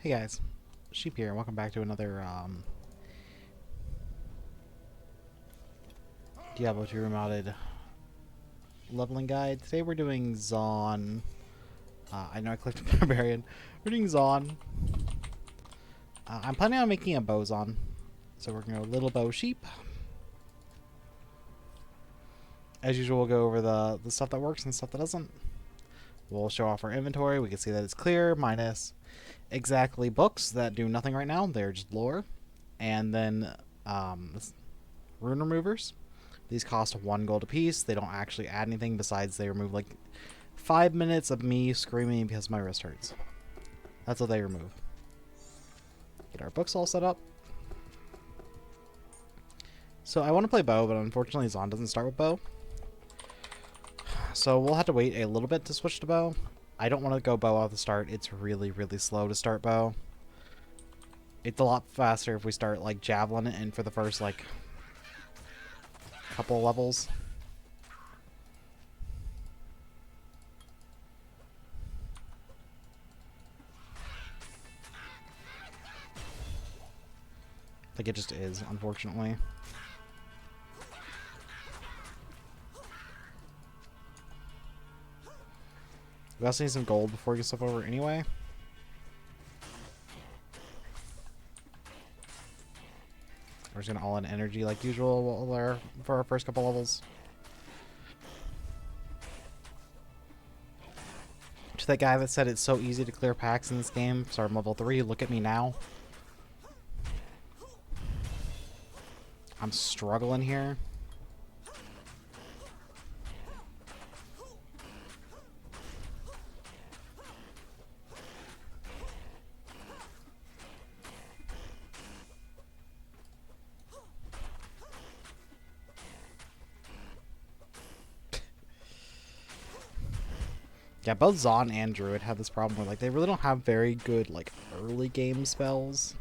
Hey guys, Sheep here, and welcome back to another Diablo 2 remodded leveling guide. Today we're doing Zon. I know I clicked Barbarian. We're doing Zon. I'm planning on making a bow Zon. So we're going to go little bow sheep. As usual, we'll go over the stuff that works and stuff that doesn't. We'll show off our inventory. We can see that it's clear, minus exactly books that do nothing right now. They're just lore. And then rune removers. These cost 1 gold apiece. They don't actually add anything besides they remove like 5 minutes of me screaming because my wrist hurts. That's what they remove. Get our books all set up. So I want to play bow, but unfortunately Zon doesn't start with bow. So we'll have to wait a little bit to switch to bow. I don't want to go bow off the start. It's really, really slow to start bow. It's a lot faster if we start like javelin and for the first like couple levels. Like it just is, unfortunately. We also need some gold before we get stuff over anyway. We're just gonna all in energy like usual for our first couple levels. To that guy that said it's so easy to clear packs in this game, sorry, I'm level 3, look at me now. I'm struggling here. Yeah, both Zon and Druid have this problem where like they really don't have very good like early game spells.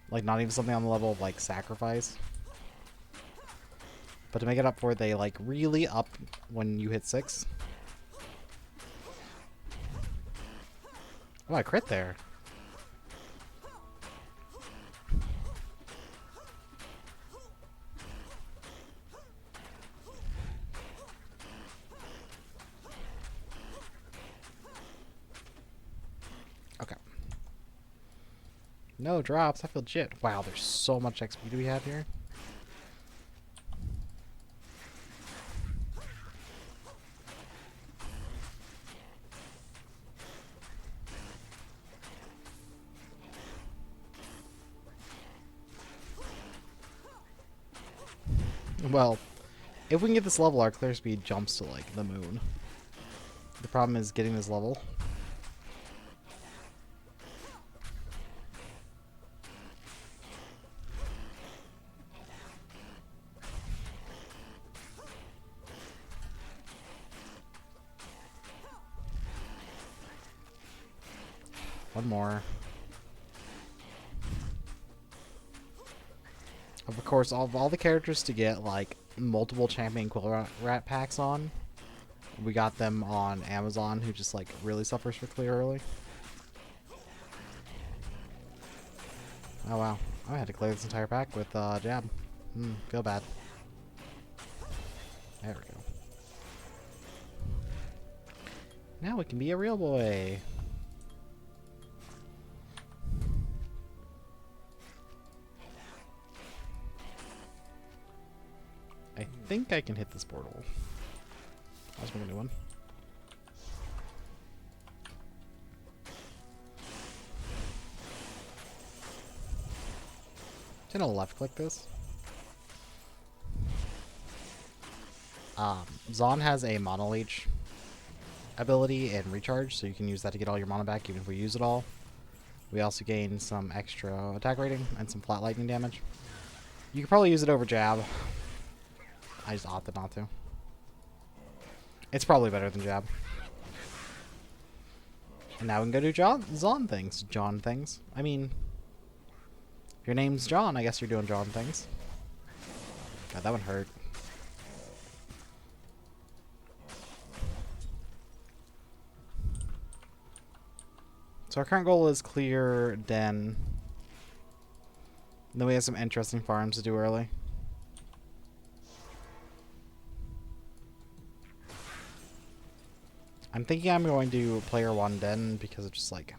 Like not even something on the level of like Sacrifice. But to make it up for it, they like really up when you hit 6. Oh, I crit there. Okay. No drops. I feel shit. Wow, there's so much XP do we have here? Well, if we can get this level, our clear speed jumps to like the moon. The problem is getting this level. One more. Of course, all the characters to get like multiple champion quill rat packs on, we got them on Amazon, who just like really suffers for clear early. Oh wow, I had to clear this entire pack with jab. Feel bad. There we go. Now we can be a real boy. I think I can hit this portal. I was making a new one. Can I left click this? Zon has a Mana Leech ability and recharge, so you can use that to get all your mana back even if we use it all. We also gain some extra attack rating and some flat lightning damage. You could probably use it over jab. I just opted not to. It's probably better than jab. And now we can go do Zon things. John things. I mean, if your name's John, I guess you're doing John things. God, that one hurt. So our current goal is clear Den. Then we have some interesting farms to do early. I'm thinking I'm going to player 1 Den because of just like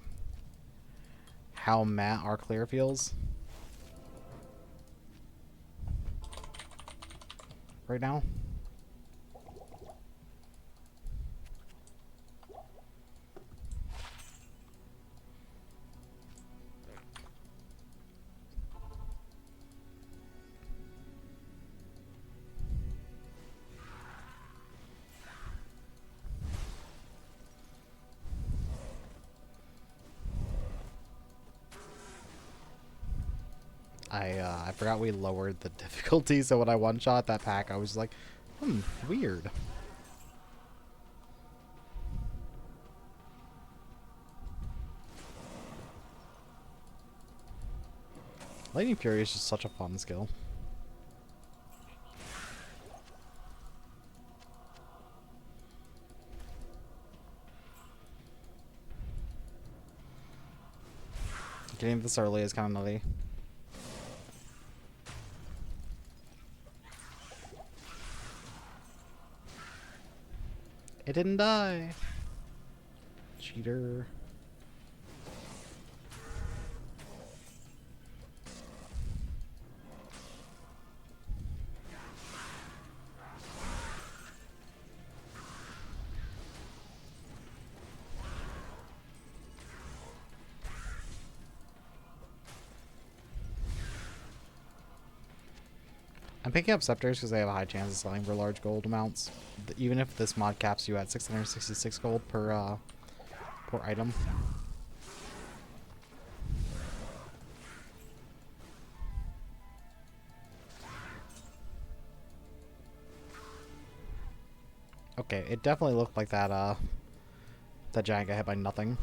how matte our clear feels right now. I forgot we lowered the difficulty, so when I one-shot that pack, I was like, weird. Lightning Fury is just such a fun skill. Getting this early is kind of nutty. It didn't die. Cheater. I'm picking up scepters because they have a high chance of selling for large gold amounts, even if this mod caps you at 666 gold per item. Okay, it definitely looked like that that giant got hit by nothing.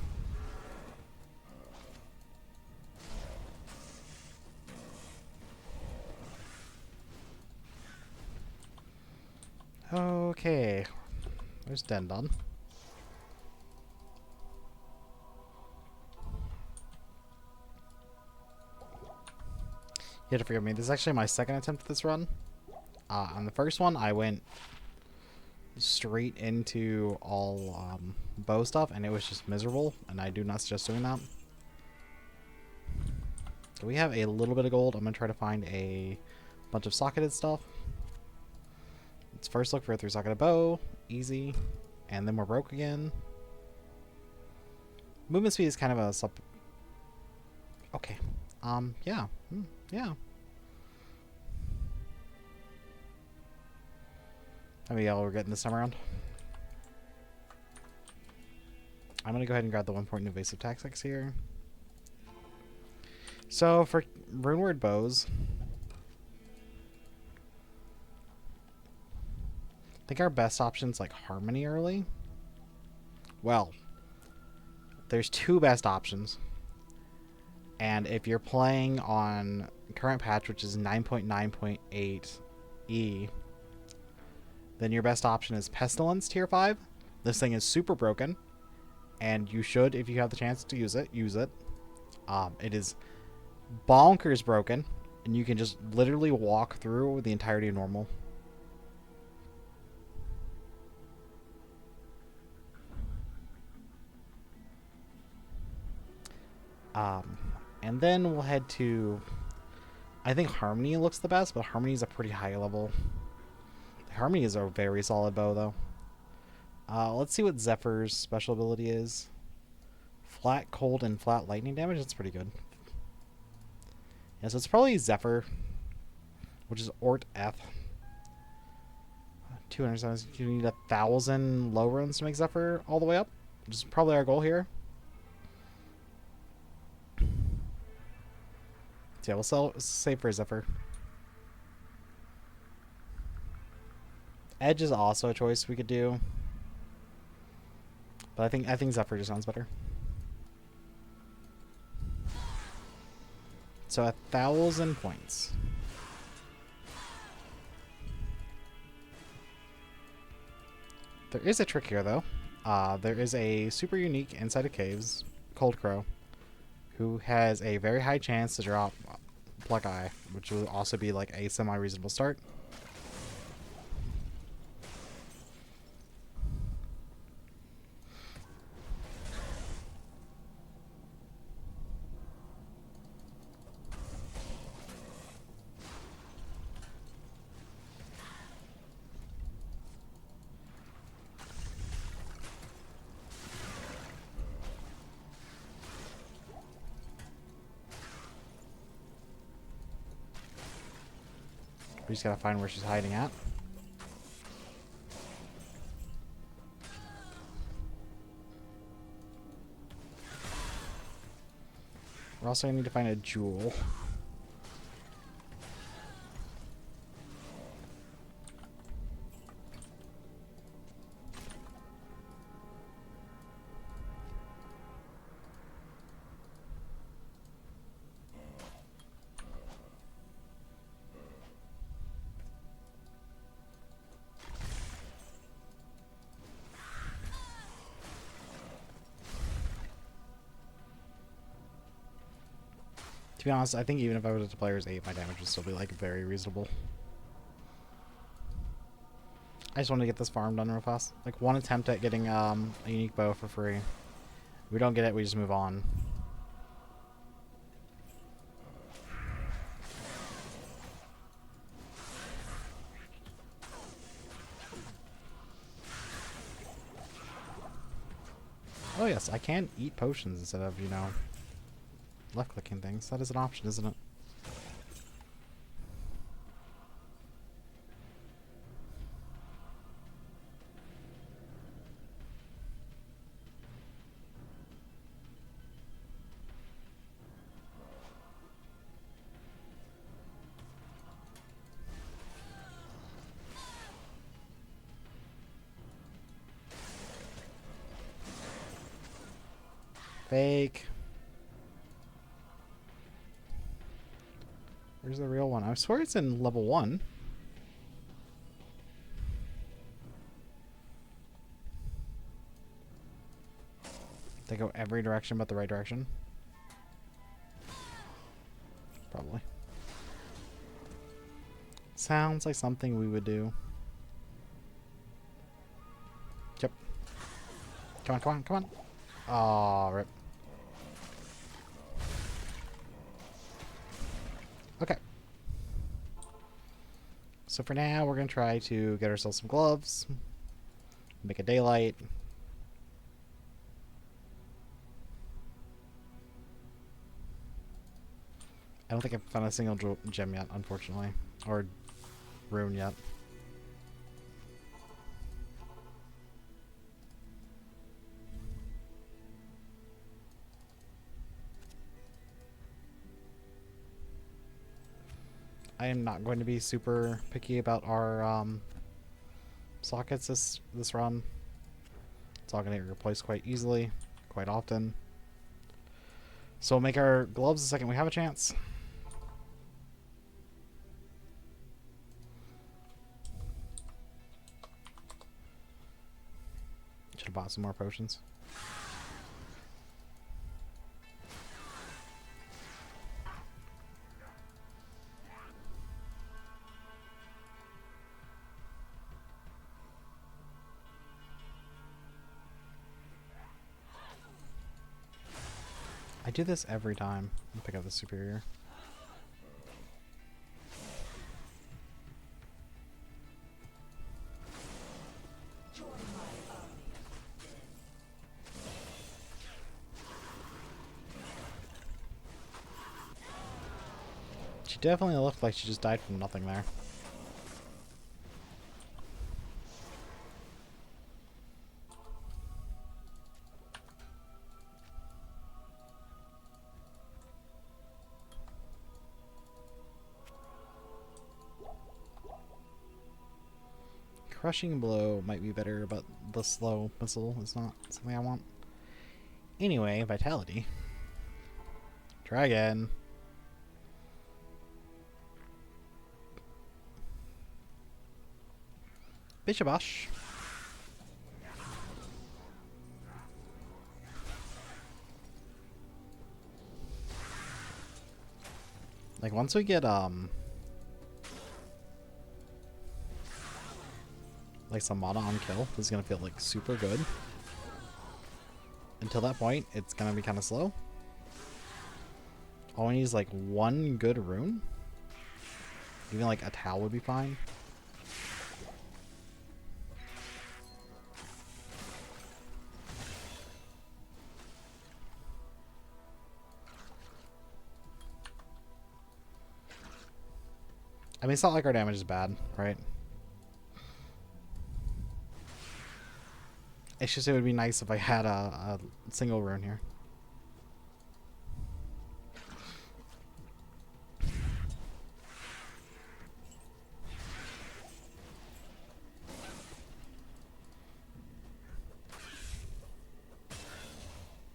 Okay, there's Den done. You have to forgive me. This is actually my second attempt at this run. On the first one, I went straight into all bow stuff, and it was just miserable, and I do not suggest doing that. So we have a little bit of gold. I'm going to try to find a bunch of socketed stuff. Let's first look for a 3-socketed bow. Easy. And then we're broke again. Movement speed is kind of a sub... Okay. Yeah. Yeah. How many y'all we're getting this time around? I'm going to go ahead and grab the 1-point invasive tactics here. So for runeward bows, I think our best option's like Harmony early. Well, there's 2 best options. And if you're playing on current patch, which is 9.9.8E, then your best option is Pestilence tier 5. This thing is super broken, and you should, if you have the chance to use it, use it. It is bonkers broken, and you can just literally walk through the entirety of normal. And then we'll head to... I think Harmony looks the best, but Harmony is a pretty high level. Harmony is a very solid bow, though. Let's see what Zephyr's special ability is. Flat cold and flat lightning damage. That's pretty good. Yeah, so it's probably Zephyr, which is Ort F. 270. You need 1,000 low runs to make Zephyr all the way up, which is probably our goal here. So yeah, we'll save for Zephyr. Edge is also a choice we could do, but I think Zephyr just sounds better. So 1,000 points. There is a trick here, though. There is a super unique inside of caves Cold Crow, who has a very high chance to drop Pluck Eye, which will also be like a semi-reasonable start. We just gotta find where she's hiding at. We're also gonna need to find a jewel. To be honest, I think even if I was to player's 8, my damage would still be like very reasonable. I just wanted to get this farm done real fast. Like one attempt at getting a unique bow for free. If we don't get it, we just move on. Oh yes, I can eat potions instead of, you know, left-clicking things. That is an option, isn't it? Fake. Where's the real one? I swear it's in level 1. They go every direction but the right direction. Probably. Sounds like something we would do. Yep. Come on, come on, come on. Aw, rip. Okay. So for now, we're going to try to get ourselves some gloves. Make a daylight. I don't think I've found a single gem yet, unfortunately. Or rune yet. I am not going to be super picky about our sockets this run. It's all going to get replaced quite easily, quite often. So we'll make our gloves the second we have a chance. Should have bought some more potions. I do this every time. I'll pick up the superior. She definitely looked like she just died from nothing there. Crushing blow might be better, but the slow missile is not something I want. Anyway, vitality. Try again. Bishabosh. Like, once we get, like, some mana on kill, this is gonna feel, like, super good. Until that point, it's gonna be kind of slow. All we need is, like, one good rune. Even, like, a towel would be fine. I mean, it's not like our damage is bad, right? It's just it would be nice if I had a single rune here.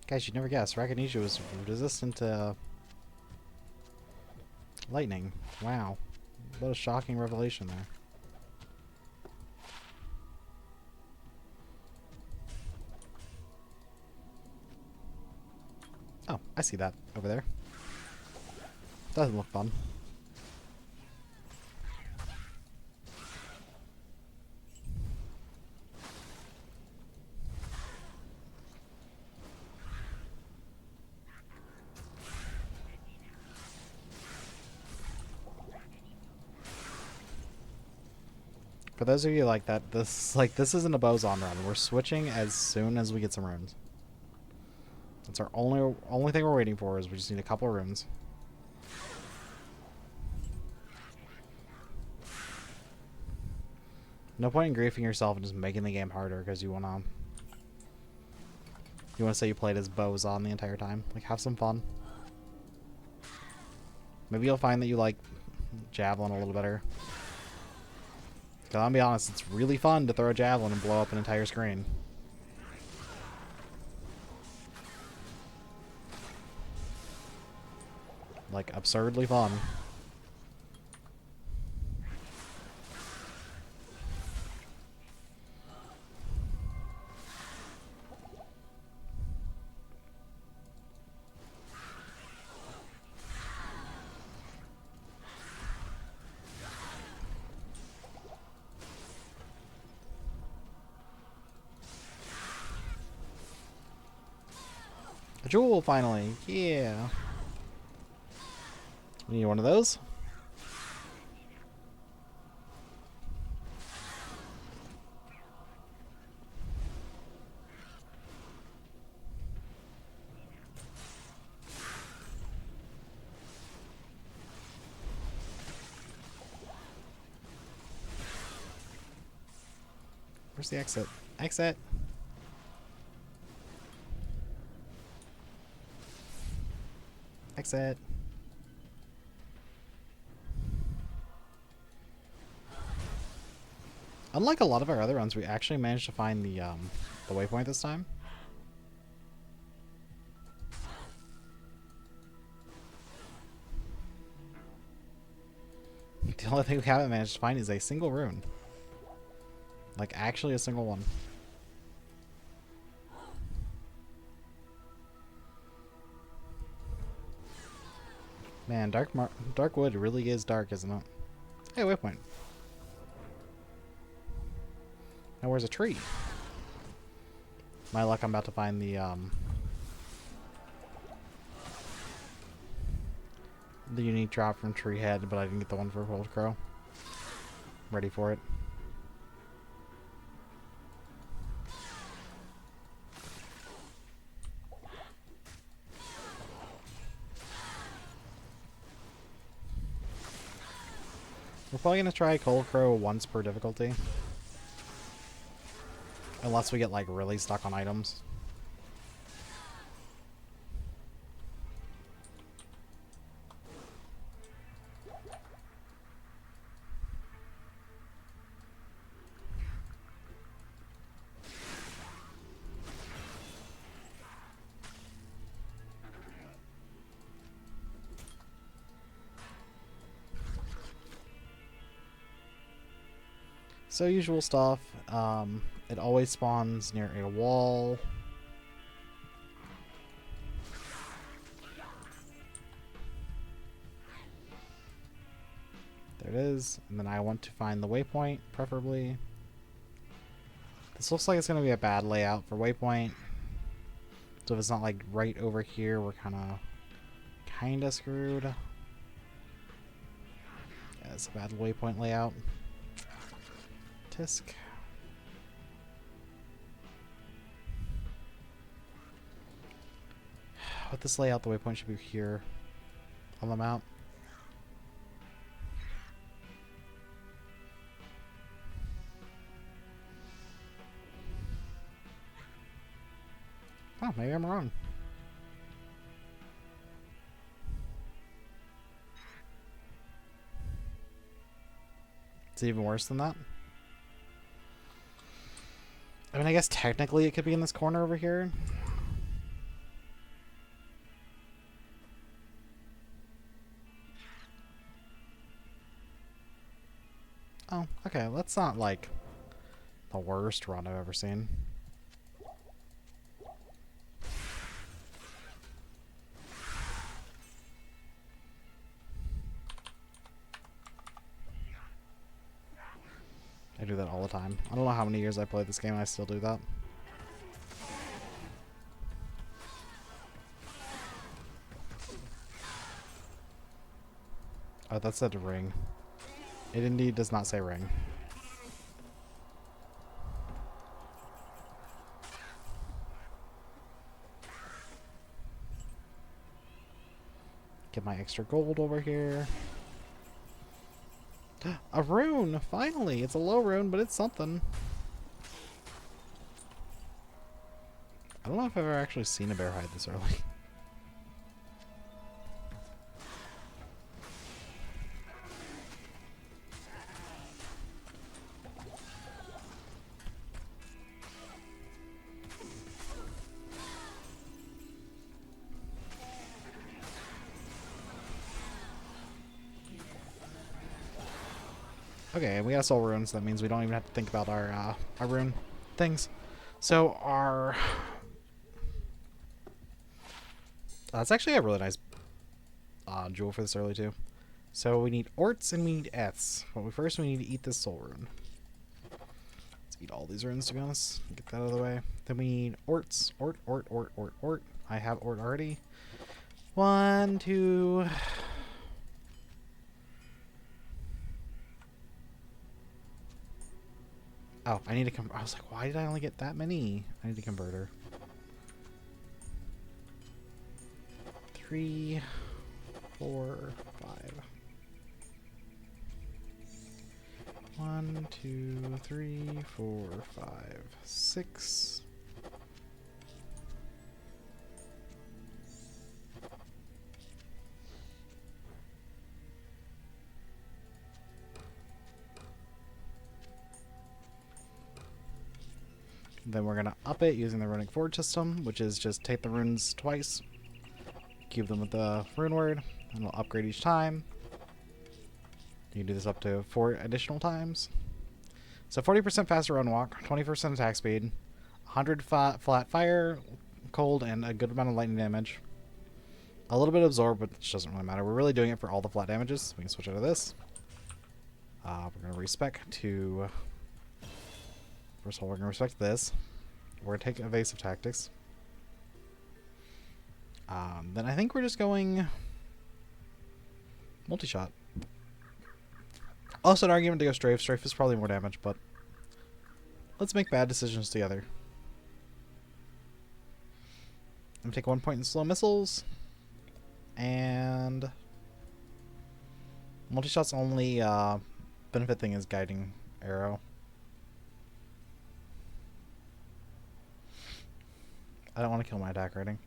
Guys, you'd never guess. Rakinisha was resistant to lightning. Wow. What a shocking revelation there. Oh, I see that over there. Doesn't look fun. For those of you like that, this isn't a Bozon run. We're switching as soon as we get some runes. That's our only thing we're waiting for is we just need a couple runes. No point in griefing yourself and just making the game harder because you wanna say you played as Bozon the entire time. Like, have some fun. Maybe you'll find that you like Javelin a little better. Because I'll be honest, it's really fun to throw a Javelin and blow up an entire screen. Like, absurdly fun. A jewel, finally. Yeah. We need one of those. Where's the exit? Exit! Exit! Unlike a lot of our other runs, we actually managed to find the waypoint this time. The only thing we haven't managed to find is a single rune. Like, actually a single one. Man, Dark Wood really is dark, isn't it? Hey, waypoint. Now where's a tree? My luck, I'm about to find the unique drop from Tree Head, but I didn't get the one for Old Crow. Ready for it. We're probably going to try Cold Crow once per difficulty. Unless we get, like, really stuck on items. So usual stuff. It always spawns near a wall. it is. And then I want to find the waypoint, preferably. This looks like it's going to be a bad layout for waypoint. So if it's not like right over here, we're kind of screwed. Yeah, it's a bad waypoint layout. Tisk. With this layout, the waypoint should be here on the map. Oh, maybe I'm wrong. Is it even worse than that? I mean, I guess technically it could be in this corner over here. Oh, okay. That's not like the worst run I've ever seen. I do that all the time. I don't know how many years I played this game, I still do that. Oh, that said ring. It indeed does not say ring. Get my extra gold over here. A rune! Finally! It's a low rune, but it's something. I don't know if I've ever actually seen a bear hide this early. Okay, we got soul runes. That means we don't even have to think about our rune things. So our... That's actually a really nice jewel for this early too. So we need orts and we need eths. But first we need to eat this soul rune. Let's eat all these runes to be honest. Get that out of the way. Then we need orts. Ort. I have ort already. 1, 2... Oh, I need to I was like, why did I only get that many? I need a converter. 3, 4, 5. 1, 2, 3, 4, 5, 6. Then we're going to up it using the runic forge system, which is just take the runes twice, cube them with the rune word, and it'll upgrade each time. You can do this up to 4 additional times. So 40% faster run walk, 20% attack speed, 100 flat fire, cold, and a good amount of lightning damage. A little bit of absorb, but it doesn't really matter. We're really doing it for all the flat damages. We can switch out of this. We're going to respec to... First of all, we're going to respect this. We're going to take evasive tactics. Then I think we're just going multi-shot. Also an argument to go strafe. Strafe is probably more damage, but let's make bad decisions together. I'm going to take 1 point in slow missiles. And multi-shot's only benefit thing is guiding arrow. I don't want to kill my attack rating.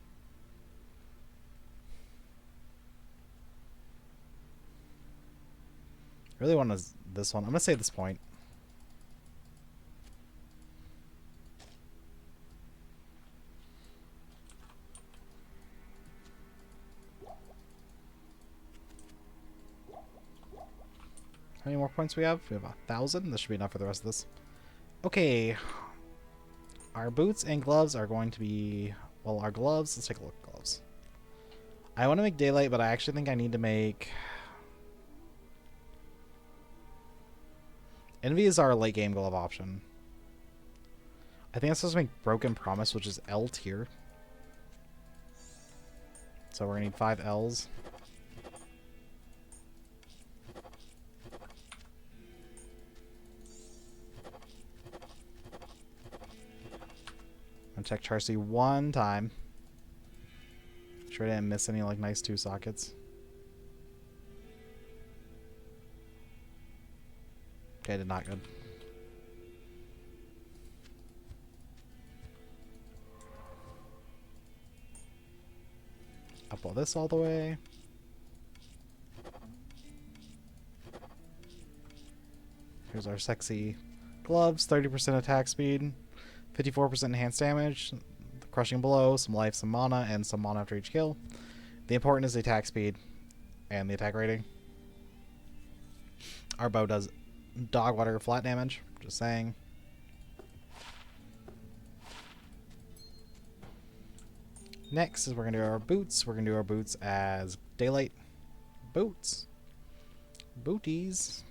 I really want this one. I'm going to save this point. How many more points we have? We have 1,000. This should be enough for the rest of this. Okay. Our boots and gloves are going to be... Well, our gloves... Let's take a look at gloves. I want to make daylight, but I actually think I need to make... Envy is our late game glove option. I think that's supposed to make Broken Promise, which is L tier. So we're gonna need 5 Ls. I'm gonna check Charcy one time. Sure I didn't miss any like nice 2 sockets. Okay, did not good. Up all this all the way. Here's our sexy gloves, 30% attack speed, 54% enhanced damage, the crushing blow, some life, some mana, and some mana after each kill. The important is the attack speed and the attack rating. Our bow does dog water flat damage, just saying. Next is we're going to do our boots. We're going to do our boots as Daylight boots. Booties.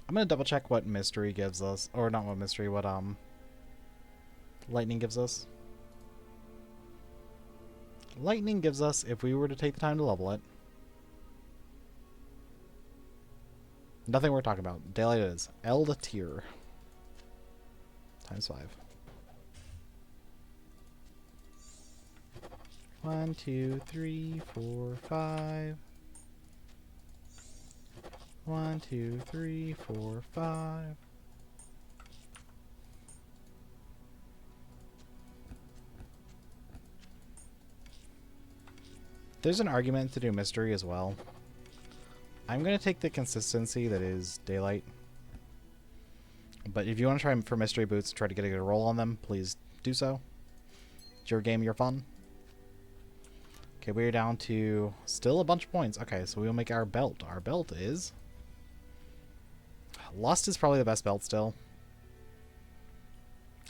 I'm going to double check what mystery gives us. Or not what mystery, what lightning gives us. Lightning gives us, if we were to take the time to level it, nothing we're talking about. Daylight is L to tier. Times 5. 1, 2, 3, 4, 5. 1, 2, 3, 4, 5. There's an argument to do mystery as well. I'm going to take the consistency that is Daylight. But if you want to try for mystery boots, try to get a good roll on them, please do so. It's your game, your fun. Okay, we're down to still a bunch of points. Okay, so we'll make our belt. Our belt is... Lust is probably the best belt still.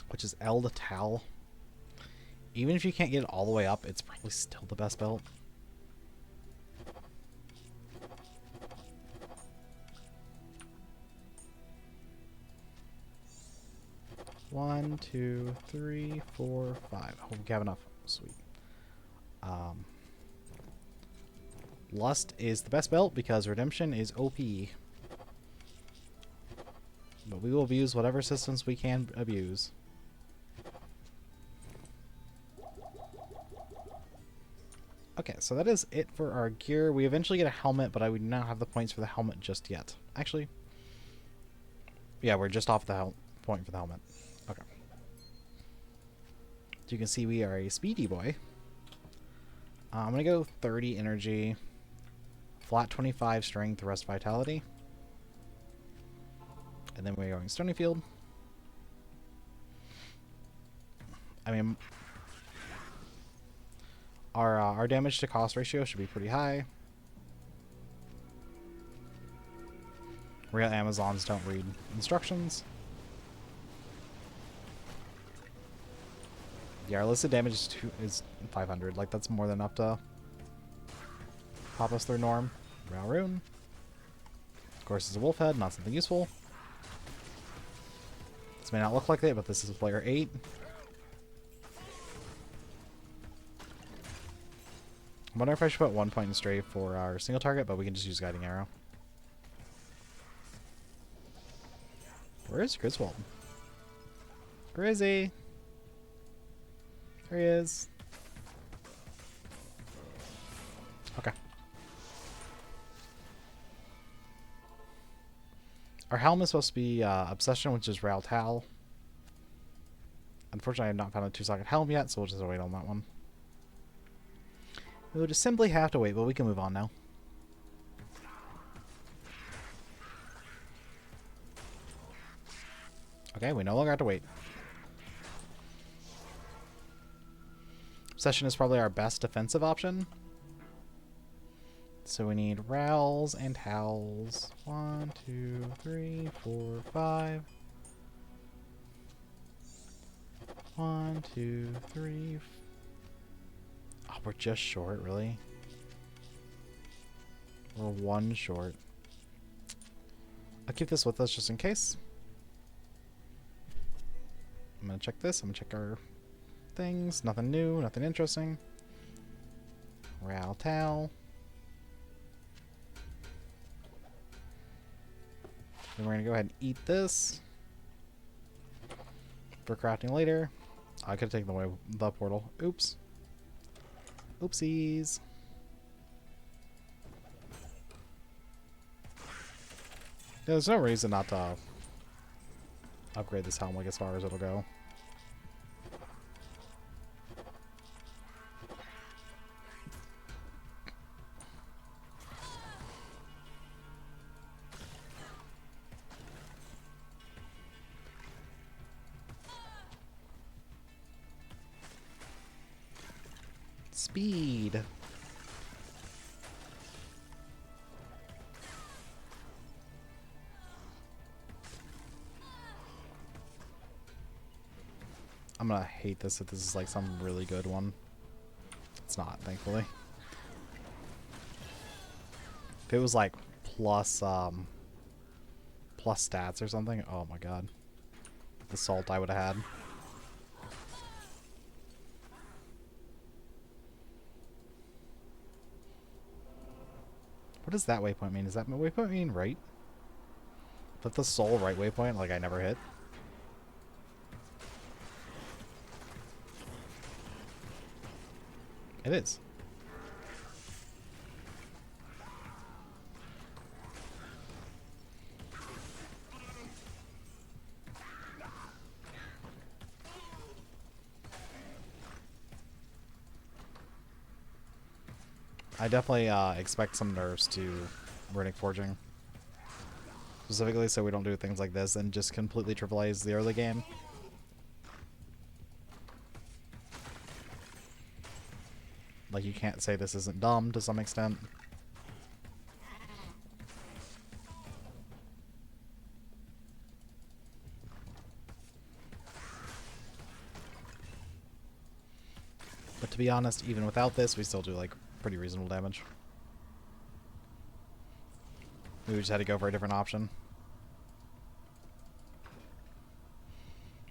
Which is L to Tal. Even if you can't get it all the way up, it's probably still the best belt. One, 2, 3, 4, 5. Hope we have enough. Sweet. Lust is the best belt because Redemption is OP. But we will abuse whatever systems we can abuse. Okay, so that is it for our gear. We eventually get a helmet, but I would not have the points for the helmet just yet. Actually, yeah, we're just off the point for the helmet. Okay. So you can see we are a speedy boy. I'm going to go 30 energy, flat 25 strength, rest vitality. And then we're going Stony Field. I mean, our damage to cost ratio should be pretty high. Real Amazons don't read instructions. Yeah, our listed damage is 500. Like, that's more than enough to pop us through norm. Rail Rune. Of course, it's a wolf head, not something useful. This may not look like it, but this is player 8. I wonder if I should put 1 point in Stray for our single target, but we can just use Guiding Arrow. Where is Griswold? Grizzy! There he is. Okay. Our helm is supposed to be Obsession, which is Rail Tal. Unfortunately, I have not found a 2-socket helm yet, so we'll just wait on that one. We'll just simply have to wait, but we can move on now. Okay, we no longer have to wait. Obsession is probably our best defensive option. So we need Rowls and Howls. 1, 2, 3, 4, 5. 1, 2, 3. Oh, we're just short, really? We're one short. I'll keep this with us just in case. I'm gonna check this. I'm gonna check our things. Nothing new, nothing interesting. Royale Towel. Then we're gonna go ahead and eat this for crafting later. I could have taken away the portal. Oops. Oopsies. Yeah, there's no reason not to upgrade this helm like as far as it'll go. Speed. I'm gonna hate this if this is like some really good one. It's not, thankfully. If it was like plus stats or something, oh my god. The salt I would have had. What does that waypoint mean? Does that waypoint mean right? Is that the sole right waypoint like I never hit? It is. I definitely expect some nerfs to runic forging. Specifically so we don't do things like this and just completely trivialize the early game. Like, you can't say this isn't dumb to some extent. But to be honest, even without this, we still do like pretty reasonable damage. We just had to go for a different option.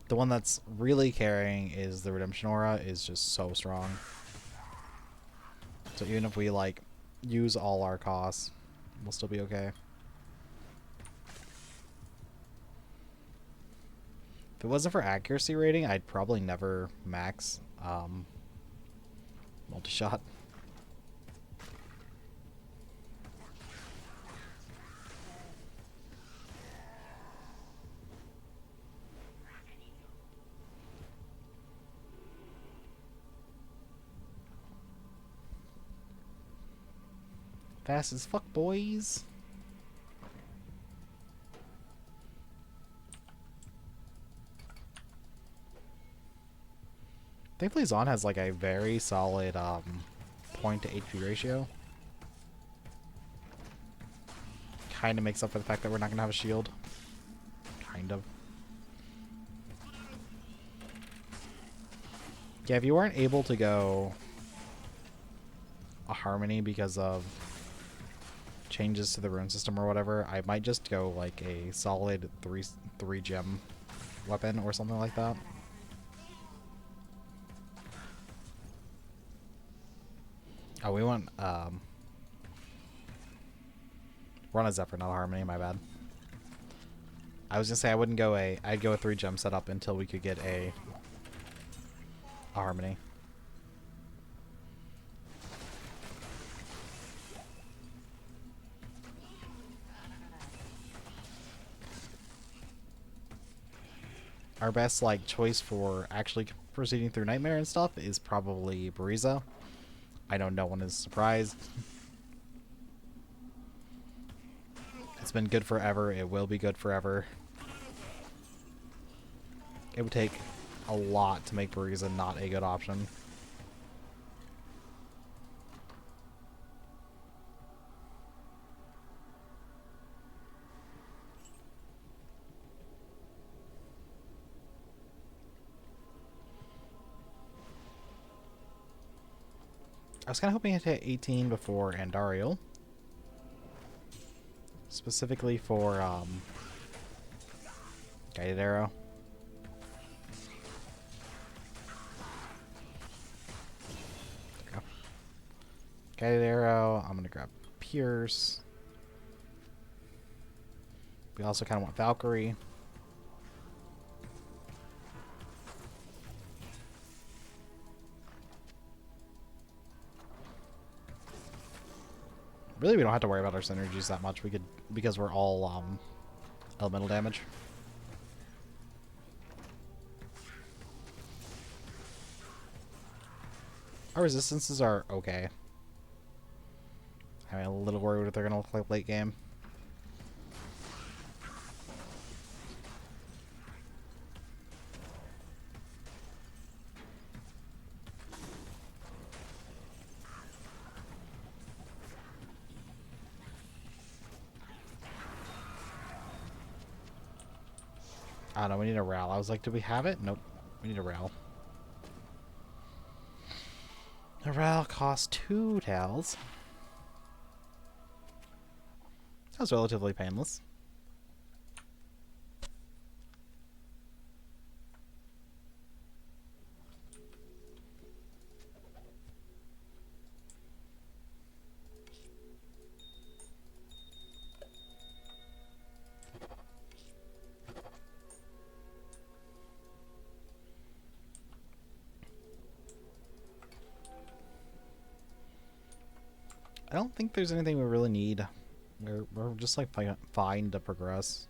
The one that's really carrying is the Redemption Aura is just so strong. So even if we like use all our costs, we'll still be okay. If it wasn't for accuracy rating, I'd probably never max multi-shot. Fast as fuck, boys. Thankfully, Zon has like a very solid point to HP ratio. Kind of makes up for the fact that we're not going to have a shield. Kind of. Yeah, if you weren't able to go a Harmony because of changes to the rune system or whatever, I might just go like a solid three gem weapon or something like that. Oh, we went we're on a Zephyr, not a Harmony, my bad. I was gonna say I'd go a 3-gem setup until we could get a Harmony. Our best like choice for actually proceeding through Nightmare and stuff is probably Bariza. I know no one is surprised. It's been good forever. It will be good forever. It would take a lot to make Bariza not a good option. I was kind of hoping to hit 18 before Andariel. specifically for guided arrow. There we go. Guided arrow. I'm gonna grab Pierce. We also kind of want Valkyrie. Really, we don't have to worry about our synergies that much. We could, because we're all elemental damage. Our resistances are okay. I'm a little worried what they're gonna look like late game. I don't know, we need a Ral. I was like, do we have it? Nope. We need a Ral. A Ral costs 2 towels. That was relatively painless. I don't think there's anything we really need. We're just like fine to progress.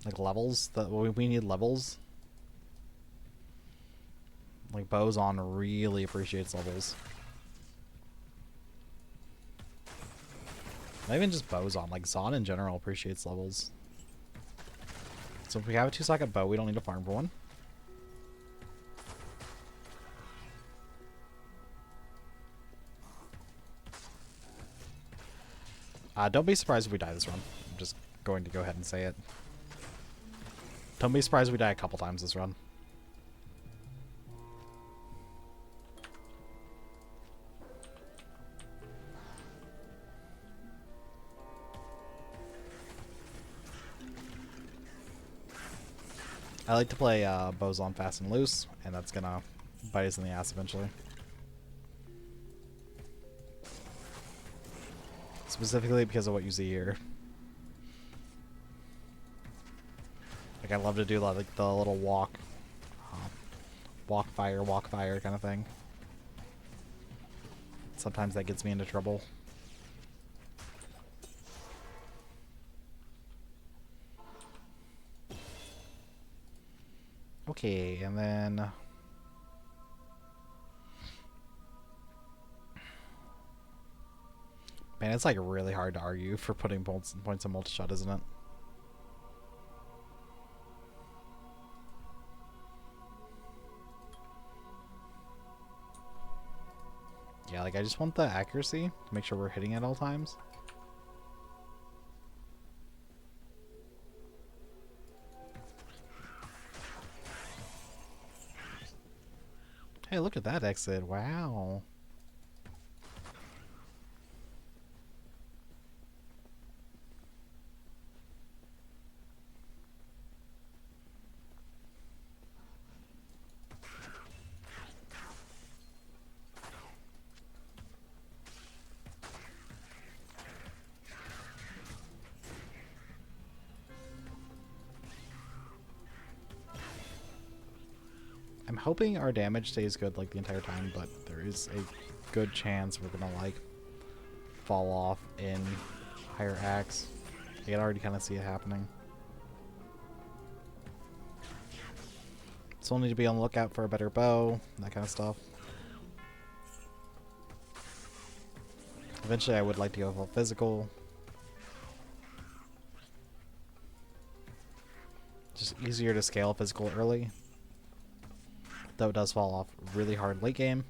Like levels, we need levels. Like Bozon really appreciates levels. Not even just Bozon, like Zon in general appreciates levels. So if we have a 2-socket bow, we don't need to farm for one. Don't be surprised if we die this run. I'm just going to go ahead and say it. Don't be surprised if we die a couple times this run. I like to play Bozon fast and loose, and that's gonna bite us in the ass eventually. Specifically because of what you see here. Like I love to do like the little walk fire kind of thing. Sometimes that gets me into trouble. Okay, and then man, it's like really hard to argue for putting points on multi-shot, isn't it? Yeah, like I just want the accuracy to make sure we're hitting at all times. Hey, look at that exit. Wow. I'm hoping our damage stays good like the entire time, but there is a good chance we're gonna like fall off in higher axe. I can already kind of see it happening. So we'll need to be on the lookout for a better bow, that kind of stuff. Eventually I would like to go full physical. Just easier to scale physical early. Though it does fall off really hard late game.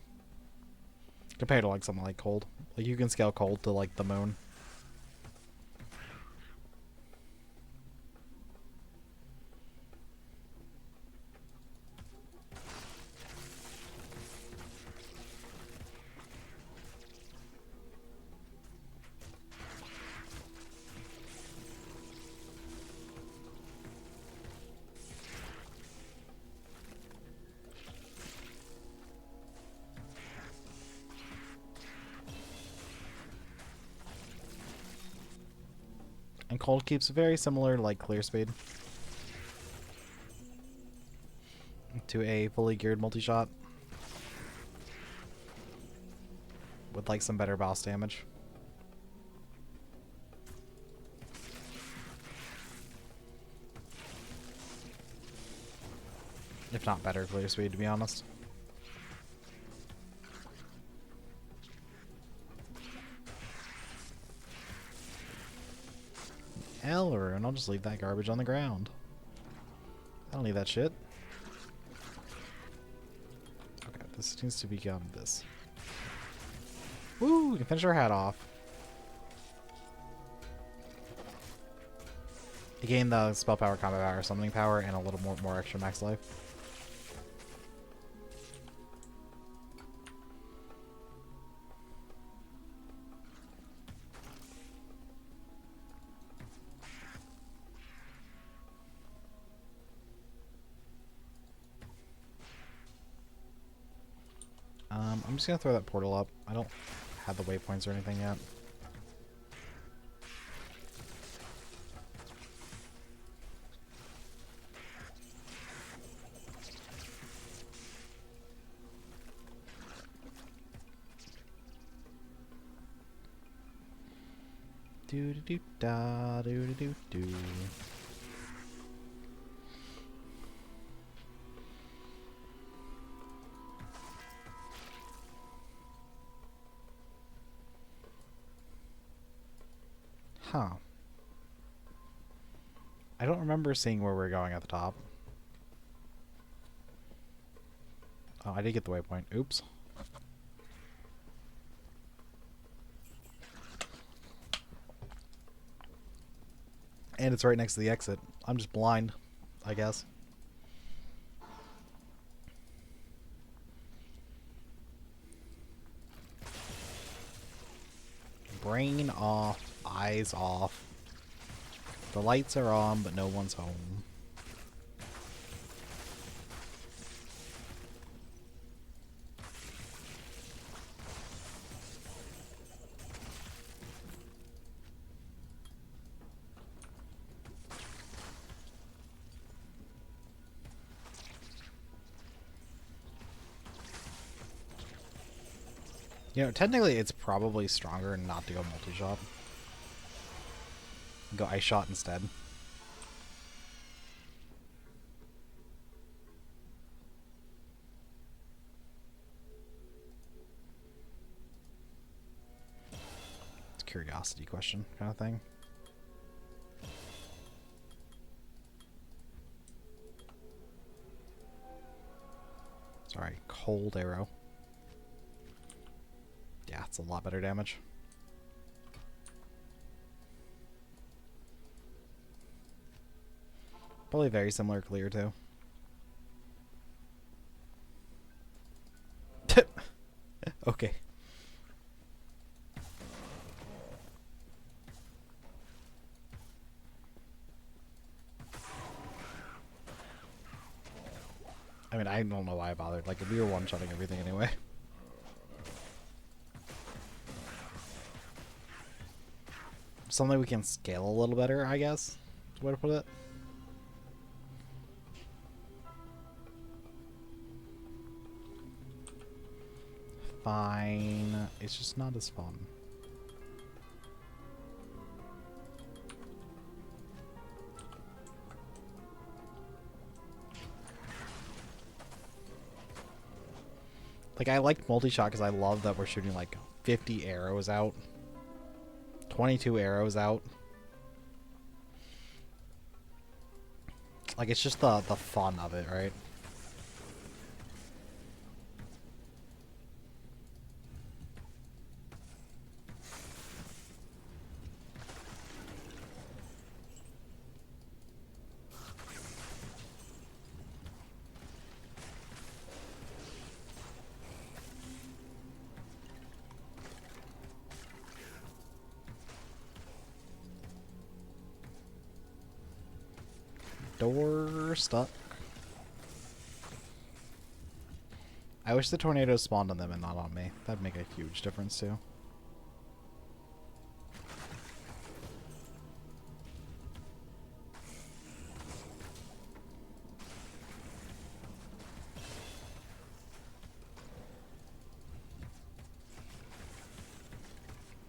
Compared to like something like cold. Like you can scale cold to like the moon. And Cold keeps very similar, like, clear speed to a fully geared multi-shot with, like, some better boss damage. If not better clear speed, to be honest. Elrune, I'll just leave that garbage on the ground. I don't need that shit. Okay, this needs to become this. Woo! We can finish our hat off. You gain the spell power, combat power, summoning power, and a little more extra max life. I'm just gonna throw that portal up. I don't have the waypoints or anything yet. Do do do da do do do do. Huh. I don't remember seeing where we're going at the top. Oh, I did get the waypoint. Oops. And it's right next to the exit. I'm just blind, I guess. Brain off, eyes off. The lights are on, but no one's home. You know, technically it's probably stronger not to go multi-shot. Go ice shot instead. It's a curiosity question kind of thing. Sorry, cold arrow. Yeah, it's a lot better damage. Probably very similar clear too. Okay. I mean, I don't know why I bothered. Like, we were one-shotting everything anyway. Something we can scale a little better, I guess. Is the way to put it. Fine. It's just not as fun. Like, I like multi-shot because I love that we're shooting like 50 arrows out. 22 arrows out. Like, it's just the fun of it, right? Door stuck. I wish the tornadoes spawned on them and not on me. That'd make a huge difference too.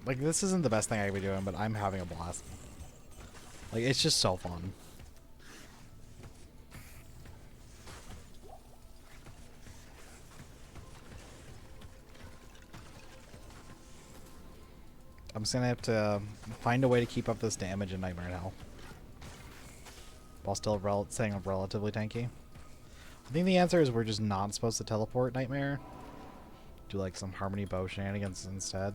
Like, this isn't the best thing I could be doing, but I'm having a blast. Like, it's just so fun. I'm just gonna have to find a way to keep up this damage in Nightmare in Hell. While still staying relatively tanky. I think the answer is we're just not supposed to teleport Nightmare. Do like some Harmony Bow shenanigans instead.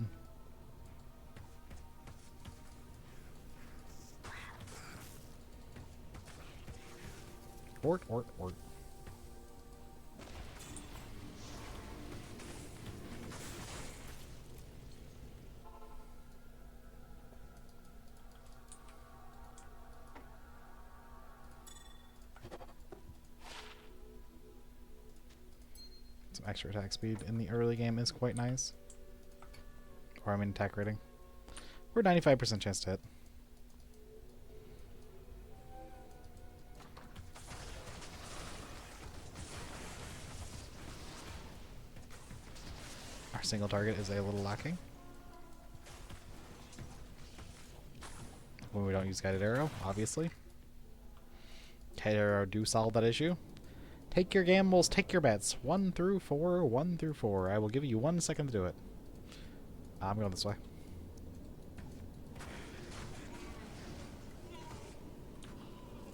Ort. Some extra attack speed in the early game is quite nice. Or I mean attack rating. We're 95% chance to hit. Our single target is a little lacking. When we don't use Guided Arrow, obviously. Guided Arrow do solve that issue. Take your gambles, take your bets. 1 through 4, 1 through 4. I will give you 1 second to do it. I'm going this way.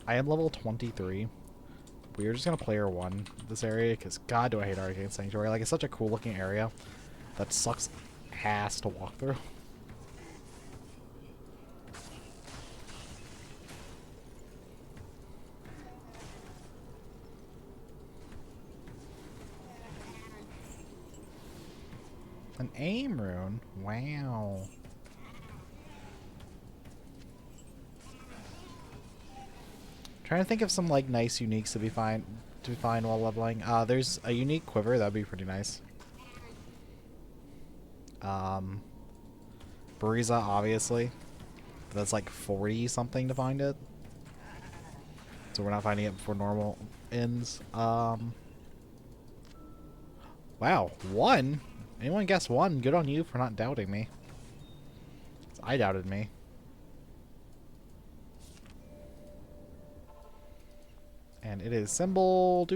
I am level 23. We are just going to player 1 this area, because god do I hate Arcane Sanctuary. Like, it's such a cool looking area that sucks ass to walk through. An aim rune? Wow. Trying to think of some like nice uniques to find while leveling. There's a unique quiver, that'd be pretty nice. Bariza, obviously. That's like 40 something to find it. So we're not finding it before normal ends. Wow, 1? Anyone guess 1? Good on you for not doubting me. I doubted me. And it is symbol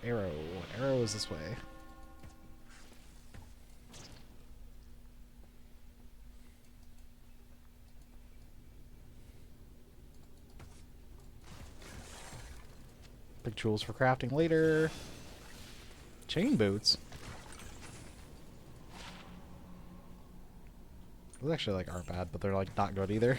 arrow. Arrow is this way. Big tools for crafting later. Chain boots. Those actually like aren't bad, but they're like not good either.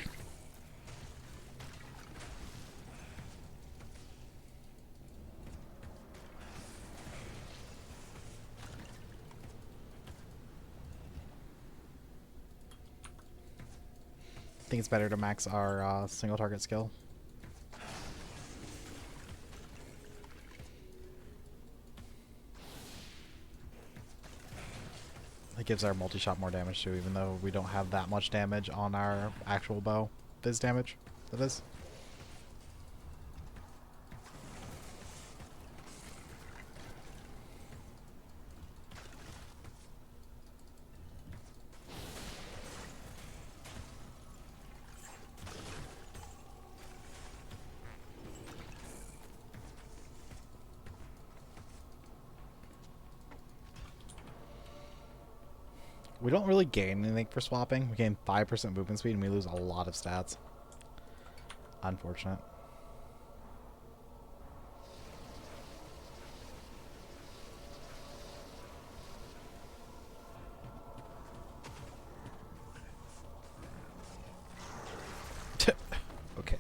I think it's better to max our single target skill. It gives our multi-shot more damage too, even though we don't have that much damage on our actual bow. This damage, that is. We don't really gain anything for swapping. We gain 5% movement speed and we lose a lot of stats. Unfortunate. Okay.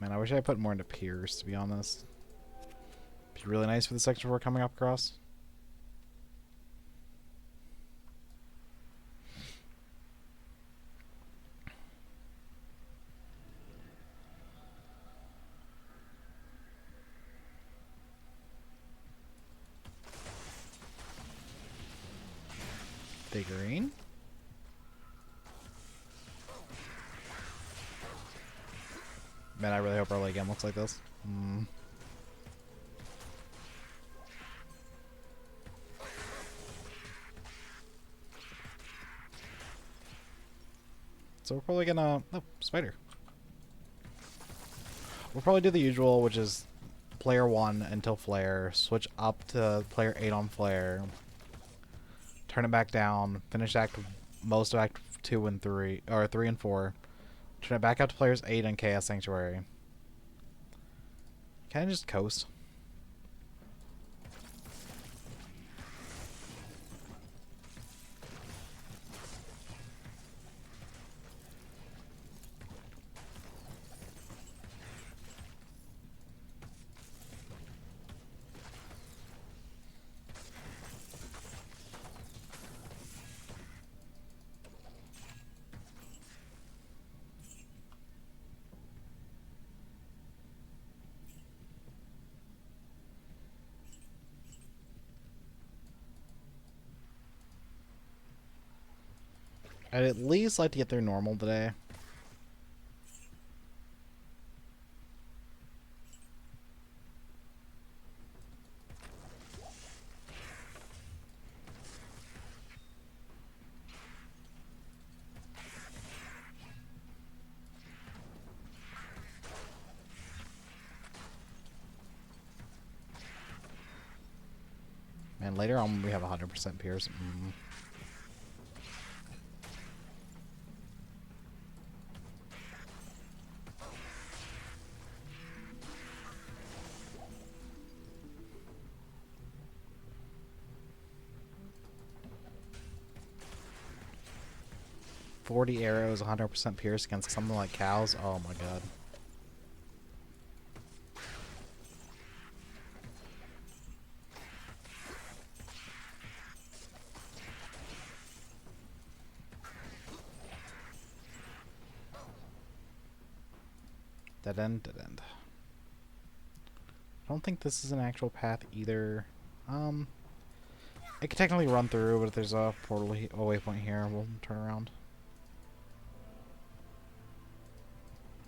Man, I wish I put more into Piers, to be honest. Be really nice for the section we're coming up across. figurine. Man, I really hope our late game looks like this. So we're probably gonna... Oh, spider. We'll probably do the usual, which is player 1 until flare, switch up to player 8 on flare, turn it back down, finish most of act 2 and 3, or 3 and 4, turn it back up to players 8 and Chaos Sanctuary. Can I just coast? I'd at least like to get through normal today. And later on we have 100% Pierce. 40 arrows, 100% Pierce against something like cows. Oh my god. Dead end, dead end. I don't think this is an actual path either. It could technically run through, but if there's a portal waypoint here, we'll turn around.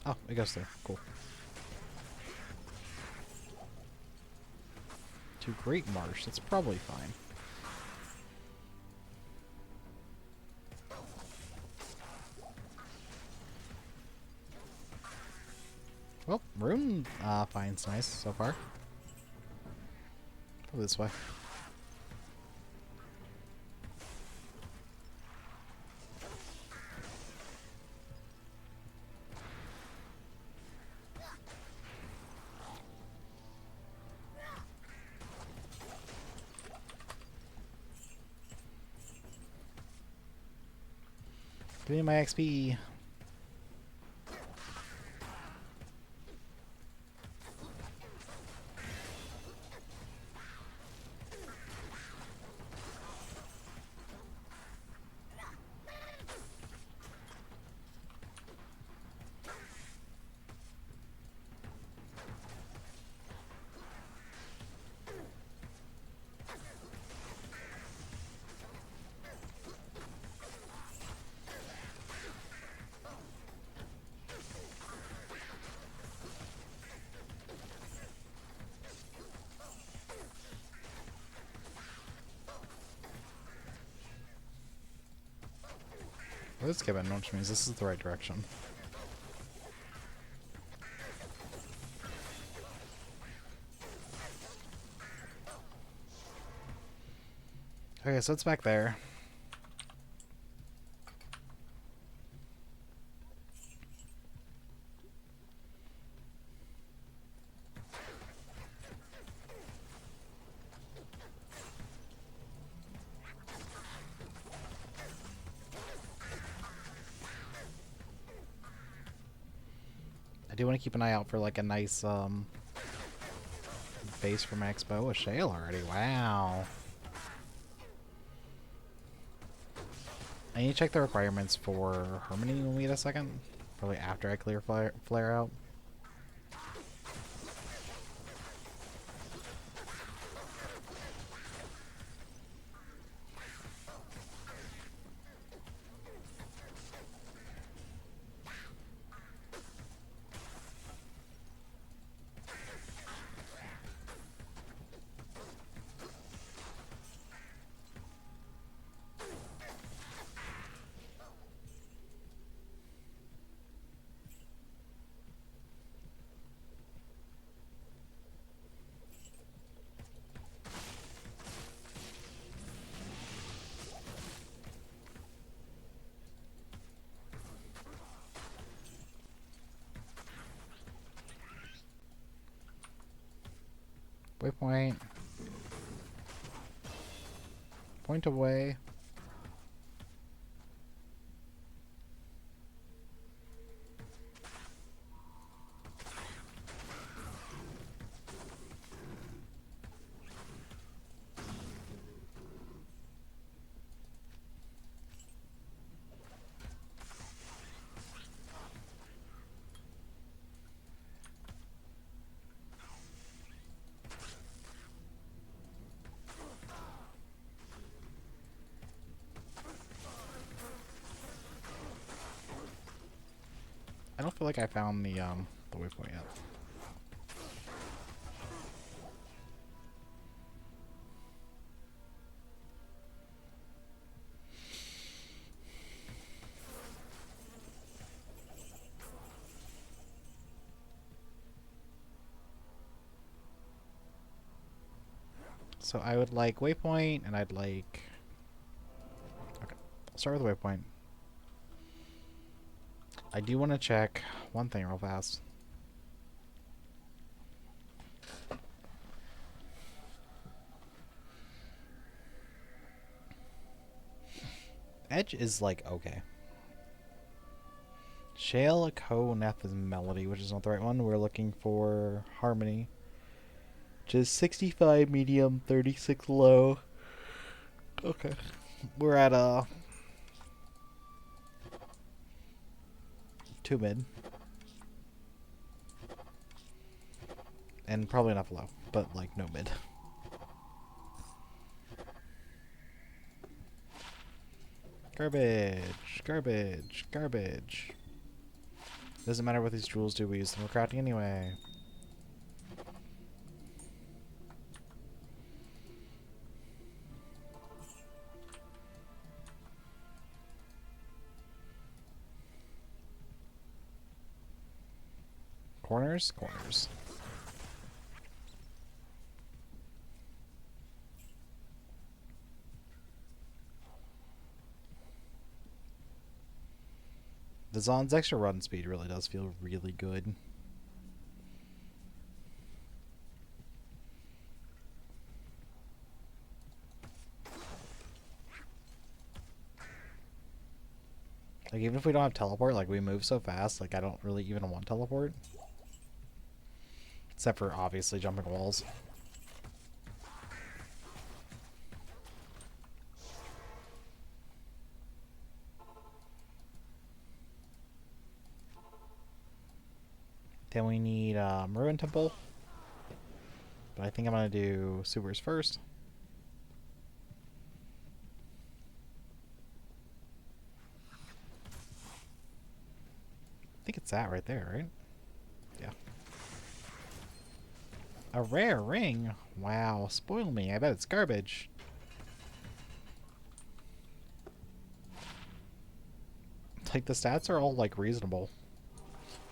Oh, it goes there. Cool. To Great Marsh. That's probably fine. Well, Rune finds nice so far. Go this way. Give me my XP. Let's give it, which means this is the right direction. Okay, so it's back there. I do want to keep an eye out for like a nice base for Max Bow. A shale already. Wow. I need to check the requirements for Harmony when we get a second. Probably after I clear flare out. Waypoint. Point away. I don't feel like I found the waypoint yet. So I would like waypoint, and I'd like... Okay, I'll start with waypoint. I do want to check one thing real fast. Edge is like okay. Shale Koneth is melody, which is not the right one. We're looking for harmony, which is 65 medium, 36 low. Okay, we're at 2 mid, and probably enough low, but like no mid. Garbage, garbage, garbage. Doesn't matter what these jewels do, we use them for crafting anyway. Corners, corners. The Zon's extra run speed really does feel really good. Like, even if we don't have teleport, like, we move so fast, like, I don't really even want teleport. Except for, obviously, jumping walls. Then we need Ruin Temple. But I think I'm going to do supers first. I think it's that right there, right? Yeah. A rare ring? Wow, spoil me. I bet it's garbage. Like, the stats are all, like, reasonable.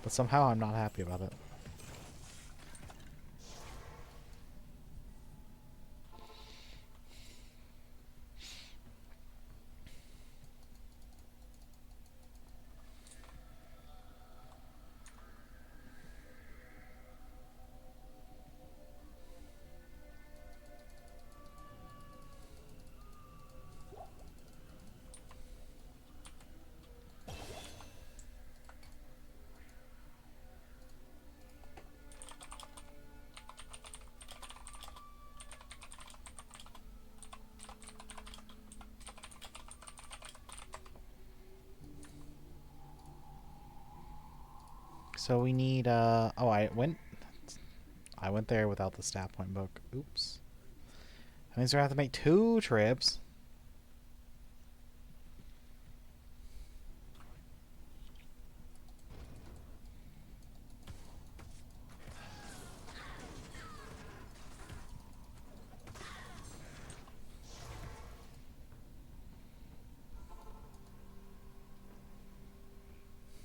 But somehow I'm not happy about it. So we need, oh, I went there without the stat point book. Oops. That means we're gonna have to make 2 trips.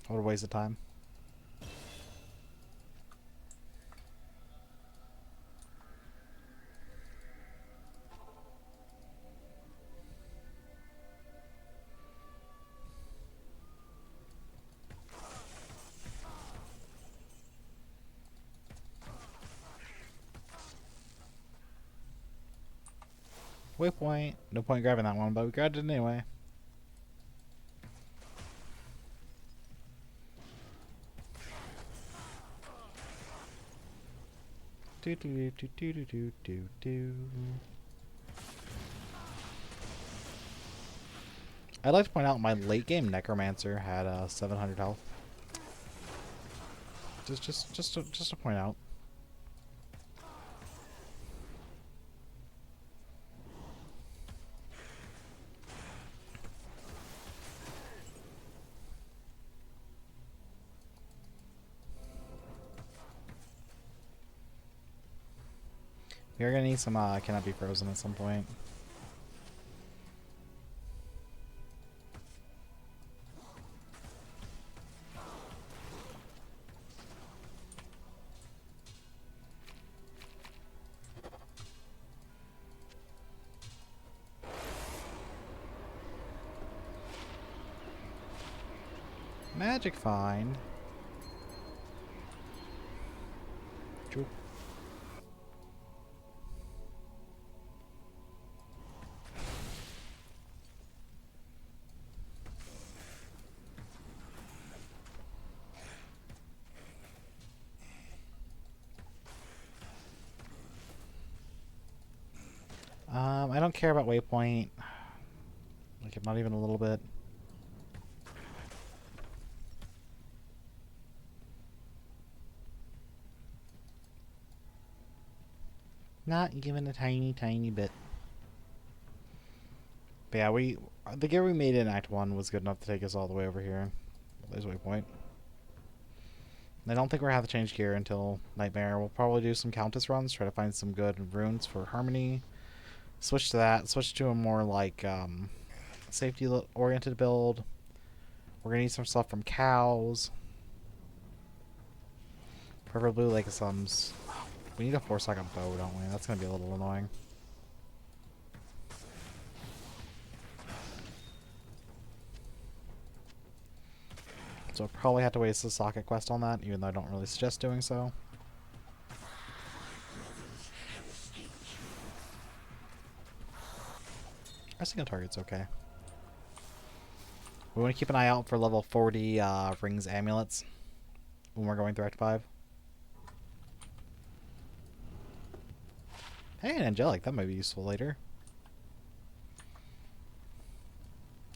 What a waste of time. Waypoint. No point grabbing that one, but we grabbed it anyway. Do do do do do do do do. I'd like to point out my late game Necromancer had 700 health. Just to point out. We're gonna need some cannot be frozen at some point. Magic find. True. I don't care about waypoint. Like, not even a little bit. Not even a tiny, tiny bit. But yeah, the gear we made in Act 1 was good enough to take us all the way over here. There's waypoint. I don't think we're going to have to change gear until Nightmare. We'll probably do some Countess runs, try to find some good runes for Harmony. Switch to that. Switch to a more, like, safety-oriented build. We're going to need some stuff from Cows. Preferably, like, some... We need a 4-second bow, don't we? That's going to be a little annoying. So I'll probably have to waste the socket quest on that, even though I don't really suggest doing so. Our single target's okay. We want to keep an eye out for level 40 rings amulets when we're going through Act 5. Hey, an angelic. That might be useful later.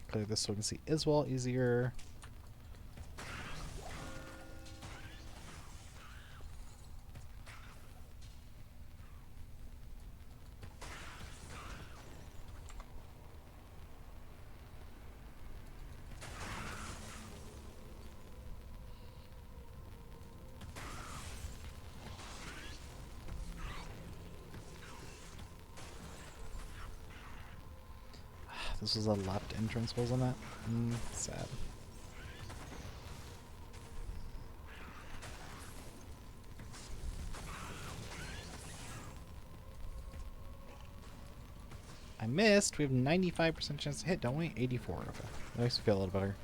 Clear this so we can see Iswell easier. This was a left entrance, wasn't it? Sad. I missed. We have 95% chance to hit, don't we? 84. Okay. That makes me feel a little better.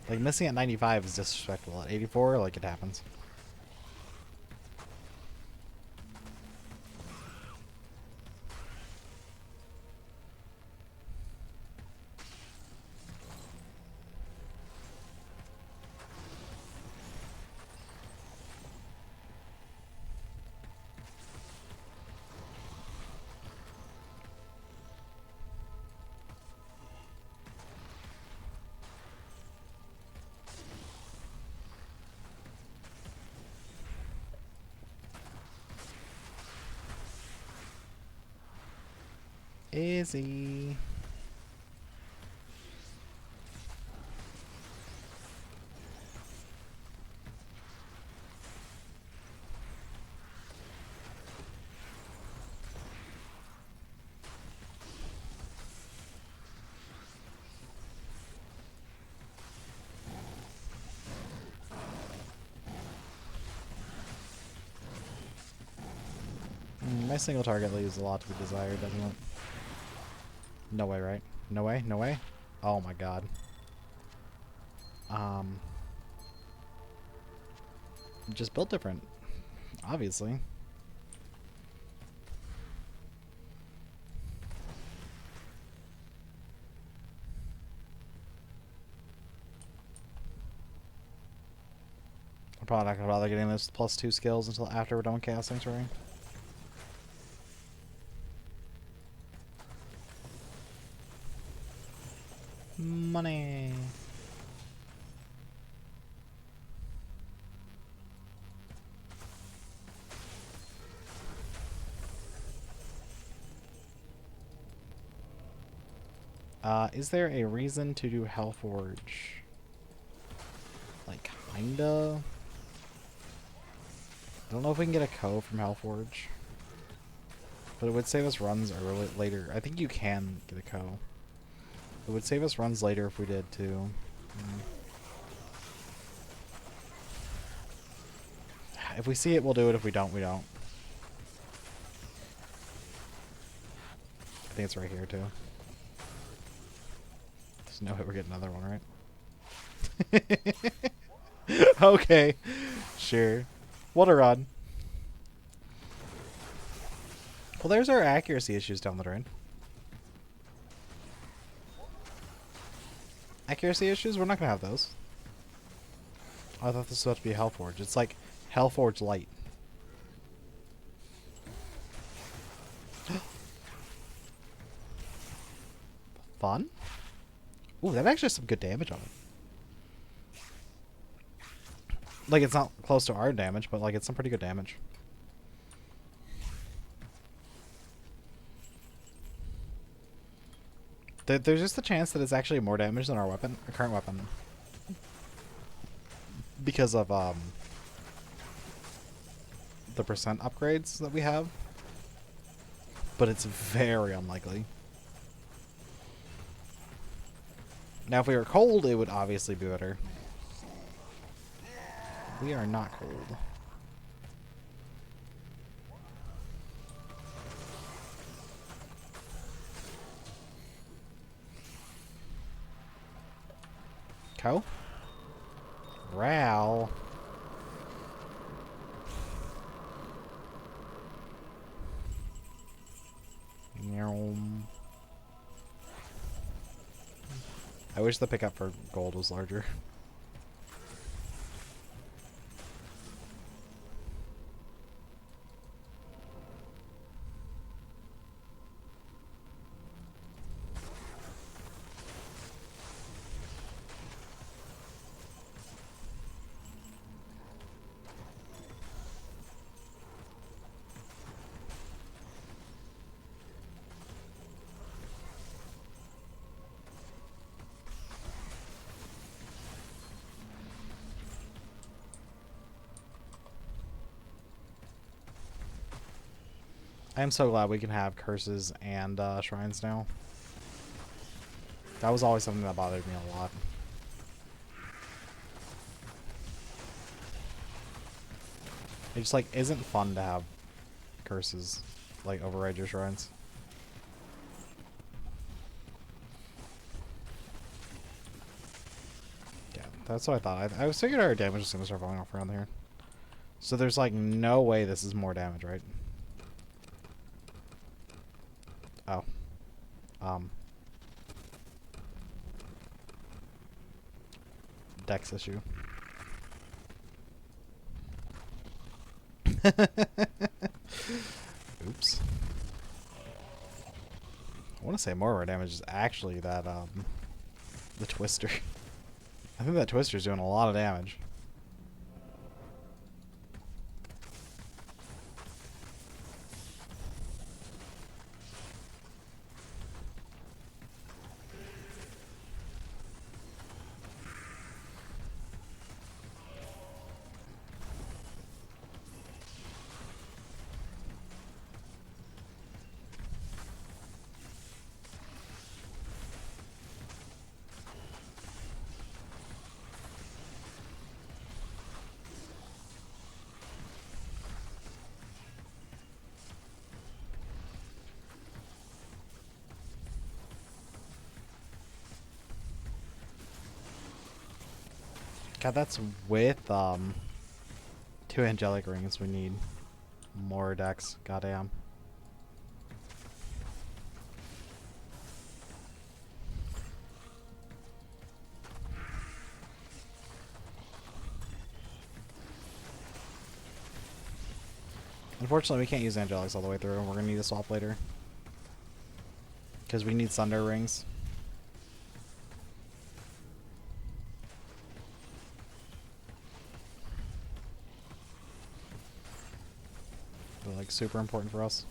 Like, missing at 95 is disrespectful. At 84, like, it happens. Izzy. My single target leaves a lot to be desired, doesn't it? No way, right? No way? No way? Oh my god. Just built different. Obviously. probably not going to bother getting those +2 skills until after we're done with Chaos Sanctuary. Money. Is there a reason to do Hellforge? Like, kinda? I don't know if we can get a co from Hellforge. But it would save us runs early, later. I think you can get a co. It would save us runs later if we did, too. If we see it, we'll do it. If we don't, we don't. I think it's right here, too. There's no way we're getting another one, right? Okay. Sure. What a run. Well, there's our accuracy issues down the drain. Accuracy issues? We're not going to have those. I thought this was supposed to be Hellforge. It's like Hellforge Light. Fun? Ooh, that actually has some good damage on it. Like, it's not close to our damage, but, like, it's some pretty good damage. There's just a chance that it's actually more damage than our weapon, our current weapon. Because of, the percent upgrades that we have. But it's very unlikely. Now, if we were cold, it would obviously be better. We are not cold. Co? Ral. I wish the pickup for gold was larger. I am so glad we can have curses and shrines now. That was always something that bothered me a lot. It just, like, isn't fun to have curses, like, override your shrines. Yeah, that's what I thought. I was figuring our damage was going to start falling off around here. So there's, like, no way this is more damage, right? Oh. Dex issue. Oops. I want to say more of our damage is actually that, the Twister. I think that Twister's doing a lot of damage. God, that's with, 2 angelic rings. We need more decks. Goddamn. Unfortunately, we can't use Angelics all the way through, and we're going to need a swap later. Because we need Sunder Rings. They're like super important for us.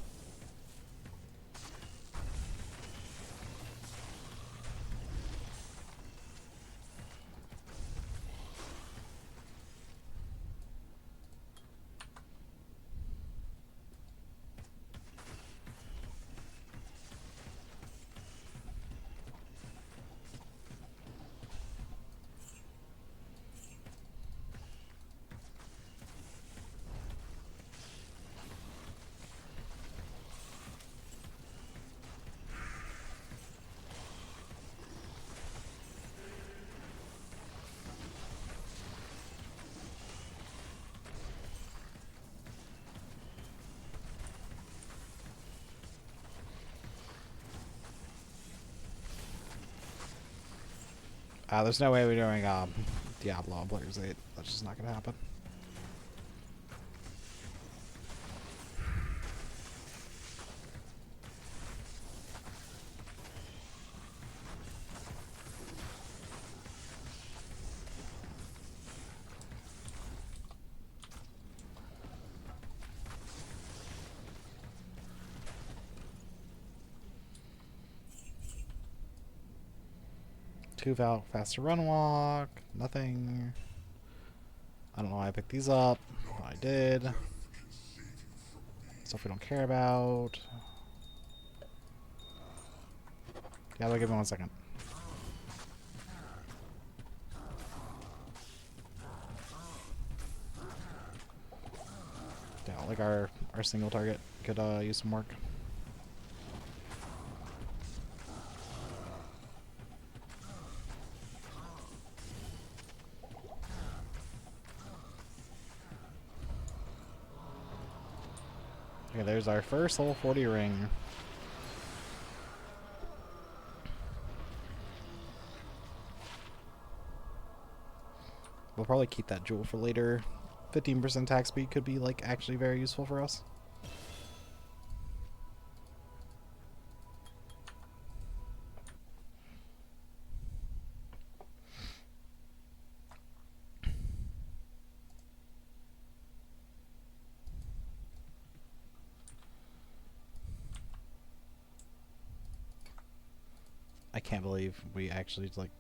There's no way we're doing Diablo on Players 8. That's just not going to happen. Two Val faster run walk. Nothing. I don't know why I picked these up. I did. Stuff we don't care about. Yeah, give me 1 second. Yeah, like our single target could use some work. Okay, there's our first level 40 ring. We'll probably keep that jewel for later. 15% attack speed could be like actually very useful for us. I can't believe we actually like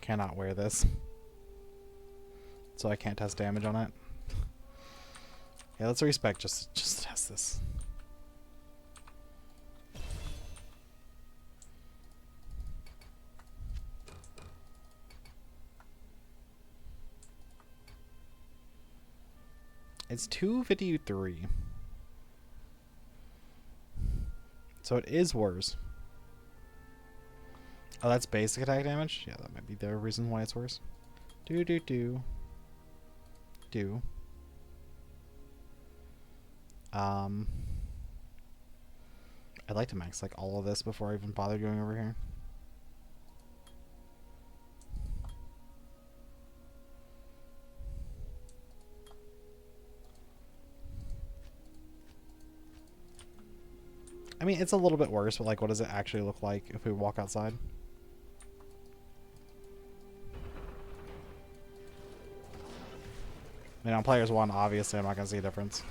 cannot wear this. So I can't test damage on it. Yeah, let's Respec just test this. It's 253. So it is worse. Oh, that's basic attack damage? Yeah, that might be the reason why it's worse. Do. I'd like to max like all of this before I even bother going over here. I mean, it's a little bit worse, but like, what does it actually look like if we walk outside? I mean, on Players 1, obviously, I'm not going to see a difference.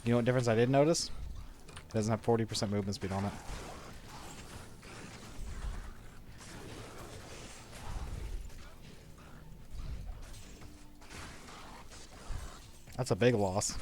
You know what difference I did notice? It doesn't have 40% movement speed on it. That's a big loss.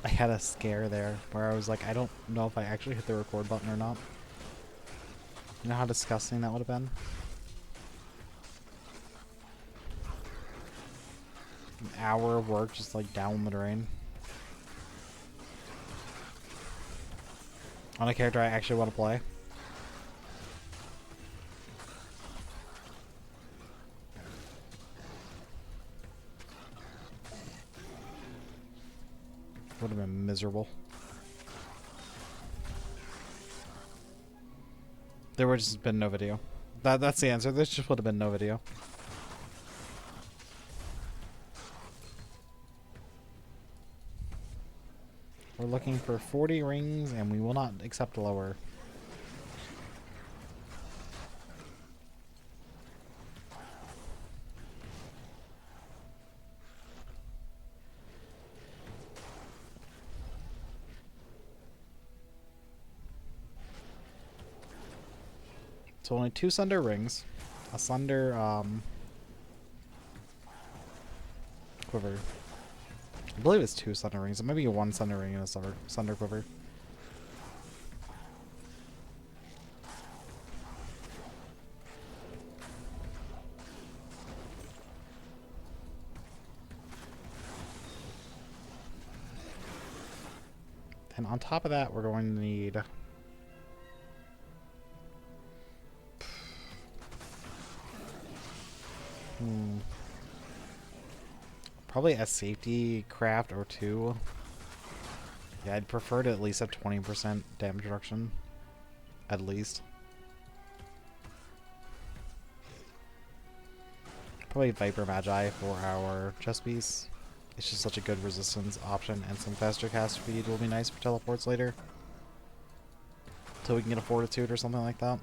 I had a scare there where I was like, I don't know if I actually hit the record button or not. You know how disgusting that would have been? An hour of work just like down the drain. On a character I actually want to play. Would have been miserable. There would just been no video. That's the answer. There just would have been no video. We're looking for 40 rings, and we will not accept lower. So only 2 Sunder rings, a Sunder quiver. I believe it's 2 Sunder rings. It might be 1 Sunder ring and a Sunder quiver. And on top of that, we're going to need probably a safety craft or 2. Yeah, I'd prefer to at least have 20% damage reduction. At least. Probably Viper Magi for our chest piece. It's just such a good resistance option, and some faster cast speed will be nice for teleports later. Until we can get a Fortitude or something like that.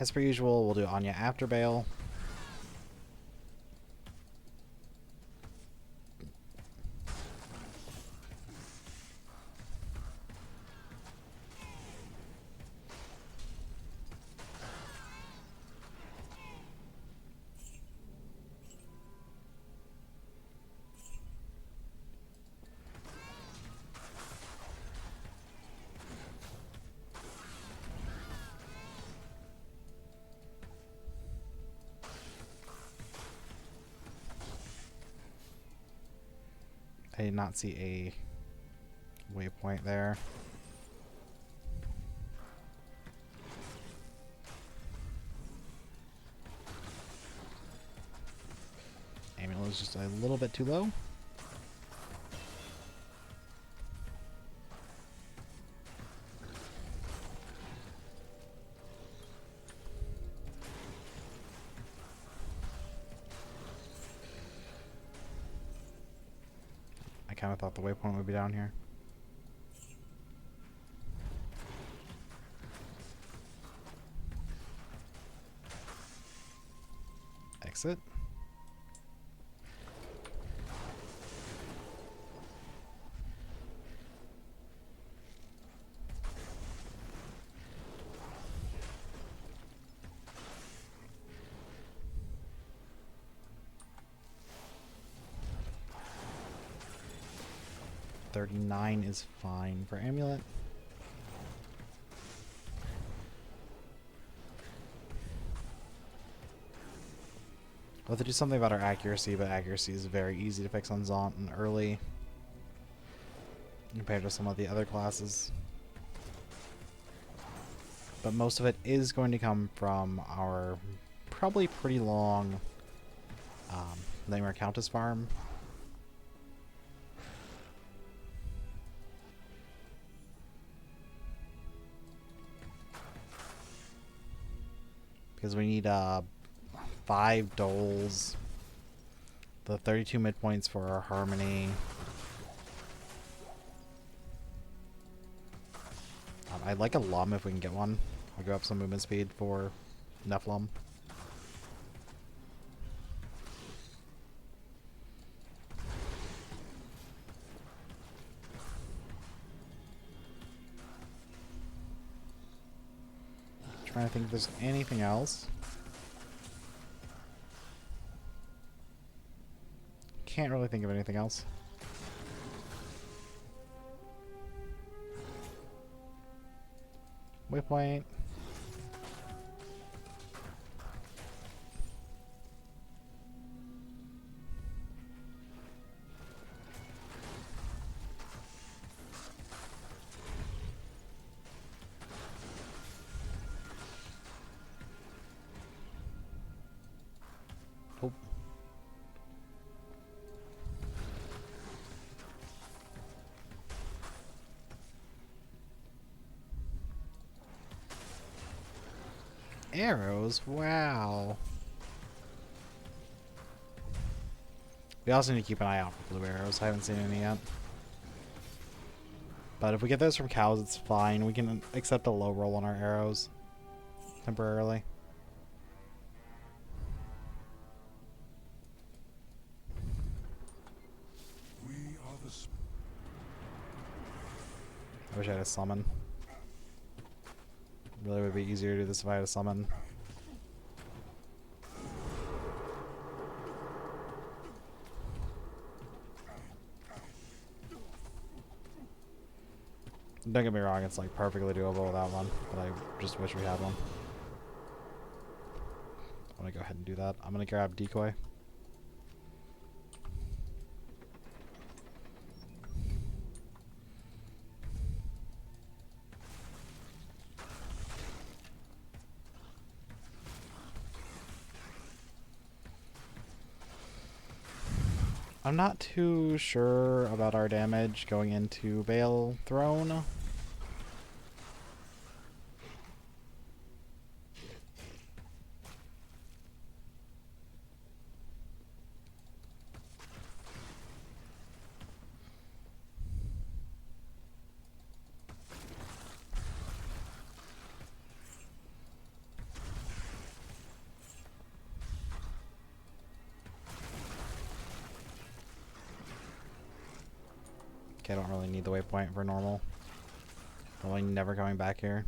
As per usual, we'll do Anya after Baal. I did not see a waypoint there. Amulet was just a little bit too low. I kind of thought the waypoint would be down here. Exit. $39 is fine for amulet. We'll have to do something about our accuracy, but accuracy is very easy to fix on Zaunt and early compared to some of the other classes. But most of it is going to come from our probably pretty long Nightmare Countess farm. Because we need 5 doles, the 32 midpoints for our harmony. I'd like a Lum if we can get one. I'll go up some movement speed for Nephilim. Trying to think if there's anything else. Can't really think of anything else. Waypoint. Oh. Arrows? Wow. We also need to keep an eye out for blue arrows. I haven't seen any yet. But if we get those from cows, it's fine. We can accept a low roll on our arrows. Temporarily. I wish I had a summon. Really would be easier to do this if I had a summon. Don't get me wrong, it's like perfectly doable without one, but I just wish we had one. I want to go ahead and do that. I'm going to grab decoy. I'm not too sure about our damage going into Baal Throne. Okay, I don't really need the waypoint for normal. Probably never coming back here.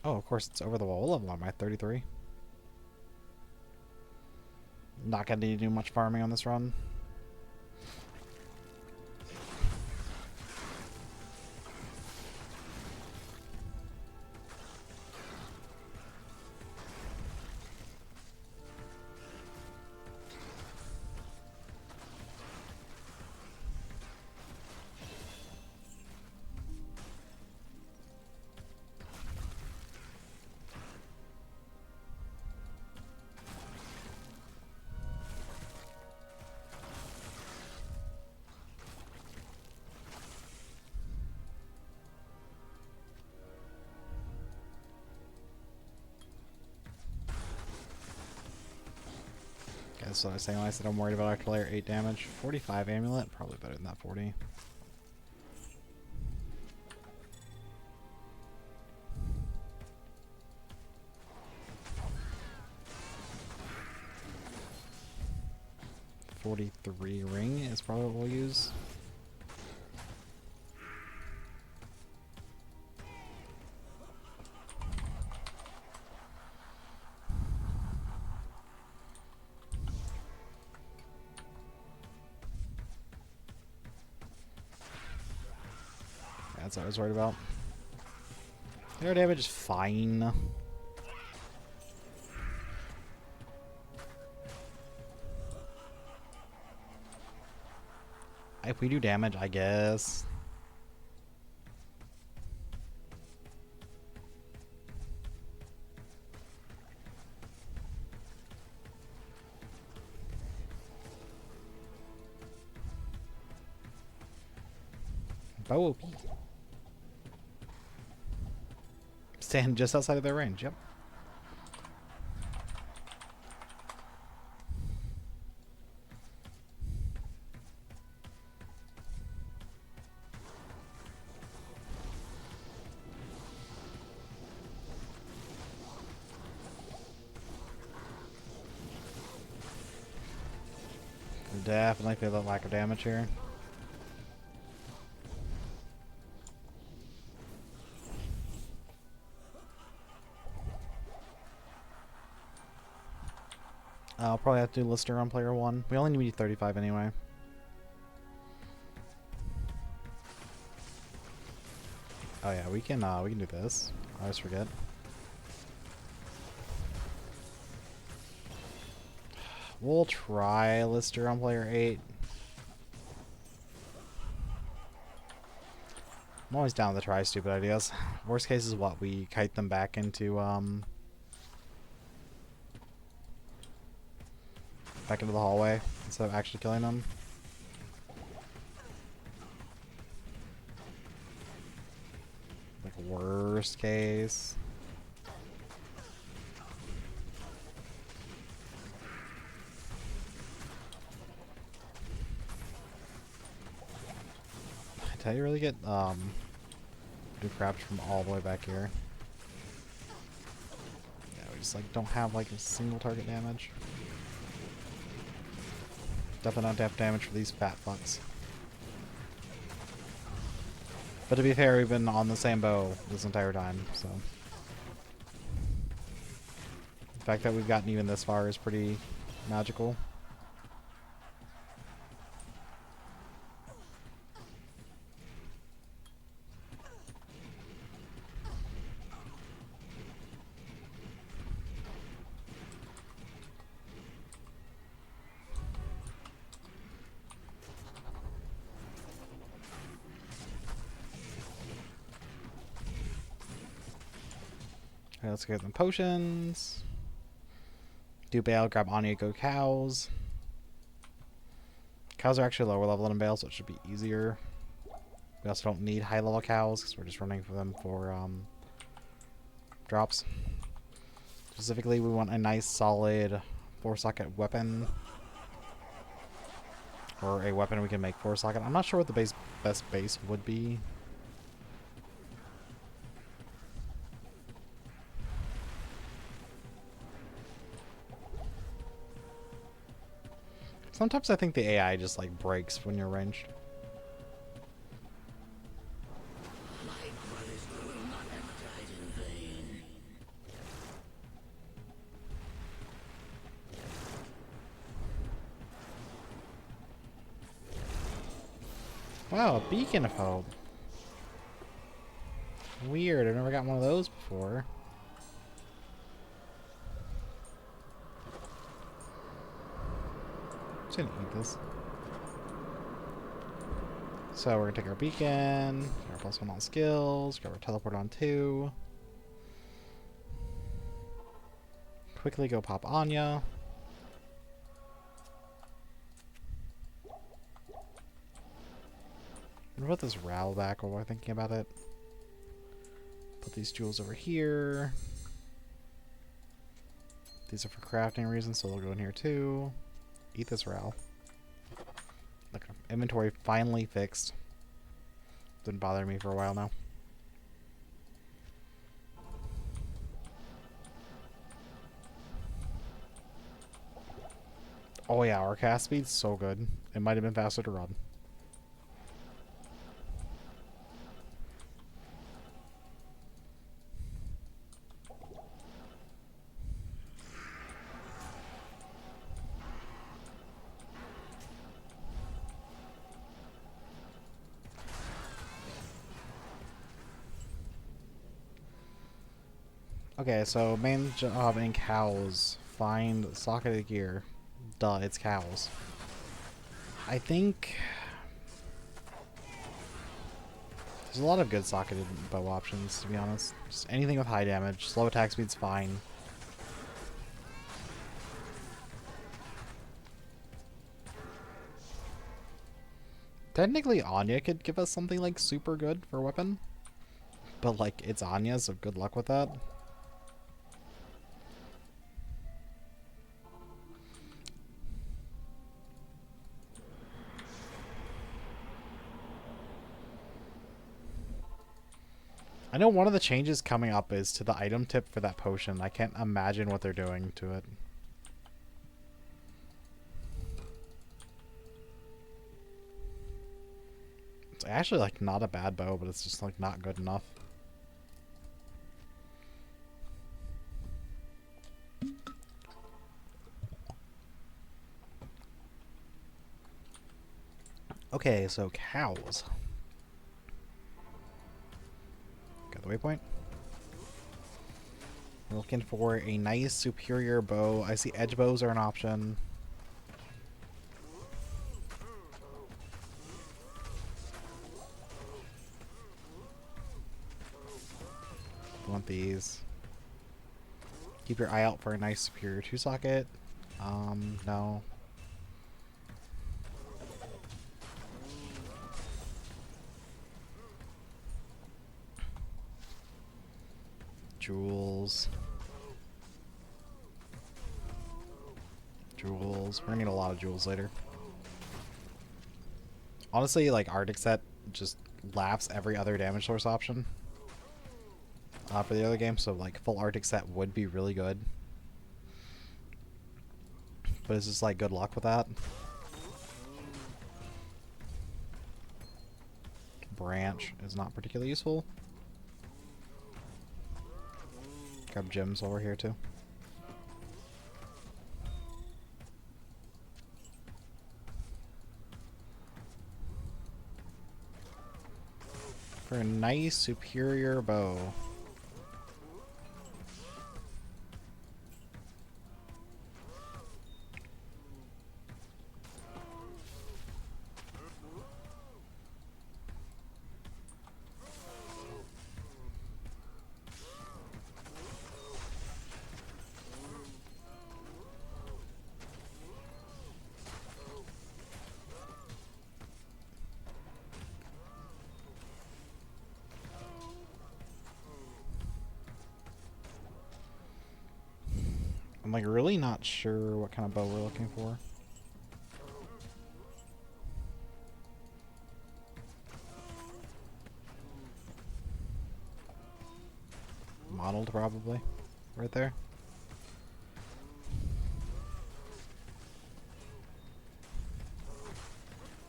Oh, of course, it's over the wall level. Am I 33? Not gonna need to do much farming on this run. That's what I was saying when I said I'm worried about Archer Layer 8 damage. 45 amulet, probably better than that 40. $43 ring is probably what we'll use. That's what I was worried about. Air damage is fine. If we do damage, I guess. Bow. Stand just outside of their range, yep. Definitely feel the lack of damage here. I'll probably have to do Lister on player 1. We only need 35 anyway. Oh yeah, we can do this. I always forget. We'll try Lister on player 8. I'm always down to try stupid ideas. Worst case is what? We kite them back into the hallway instead of actually killing them. Like worst case. I tell you, really get do crabs from all the way back here. Yeah, we just like don't have like a single target damage. Definitely not depth damage for these fat fucks. But to be fair, we've been on the same bow this entire time, so the fact that we've gotten even this far is pretty magical. Okay, let's get them potions. Do Baal, grab Anya, go cows. Cows are actually lower level than Baal, so it should be easier. We also don't need high level cows because we're just running for them for drops. Specifically, we want a nice solid 4-socket weapon. Or a weapon we can make 4-socket. I'm not sure what the best base would be. Sometimes I think the AI just like breaks when you're ranged. Wow, a beacon of hope. Weird, I've never got one of those before. Just gonna eat this. So we're gonna take our beacon, get our +1 on skills, grab our teleport on 2. Quickly go pop Anya. What about this Ral back while we're thinking about it? Put these jewels over here. These are for crafting reasons, so they'll go in here too. Eat this Ral. Look, inventory finally fixed. Didn't bother me for a while now. Oh yeah, our cast speed's so good. It might have been faster to run. Okay, so main job in cows. Find socketed gear. Duh, it's cows. I think there's a lot of good socketed bow options, to be honest. Just anything with high damage. Slow attack speed's fine. Technically, Anya could give us something like super good for a weapon. But like, it's Anya, so good luck with that. I know one of the changes coming up is to the item tip for that potion. I can't imagine what they're doing to it. It's actually like not a bad bow, but it's just like not good enough. Okay, so cows. Got the waypoint. We're looking for a nice superior bow. I see edge bows are an option. Want these. Keep your eye out for a nice superior 2-socket. No. Jewels. Jewels. We're gonna need a lot of jewels later. Honestly, like, Arctic set just laughs every other damage source option for the other game, so like full Arctic set would be really good. But it's just like good luck with that. Branch is not particularly useful. Grab gems while we're here too. For a nice superior bow. I'm like really not sure what kind of bow we're looking for. Modeled probably. Right there.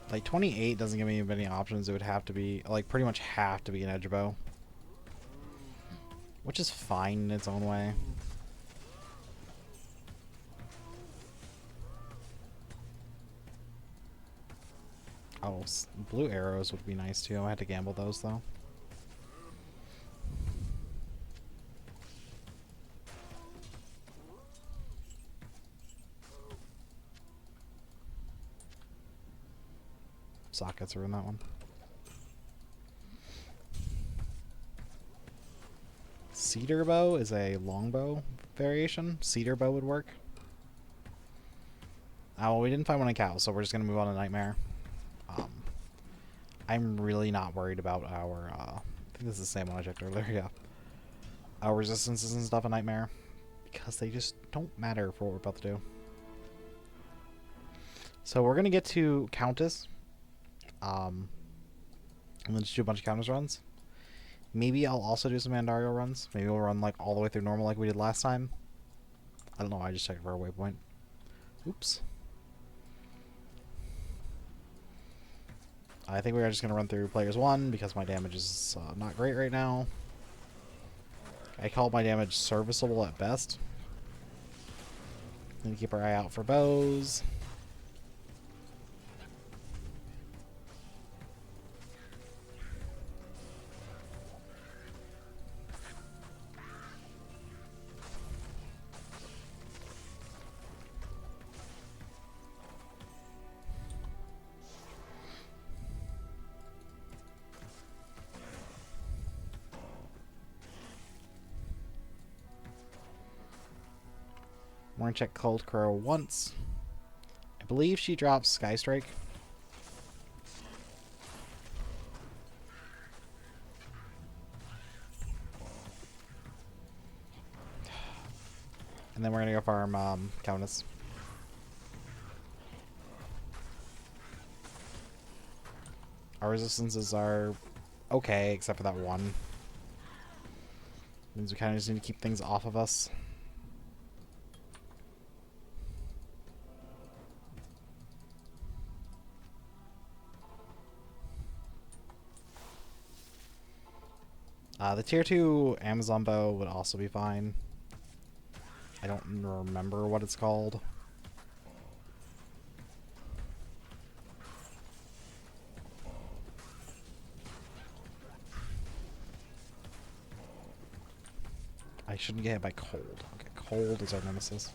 Like 28 doesn't give me many options. It would have to be like pretty much have to be an edge bow. Which is fine in its own way. Oh, blue arrows would be nice too. I had to gamble those though. Sockets are in that one. Cedar bow is a longbow variation. Cedar bow would work. Well, we didn't find one in cows, so we're just gonna move on to Nightmare. I'm really not worried about our, I think this is the same one I checked earlier, yeah. Our resistances and stuff in Nightmare, because they just don't matter for what we're about to do. So we're gonna get to Countess, and then just do a bunch of Countess runs. Maybe I'll also do some Mandario runs. Maybe we'll run like all the way through normal like we did last time. I don't know, I just checked for a waypoint. Oops. I think we're just going to run through players 1 because my damage is not great right now. I call my damage serviceable at best. Need to keep our eye out for bows. We're going to check Cold Crow once. I believe she drops Sky Strike. And then we're going to go farm Countess. Our resistances are okay, except for that one. Means we kind of just need to keep things off of us. The tier 2 Amazon bow would also be fine. I don't remember what it's called. I shouldn't get hit by cold. Okay, cold is our nemesis.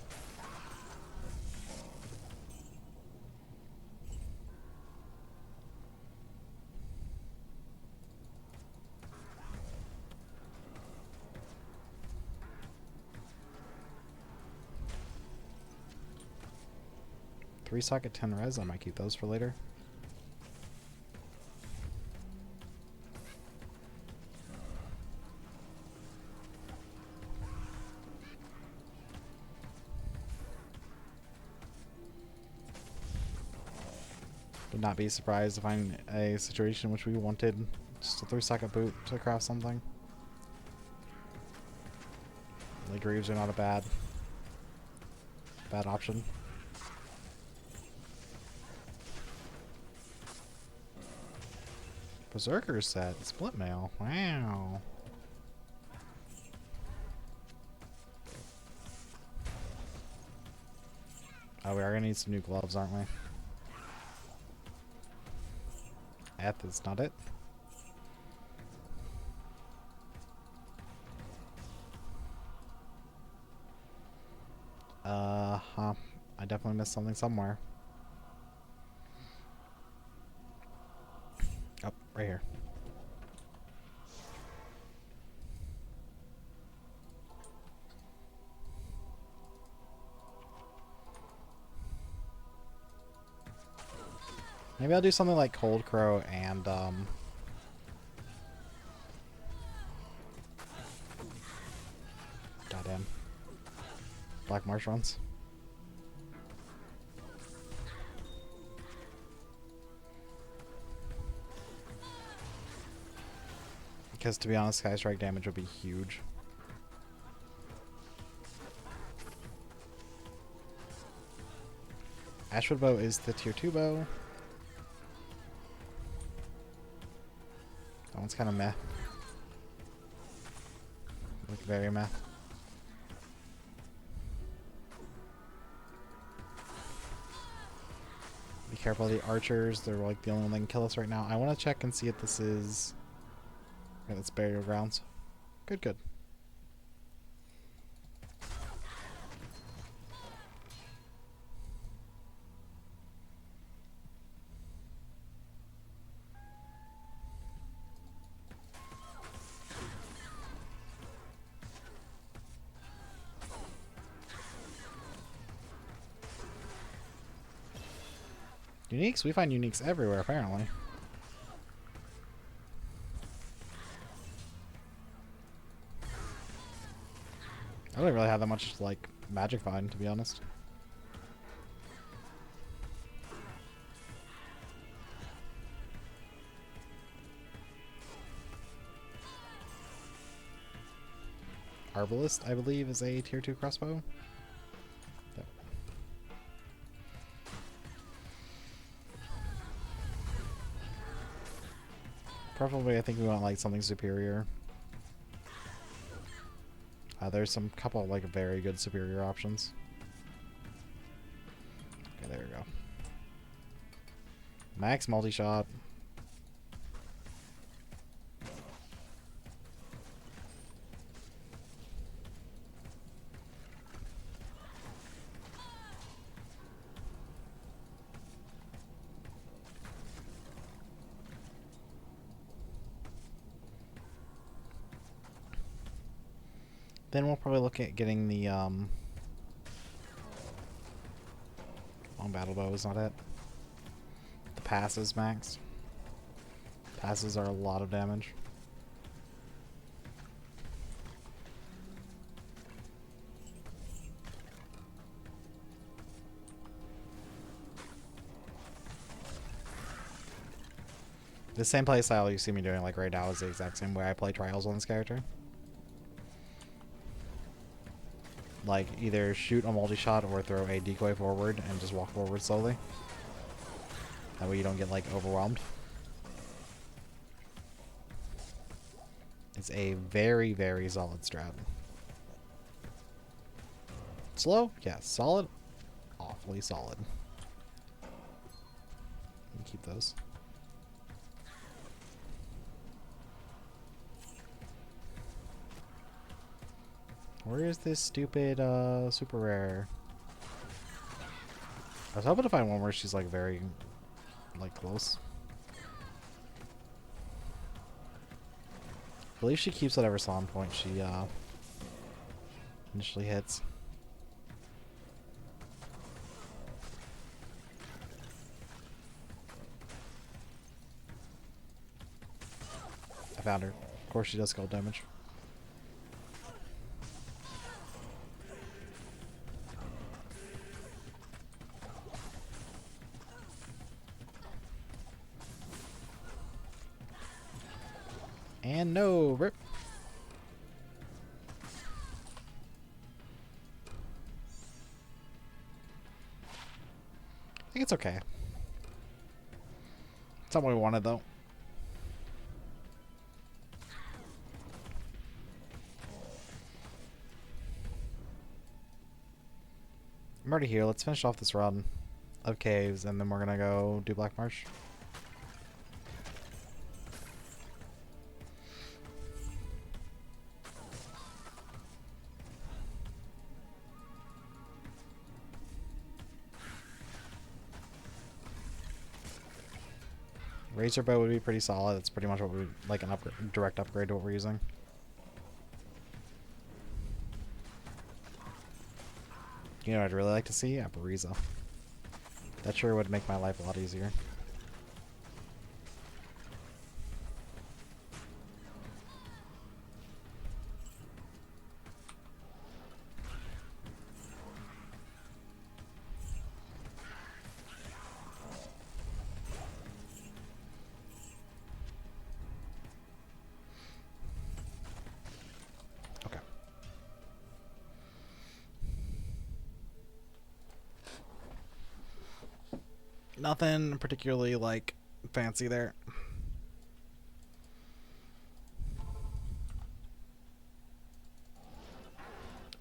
Three socket 10 res. I might keep those for later. Would not be surprised to find a situation in which we wanted just a 3-socket boot to craft something. The Greaves are not a bad option. Berserker set, split mail. Wow. Oh, we are gonna need some new gloves, aren't we? F is not it. Huh. I definitely missed something somewhere. Oh, right here. Maybe I'll do something like Cold Crow and, goddamn. Black Marsh runs. Because to be honest, Sky Strike damage would be huge. Ashwood bow is the tier 2 bow. That one's kind of meh. Like very meh. Be careful of the archers. They're like the only one that can kill us right now. I want to check and see if this is... Okay, that's burial grounds. Good, good. Uniques? We find uniques everywhere, apparently. I don't really have that much, like, magic find, to be honest. Arbalist, I believe, is a tier 2 crossbow. Yep. Preferably, I think we want, like, something superior. There's some couple, like, very good superior options. Okay, there we go. Max multi-shot. Then we'll probably look at getting the long battle bow is not it. The passes max. Passes are a lot of damage. The same playstyle you see me doing like right now is the exact same way I play Trials on this character. Like, either shoot a multi-shot or throw a decoy forward and just walk forward slowly. That way you don't get, like, overwhelmed. is a very, very solid strat. Slow? Yes. Solid? Awfully solid. Keep those. Where is this stupid super rare? I was hoping to find one where she's like very like close. I believe she keeps whatever spawn point she initially hits. I found her. Of course she does cold damage. And no, rip. I think it's okay. It's not what we wanted though. I'm already here. Let's finish off this run of caves and then we're gonna go do Black Marsh. Razor bow would be pretty solid. It's pretty much what we like an direct upgrade to what we're using. You know what I'd really like to see? A Bariza. That sure would make my life a lot easier. Nothing particularly like fancy there.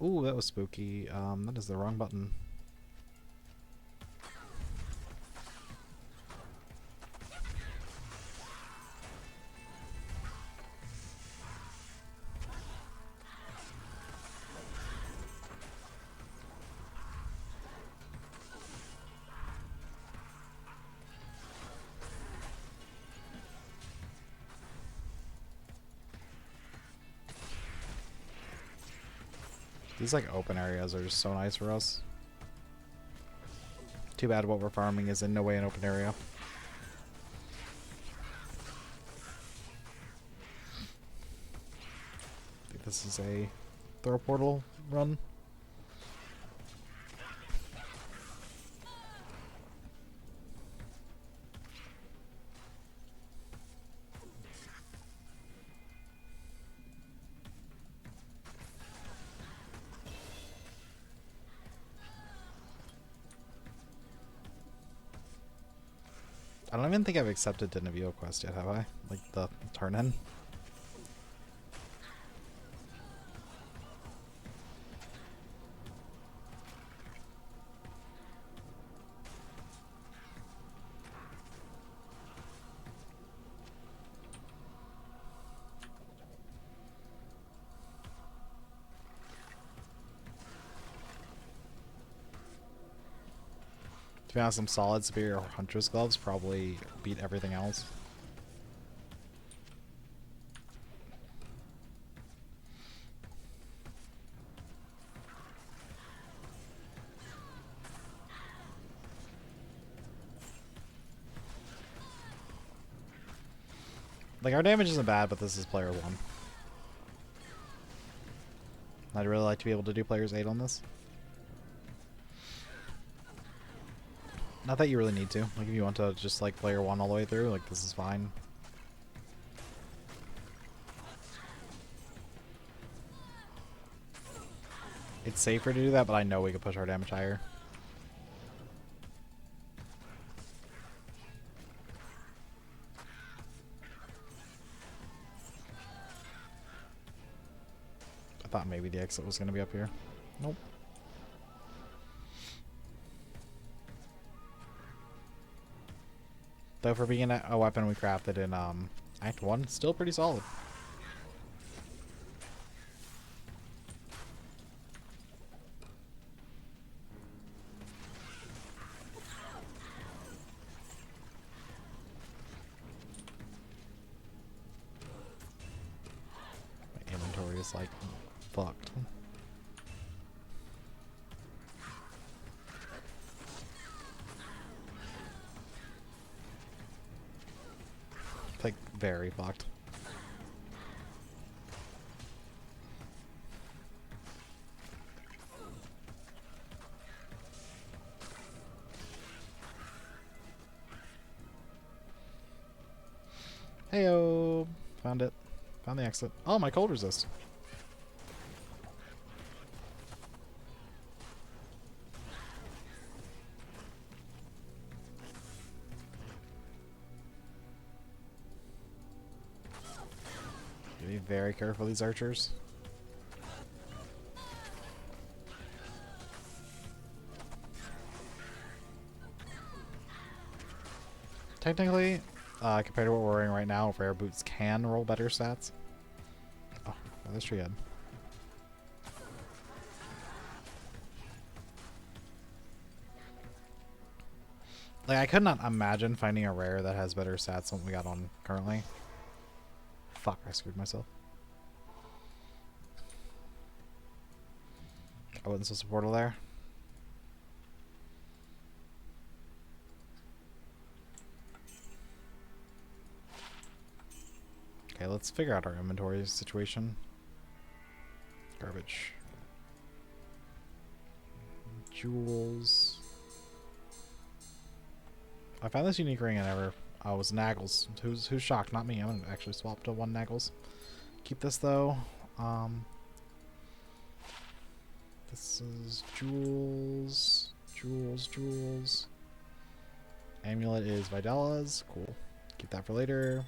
Ooh, that was spooky. That is the wrong button. These like open areas are just so nice for us. Too bad what we're farming is in no way an open area. I think this is a throw portal run. I don't even think I've accepted the Navio quest yet, have I? Like the turn-in? To be honest, some solid spear or hunter's gloves probably beat everything else. Like, our damage isn't bad, but this is player 1. I'd really like to be able to do player's 8 on this. Not that you really need to. Like, if you want to just, like, player 1 all the way through, like, this is fine. It's safer to do that, but I know we could push our damage higher. thought maybe the exit was going to be up here. Nope. Though for being a weapon we crafted in Act 1, still pretty solid. My inventory is like fucked. Like very fucked. Heyo, found it. Found the exit. Oh, my cold resist. Be very careful, these archers. Technically, compared to what we're wearing right now, rare boots can roll better stats. Oh, another tree head. Like, I could not imagine finding a rare that has better stats than what we got on currently. Fuck, I screwed myself. I wasn't supposed to portal there. Okay, let's figure out our inventory situation. Garbage. Jewels. I found this unique ring I never... Oh, it was Naggles. Who's shocked? Not me. I'm gonna actually swap to one Naggles. Keep this though. This is jewels. Jewels. Amulet is Vidala's. Cool. Keep that for later.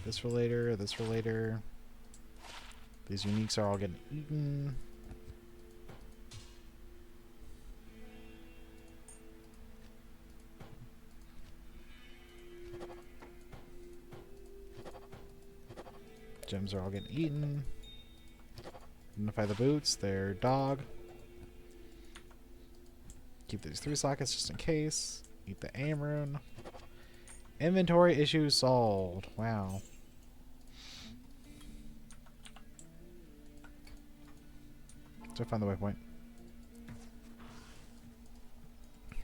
This for later. This for later. These uniques are all getting eaten. Gems are all getting eaten. Identify the boots. They're dog. Keep these 3 sockets just in case. Eat the aim rune. Inventory issue solved. Wow. Let's find the waypoint.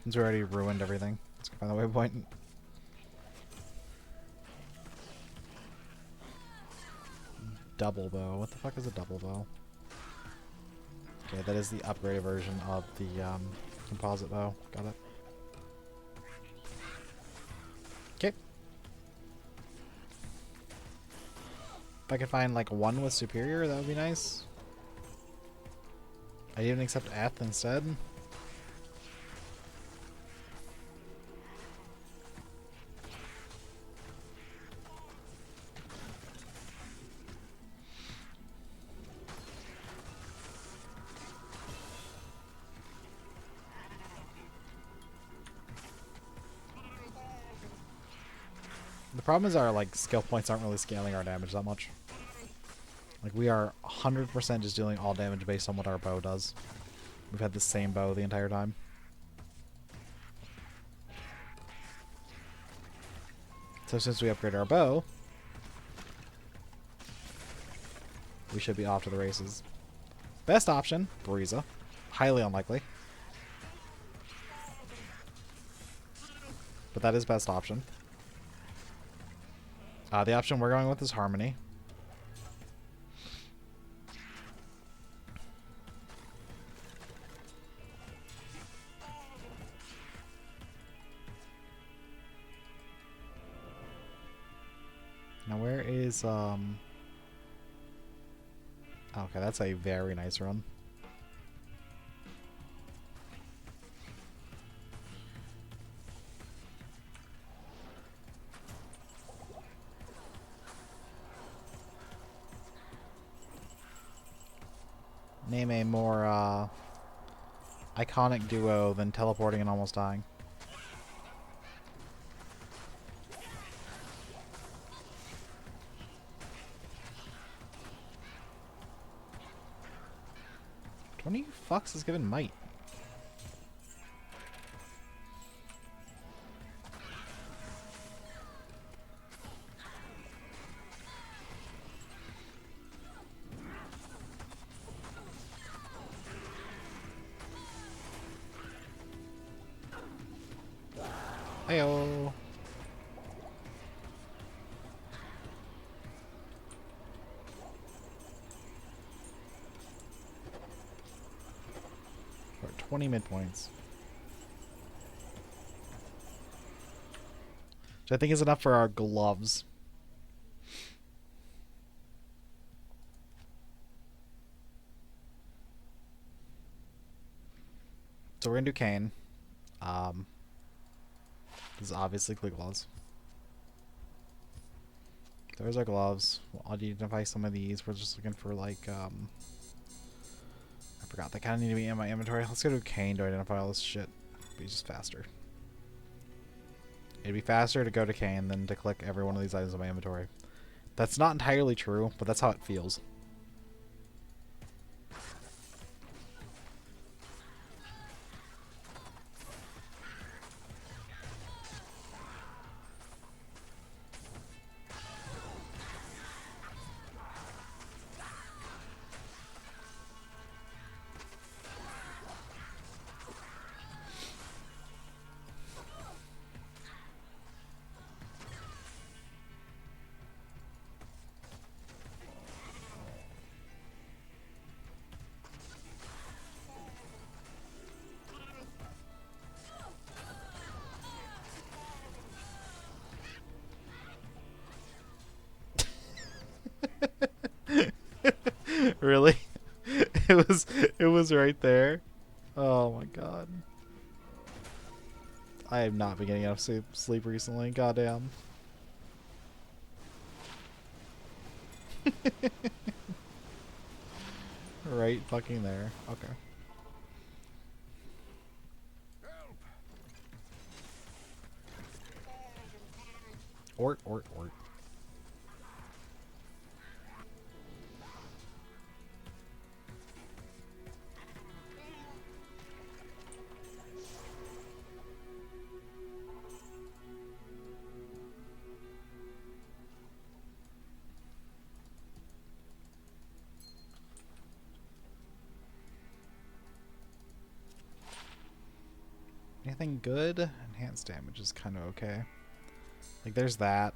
Since we already ruined everything, let's go find the waypoint. Double bow. What the fuck is a double bow? Okay, that is the upgraded version of the composite bow. Got it. Okay. If I could find like one with superior, that would be nice. I didn't accept Eth instead. The problem is our like skill points aren't really scaling our damage that much. Like we are 100% just dealing all damage based on what our bow does. We've had the same bow the entire time. So since we upgraded our bow, we should be off to the races. Best option, Breeza. Highly unlikely. But that is best option. The option we're going with is Harmony. Now where is okay, that's a very nice run. Name a more iconic duo than teleporting and almost dying. Which one of you fucks is given might? Heyo. We're at 20 midpoints. Which I think is enough for our gloves. So we're gonna do Kane. This is obviously Clee Gloves. There's our gloves. We'll identify some of these. We're just looking for like I forgot they kinda need to be in my inventory. Let's go to Kane to identify all this shit. It'd be just faster. It'd be faster to go to Kane than to click every one of these items in my inventory. That's not entirely true, but that's how it feels. Really? It was right there. Oh my god. I have not been getting enough sleep recently. Goddamn. Right fucking there. Okay. Ort. Anything good? Enhanced damage is kind of okay. Like, there's that.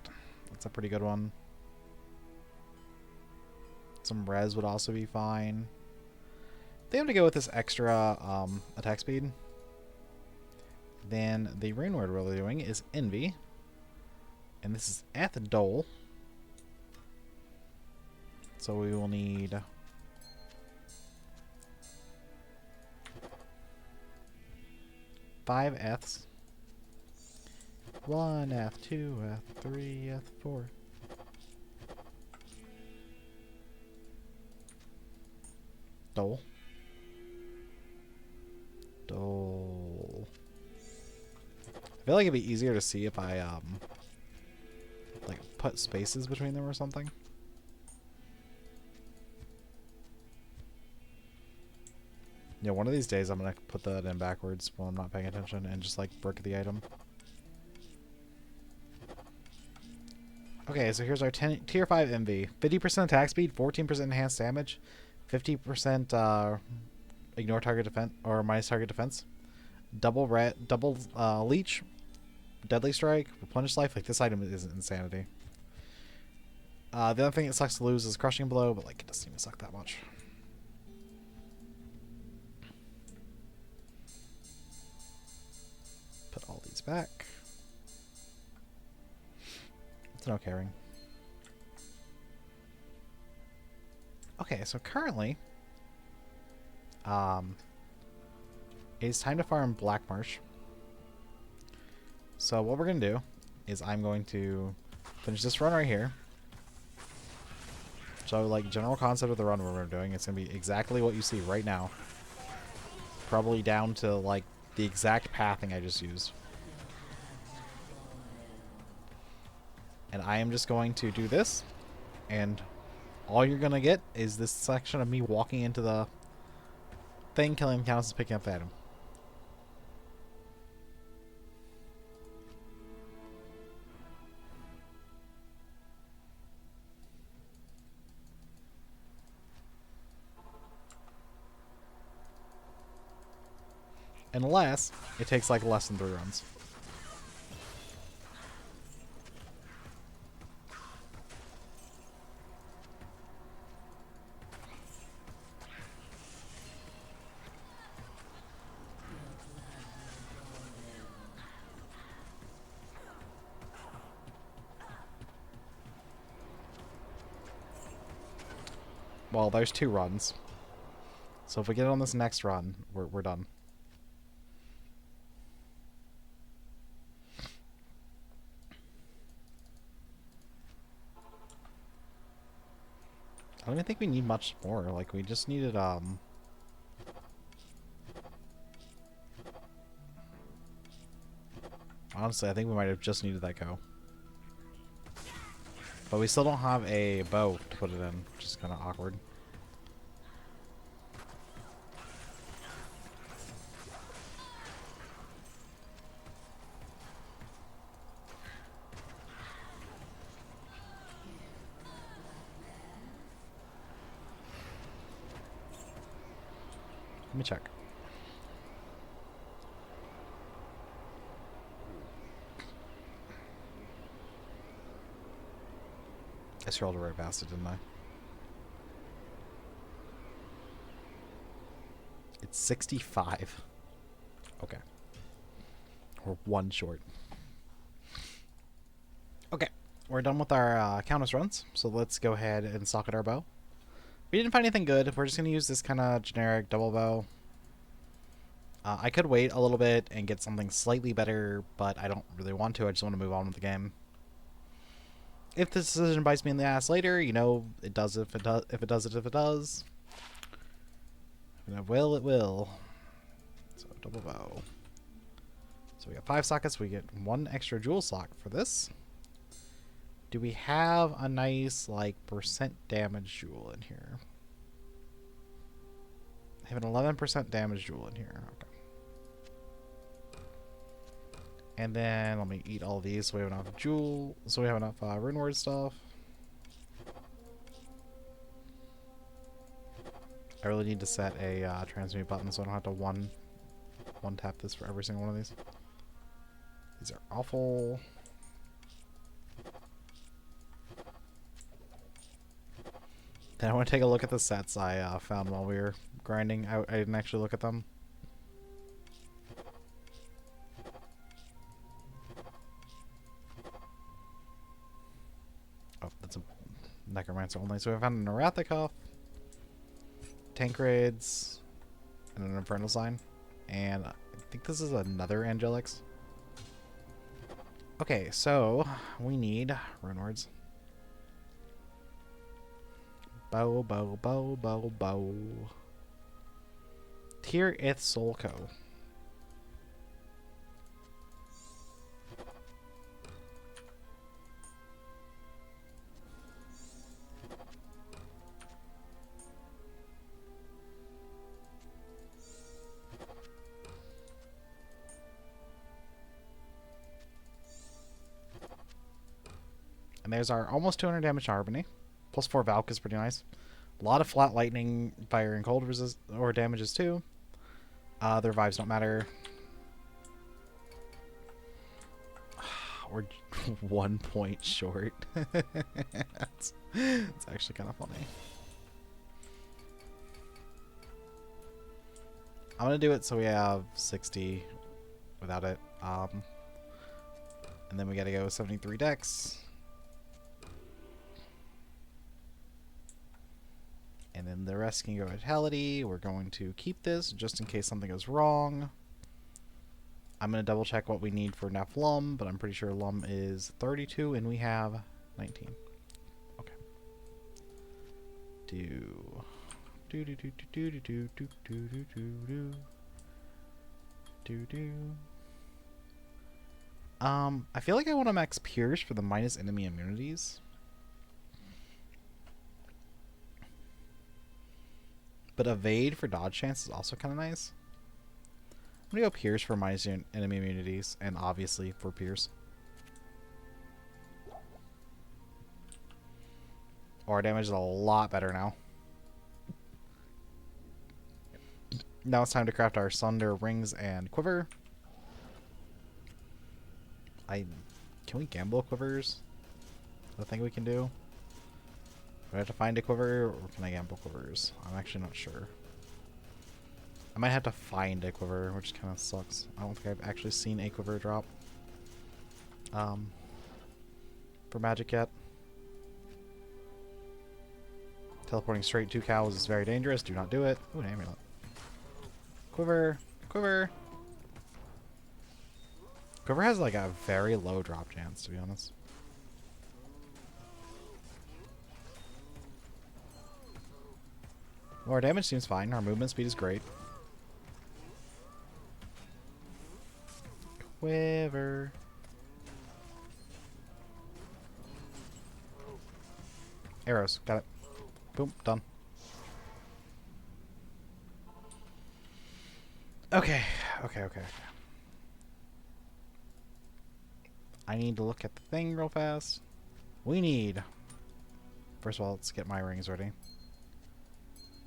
That's a pretty good one. Some res would also be fine. They have to go with this extra attack speed. Then the rune word we're doing is Envy. And this is at the Dole. So we will need 5 Fs. 1 F, 2 F, 3 F, 4. Dole. I feel like it'd be easier to see if I like put spaces between them or something. Yeah, one of these days I'm gonna put that in backwards while I'm not paying attention and just like brick the item. Okay, so here's our tier 5 MV. 50% attack speed, 14% enhanced damage, 50% ignore target defense or minus target defense, double leech, deadly strike, replenish life. Like, this item is insanity. The other thing that sucks to lose is crushing blow, but like, it doesn't even suck that much. Put all these back. It's an okay ring. Okay, so currently, it's time to farm Black Marsh. So what we're gonna do is I'm going to finish this run right here. So, like, general concept of the run we're doing, it's going to be exactly what you see right now. Probably down to, like, the exact pathing I just used. And I am just going to do this, and all you're going to get is this section of me walking into the thing, killing Countess, picking up the item. Unless it takes like less than 3 runs. Well, there's 2 runs. So if we get on this next run, we're done. I don't even think we need much more. Like, we just needed, honestly, I think we might have just needed that go. But we still don't have a bow to put it in, which is kind of awkward. Let me check. I scrolled right past it, didn't I? It's 65. Okay. We're 1 short. Okay. We're done with our Countess runs, so let's go ahead and socket our bow. We didn't find anything good. We're just going to use this kind of generic double bow. I could wait a little bit and get something slightly better, but I don't really want to. I just want to move on with the game. If this decision bites me in the ass later, you know, it does if it does. If it does, if it does. If it will, it will. So, double bow. So we got 5 sockets. We get 1 extra jewel sock for this. Do we have a nice, like, percent damage jewel in here? I have an 11% damage jewel in here. Okay. And then let me eat all these so we have enough jewel. So we have enough RuneWord stuff. I really need to set a transmute button so I don't have to one tap this for every single one of these. These are awful. Then I want to take a look at the sets I found while we were grinding. I didn't actually look at them. Oh, that's a Necromancer only. So we found an Arathikoth, Tankraids, and an Infernal Sign. And I think this is another Angelix. Okay, so we need Runewords. Bow, bow, bow, bow, bow. Tyr Ith Soulco. And there's our almost 200 damage to Harmony. Plus 4 Valk is pretty nice. A lot of flat lightning, fire, and cold resist or damages too. Their vibes don't matter. We're 1 point short. It's actually kind of funny. I'm gonna do it so we have 60 without it. And then we gotta go 73 dex. And then the rest can go Vitality. We're going to keep this just in case something goes wrong. I'm going to double check what we need for Nef Lum, but I'm pretty sure Lum is 32 and we have 19. Okay. do. Do do do do do do do do do do do do. I feel like I want to max Pierce for the minus enemy immunities. But Evade for dodge chance is also kind of nice. I'm going to go Pierce for minus enemy immunities, and obviously for Pierce. Our damage is a lot better now. Now it's time to craft our Sunder rings and quiver. Can we gamble quivers? Is that a thing we can do? Do I have to find a quiver, or can I gamble quivers? I'm actually not sure. I might have to find a quiver, which kind of sucks. I don't think I've actually seen a quiver drop for magic yet. Teleporting straight to cows is very dangerous. Do not do it. Ooh, an amulet. Quiver. Quiver. Quiver has like a very low drop chance, to be honest. Well, our damage seems fine. Our movement speed is great. Quiver. Arrows. Got it. Boom. Done. Okay. Okay. I need to look at the thing real fast. We need... First of all, let's get my rings ready.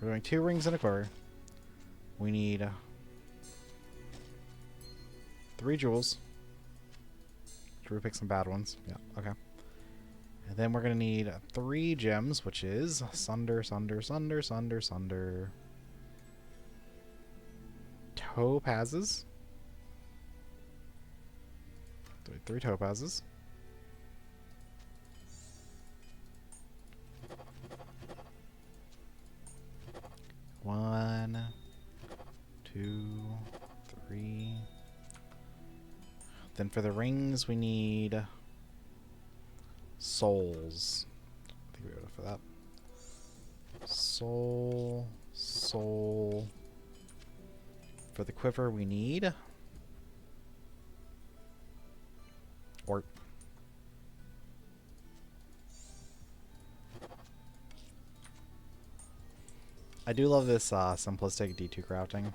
We're doing 2 rings and a quiver. We need 3 jewels. Should we pick some bad ones? Yeah, okay. And then we're going to need 3 gems, which is Sunder. Topazes. 3 topazes. 1, 2, 3. Then for the rings, we need souls. I think we go for that. Soul. For the quiver, we need Ort. I do love this simplistic D2 crafting.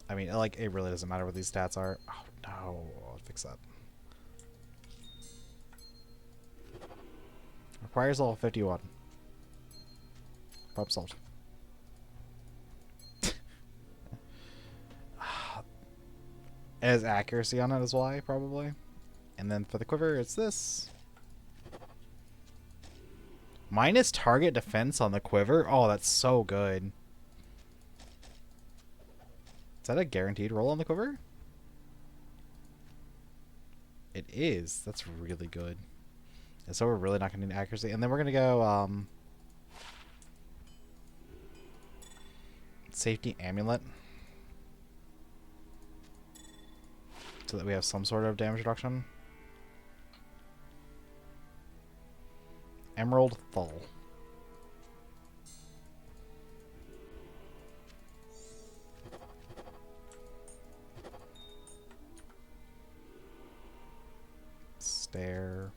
I mean, like, it really doesn't matter what these stats are. Oh, no. I'll fix that. Requires level 51. Problem solved. It has accuracy on it as well, probably. And then for the quiver, it's this. Minus target defense on the quiver? Oh, that's so good. Is that a guaranteed roll on the quiver? It is. That's really good. And so we're really not going to need accuracy. And then we're going to go safety amulet. So that we have some sort of damage reduction. Emerald Thull. Stare.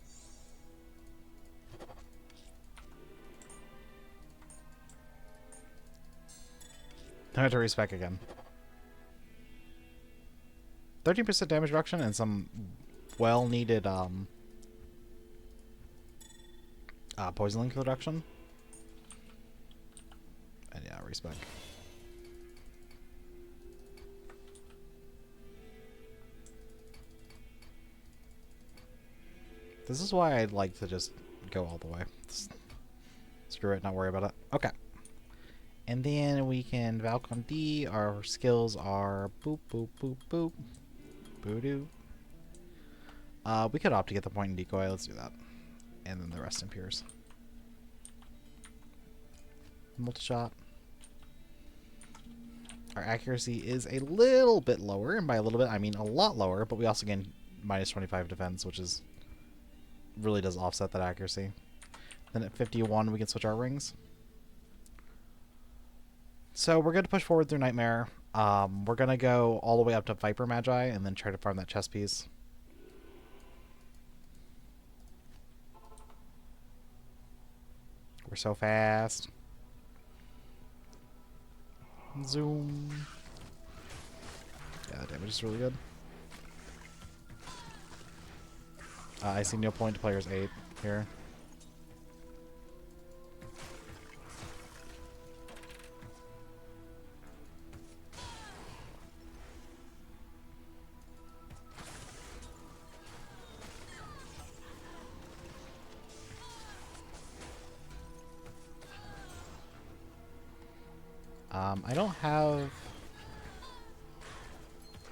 I have to respec again. 13% damage reduction and some well-needed poison link reduction. And yeah, respec. This is why I'd like to just go all the way. Screw it, not worry about it. Okay. And then we can Valcon D. Our skills are boop, boop, boop, boop. Voodoo. We could opt to get the point in decoy. Let's do that. And then the rest in Pierce. Multi-shot. Our accuracy is a little bit lower, and by a little bit I mean a lot lower, but we also gain minus 25 defense, which is really does offset that accuracy. Then at 51, we can switch our rings. So we're going to push forward through Nightmare. We're going to go all the way up to Viper Magi and then try to farm that chess piece. We're so fast. Zoom. Yeah, damage is really good. I see no point to players 8 here. I don't have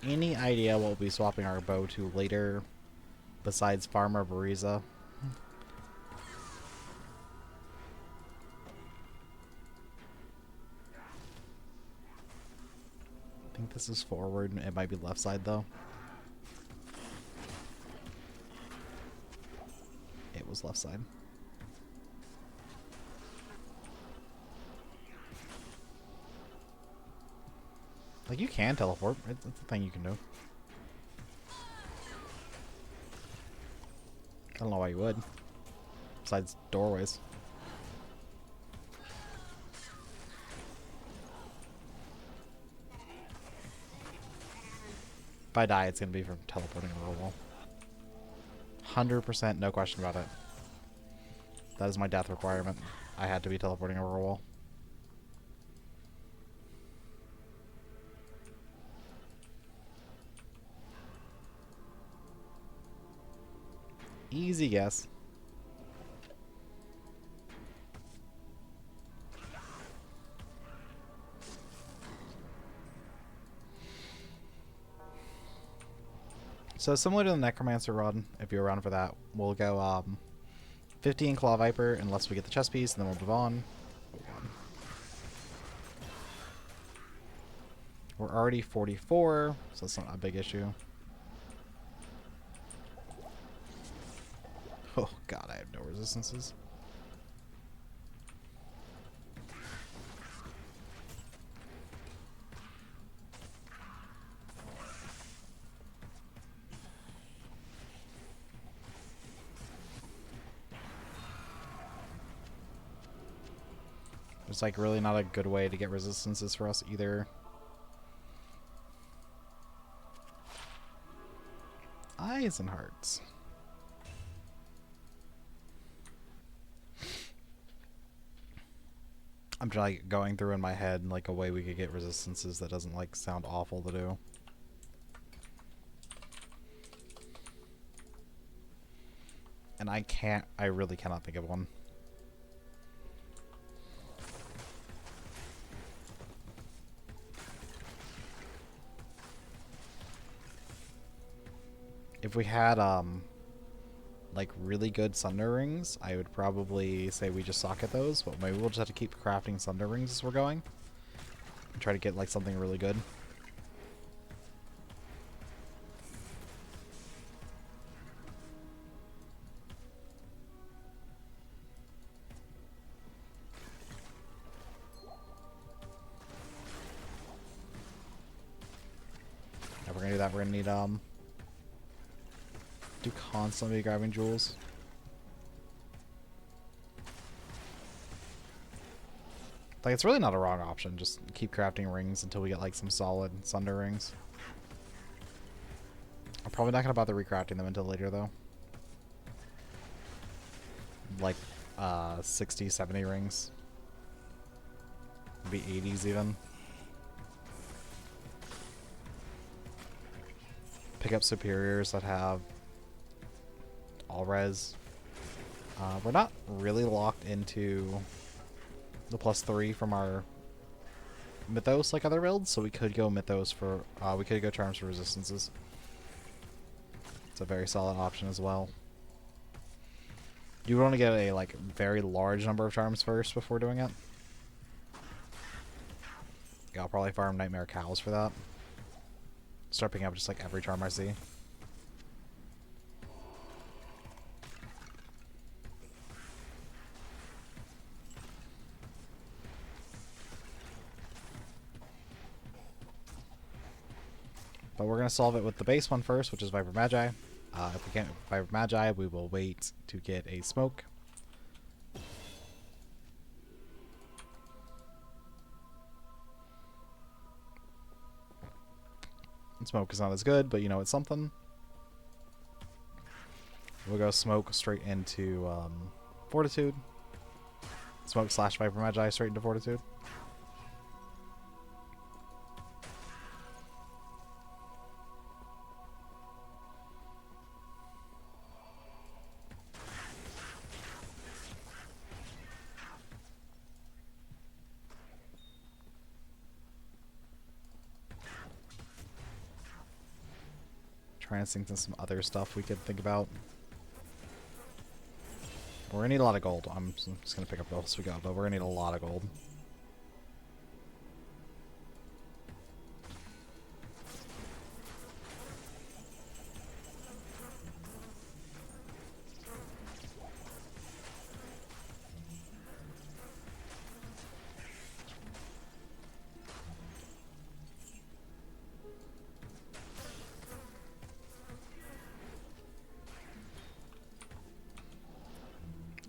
any idea what we'll be swapping our bow to later besides Farmer Bariza. I think this is forward. It might be left side though. It was left side. Like, you can teleport. It's a thing you can do. I don't know why you would. Besides doorways. If I die, it's going to be from teleporting over a wall. 100%, no question about it. That is my death requirement. I had to be teleporting over a wall. Easy guess. So similar to the Necromancer run, if you're around for that, we'll go 15 Claw Viper unless we get the chess piece, and then we'll move on. Oh god. We're already 44, so that's not a big issue. Oh god, I have no resistances. There's like really not a good way to get resistances for us either. Eyes and hearts. I'm just like going through in my head like a way we could get resistances that doesn't like sound awful to do. And I really cannot think of one. If we had like really good Sunder Rings, I would probably say we just socket those, but maybe we'll just have to keep crafting Sunder Rings as we're going. And try to get like something really good. If we're gonna do that, we're gonna need do constantly grabbing jewels. Like, it's really not a wrong option. Just keep crafting rings until we get like some solid Sunder Rings. I'm probably not gonna bother recrafting them until later though. Like 60, 70 rings. Maybe 80s even. Pick up superiors that have all res. We're not really locked into the +3 from our Mythos like other builds, so we could go Mythos for we could go Charms for resistances. It's a very solid option as well. You want to get a like very large number of charms first before doing it. Yeah, I'll probably farm Nightmare Cows for that. Start picking up just like every charm I see. But we're going to solve it with the base one first, which is Viper Magi. If we can't Viper Magi, we will wait to get a smoke. Smoke is not as good, but you know, it's something. We'll go smoke straight into Fortitude. Smoke / Viper Magi straight into Fortitude. Trying to think of some other stuff we could think about. We're gonna need a lot of gold. I'm just gonna pick up those as we go, but we're gonna need a lot of gold.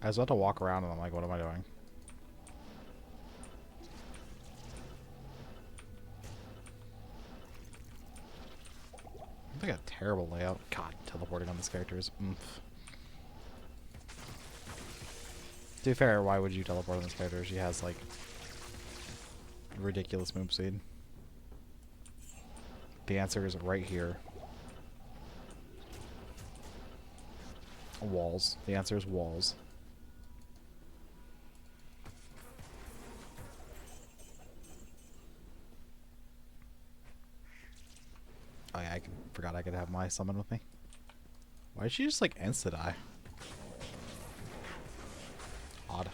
I was about to walk around and I'm like, what am I doing? I got a terrible layout. God, teleporting on this character is oomph. To be fair, why would you teleport on this character? She has like ridiculous move speed. The answer is right here. Walls. The answer is walls. Oh yeah, I forgot I could have my summon with me. Why did she just like insta-die? Odd.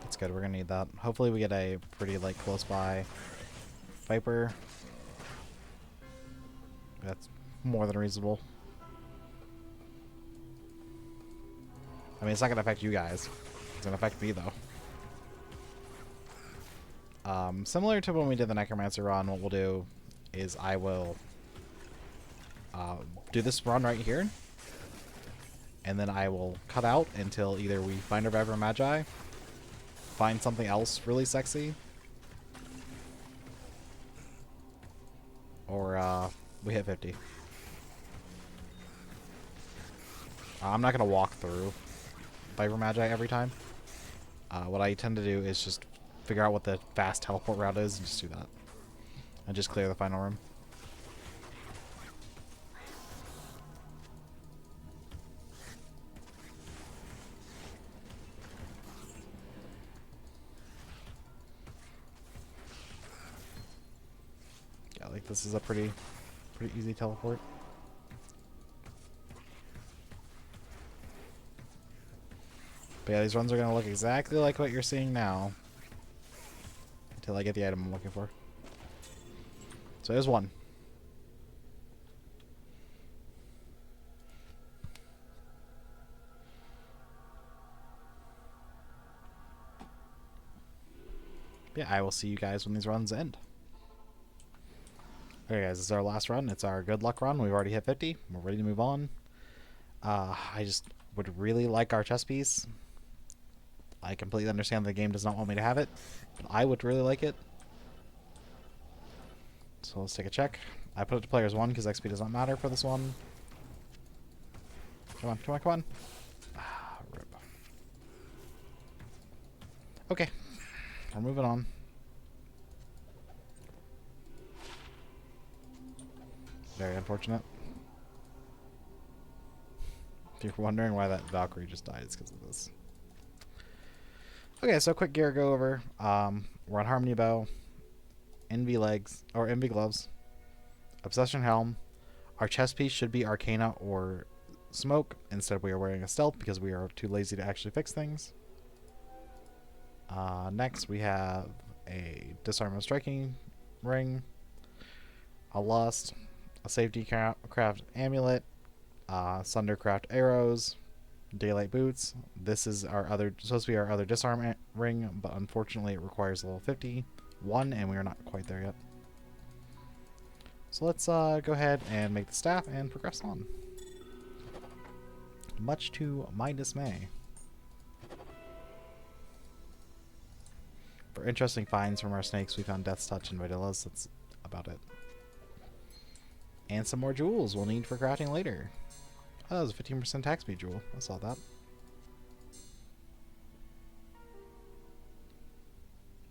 That's good, we're gonna need that. Hopefully we get a pretty like close by Viper. That's more than reasonable. I mean, it's not gonna affect you guys. It's gonna affect me though. Similar to when we did the Necromancer run, what we'll do is I will do this run right here, and then I will cut out until either we find our Viper Magi, find something else really sexy, or we hit 50. I'm not gonna walk through Viper Magi every time. What I tend to do is just figure out what the fast teleport route is and just do that. And just clear the final room. Yeah, like this is a pretty easy teleport. But yeah, these runs are going to look exactly like what you're seeing now. Until I get the item I'm looking for. So there's one. Yeah, I will see you guys when these runs end. Okay guys, this is our last run. It's our good luck run. We've already hit 50. We're ready to move on. I just would really like our chess piece. I completely understand the game does not want me to have it, but I would really like it. So let's take a check. I put it to players 1 because XP does not matter for this one. Come on, come on, come on. Rip. Okay, we're moving on. Very unfortunate. If you're wondering why that Valkyrie just died, it's because of this. Okay, so quick gear go over. We're on Harmony Bow, Envy legs, or Envy gloves, Obsession helm. Our chest piece should be Arcana or Smoke. Instead, we are wearing a stealth because we are too lazy to actually fix things. Next, we have a Disarm and Striking ring, a Lust, a Safety Craft amulet, Sundercraft arrows, Daylight boots. This is our other, supposed to be our other disarm ring, but unfortunately it requires level 51, and we are not quite there yet. So let's go ahead and make the staff and progress on. Much to my dismay. For interesting finds from our snakes, we found Death's Touch and Vanillas. That's about it. And some more jewels we'll need for crafting later. Oh, that was a 15% attack speed jewel. I saw that.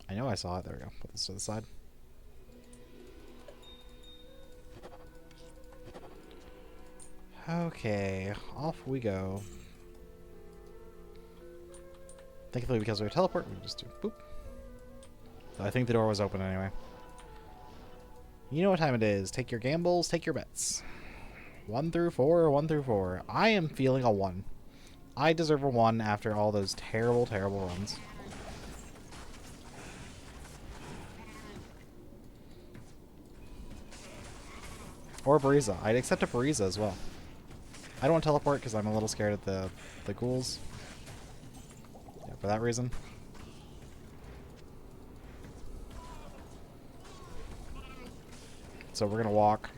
I know I saw it. There we go. Put this to the side. Okay, off we go. Thankfully, because we have teleport, we can just do boop. So I think the door was open anyway. You know what time it is. Take your gambles, take your bets. 1 through 4, 1 through 4. I am feeling a 1. I deserve a 1 after all those terrible, terrible runs. Or Bariza. I'd accept a Bariza as well. I don't want to teleport because I'm a little scared of the ghouls. Yeah, for that reason. So we're going to walk.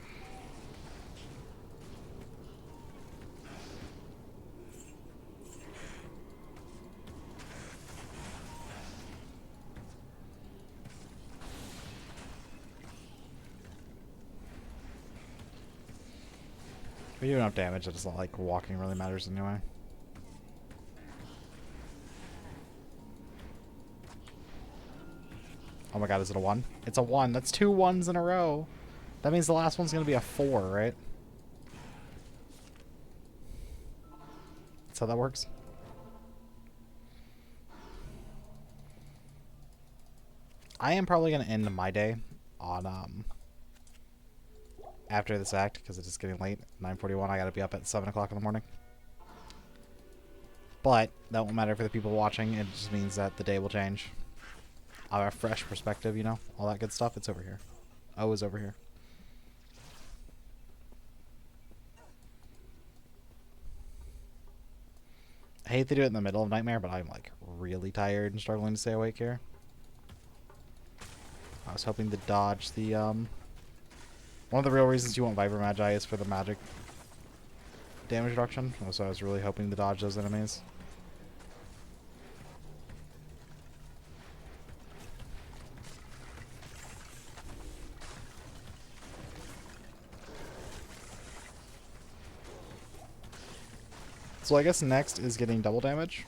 We do enough damage that it's not like walking really matters anyway. Oh my god, is it a 1? It's a 1. That's 2 1s in a row. That means the last one's going to be a 4, right? That's how that works. I am probably going to end my day on after this act, because it is getting late. 9:41, I gotta be up at 7 o'clock in the morning. But that won't matter for the people watching. It just means that the day will change. I'll have a fresh perspective, you know, all that good stuff. It's over here. O is over here. I hate to do it in the middle of Nightmare, but I'm like really tired and struggling to stay awake here. I was hoping to dodge the one of the real reasons you want Viper Magi is for the magic damage reduction. So I was really hoping to dodge those enemies. So I guess next is getting double damage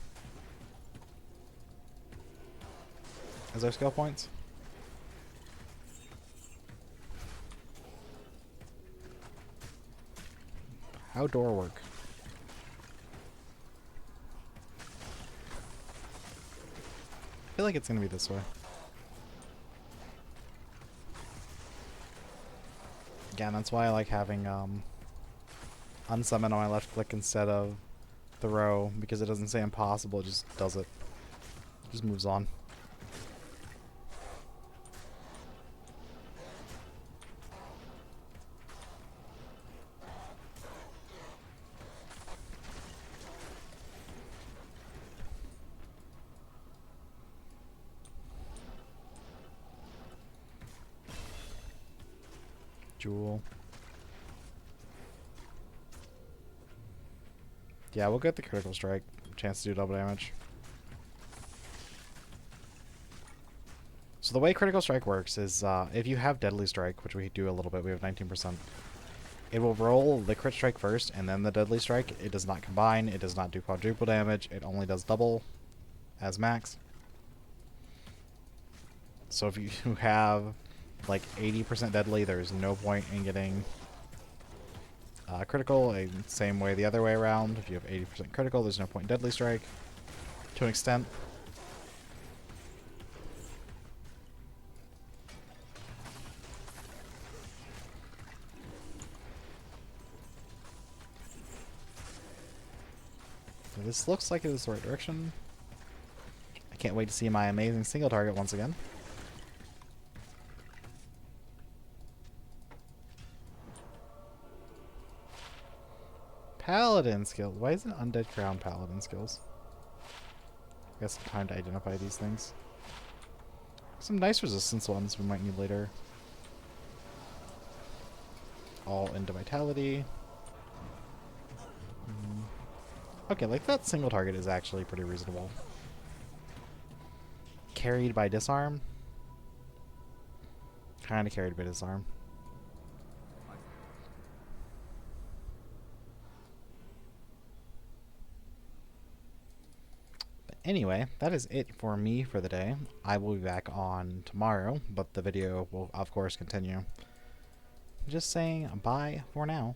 as our skill points. How door work? I feel like it's gonna be this way. Again, that's why I like having unsummon on my left click instead of the row, because it doesn't say impossible, it just does it. It just moves on. Jewel. Yeah, we'll get the critical strike. Chance to do double damage. So the way critical strike works is if you have deadly strike, which we do a little bit, we have 19%. It will roll the crit strike first and then the deadly strike. It does not combine. It does not do quadruple damage. It only does double as max. So if you have like 80% deadly, there's no point in getting critical. And same way the other way around. If you have 80% critical, there's no point in deadly strike to an extent. So this looks like it is the right direction. I can't wait to see my amazing single target once again. Paladin skills. Why isn't Undead Crown Paladin skills? I guess time to identify these things. Some nice resistance ones we might need later. All into Vitality. Okay, like that single target is actually pretty reasonable. Carried by Disarm. Kinda carried by Disarm. Anyway, that is it for me for the day. I will be back on tomorrow, but the video will, of course, continue. Just saying bye for now.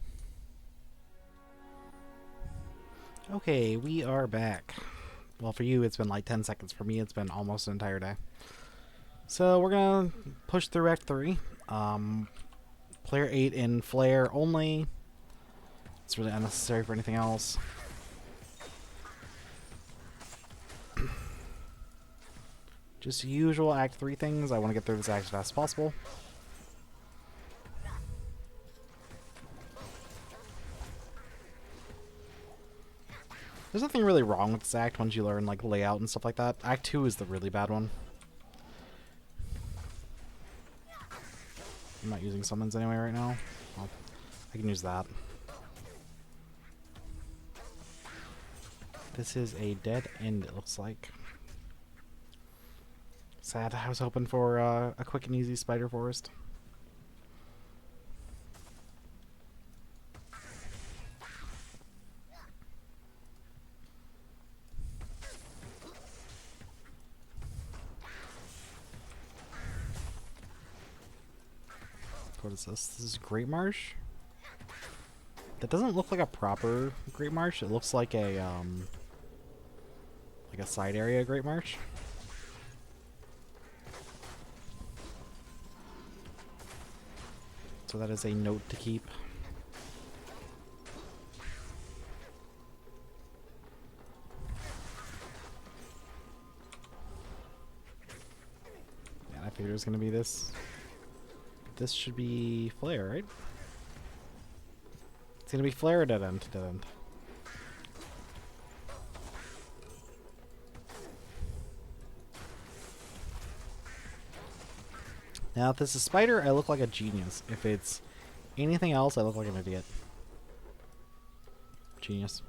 Okay, we are back. Well, for you, it's been like 10 seconds. For me, it's been almost an entire day. So, we're gonna push through Act 3. Player 8 in Flare only. It's really unnecessary for anything else. Just usual Act 3 things. I want to get through this act as fast as possible. There's nothing really wrong with this act once you learn like layout and stuff like that. Act 2 is the really bad one. I'm not using summons anyway right now. Well, I can use that. This is a dead end, it looks like. Sad. I was hoping for a quick and easy spider forest. What is this? This is Great Marsh? That doesn't look like a proper Great Marsh. It looks like a side area Great Marsh. So that is a note to keep. Yeah, I figured it was gonna be this. This should be Flare, right? It's gonna be Flare or Dead End? Dead End. Now, if this is Spider, I look like a genius. If it's anything else, I look like an idiot. Genius.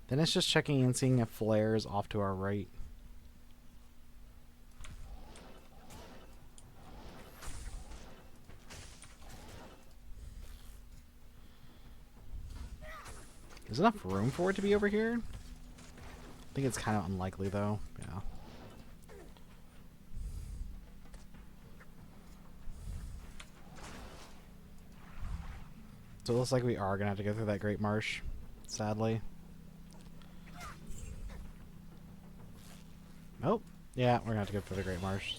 Then it's just checking and seeing if Flare is off to our right. There's enough room for it to be over here. I think it's kind of unlikely, though. Yeah. So it looks like we are going to have to go through that Great Marsh, sadly. Oh, yeah, we're going to have to go through the Great Marsh.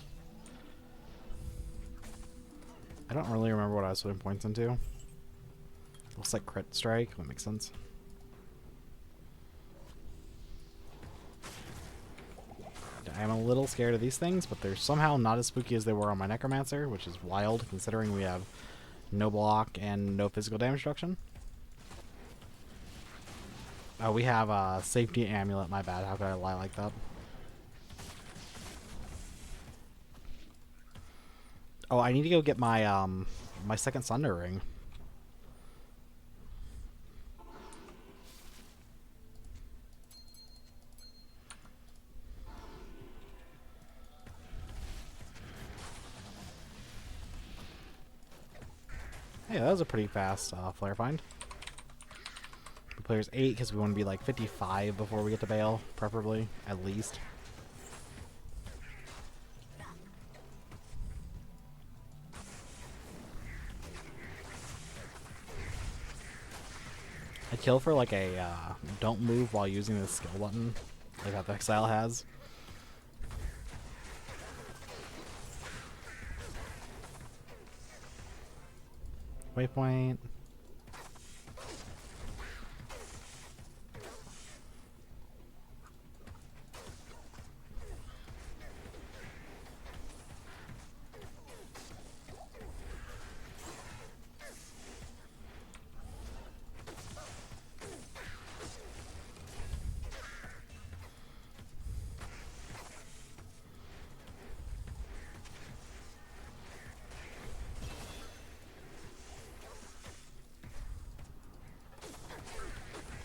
I don't really remember what I was putting points into. Looks like Crit Strike. That makes sense. I'm a little scared of these things, but they're somehow not as spooky as they were on my Necromancer, which is wild considering we have no block and no physical damage reduction. Oh, we have a safety amulet. My bad. How could I lie like that? Oh, I need to go get my my second Sunder ring. Hey, that was a pretty fast flare find. The player's 8 because we want to be like 55 before we get to Baal, preferably, at least. I kill for like a don't move while using the skill button, like how the Exile has. Waypoint.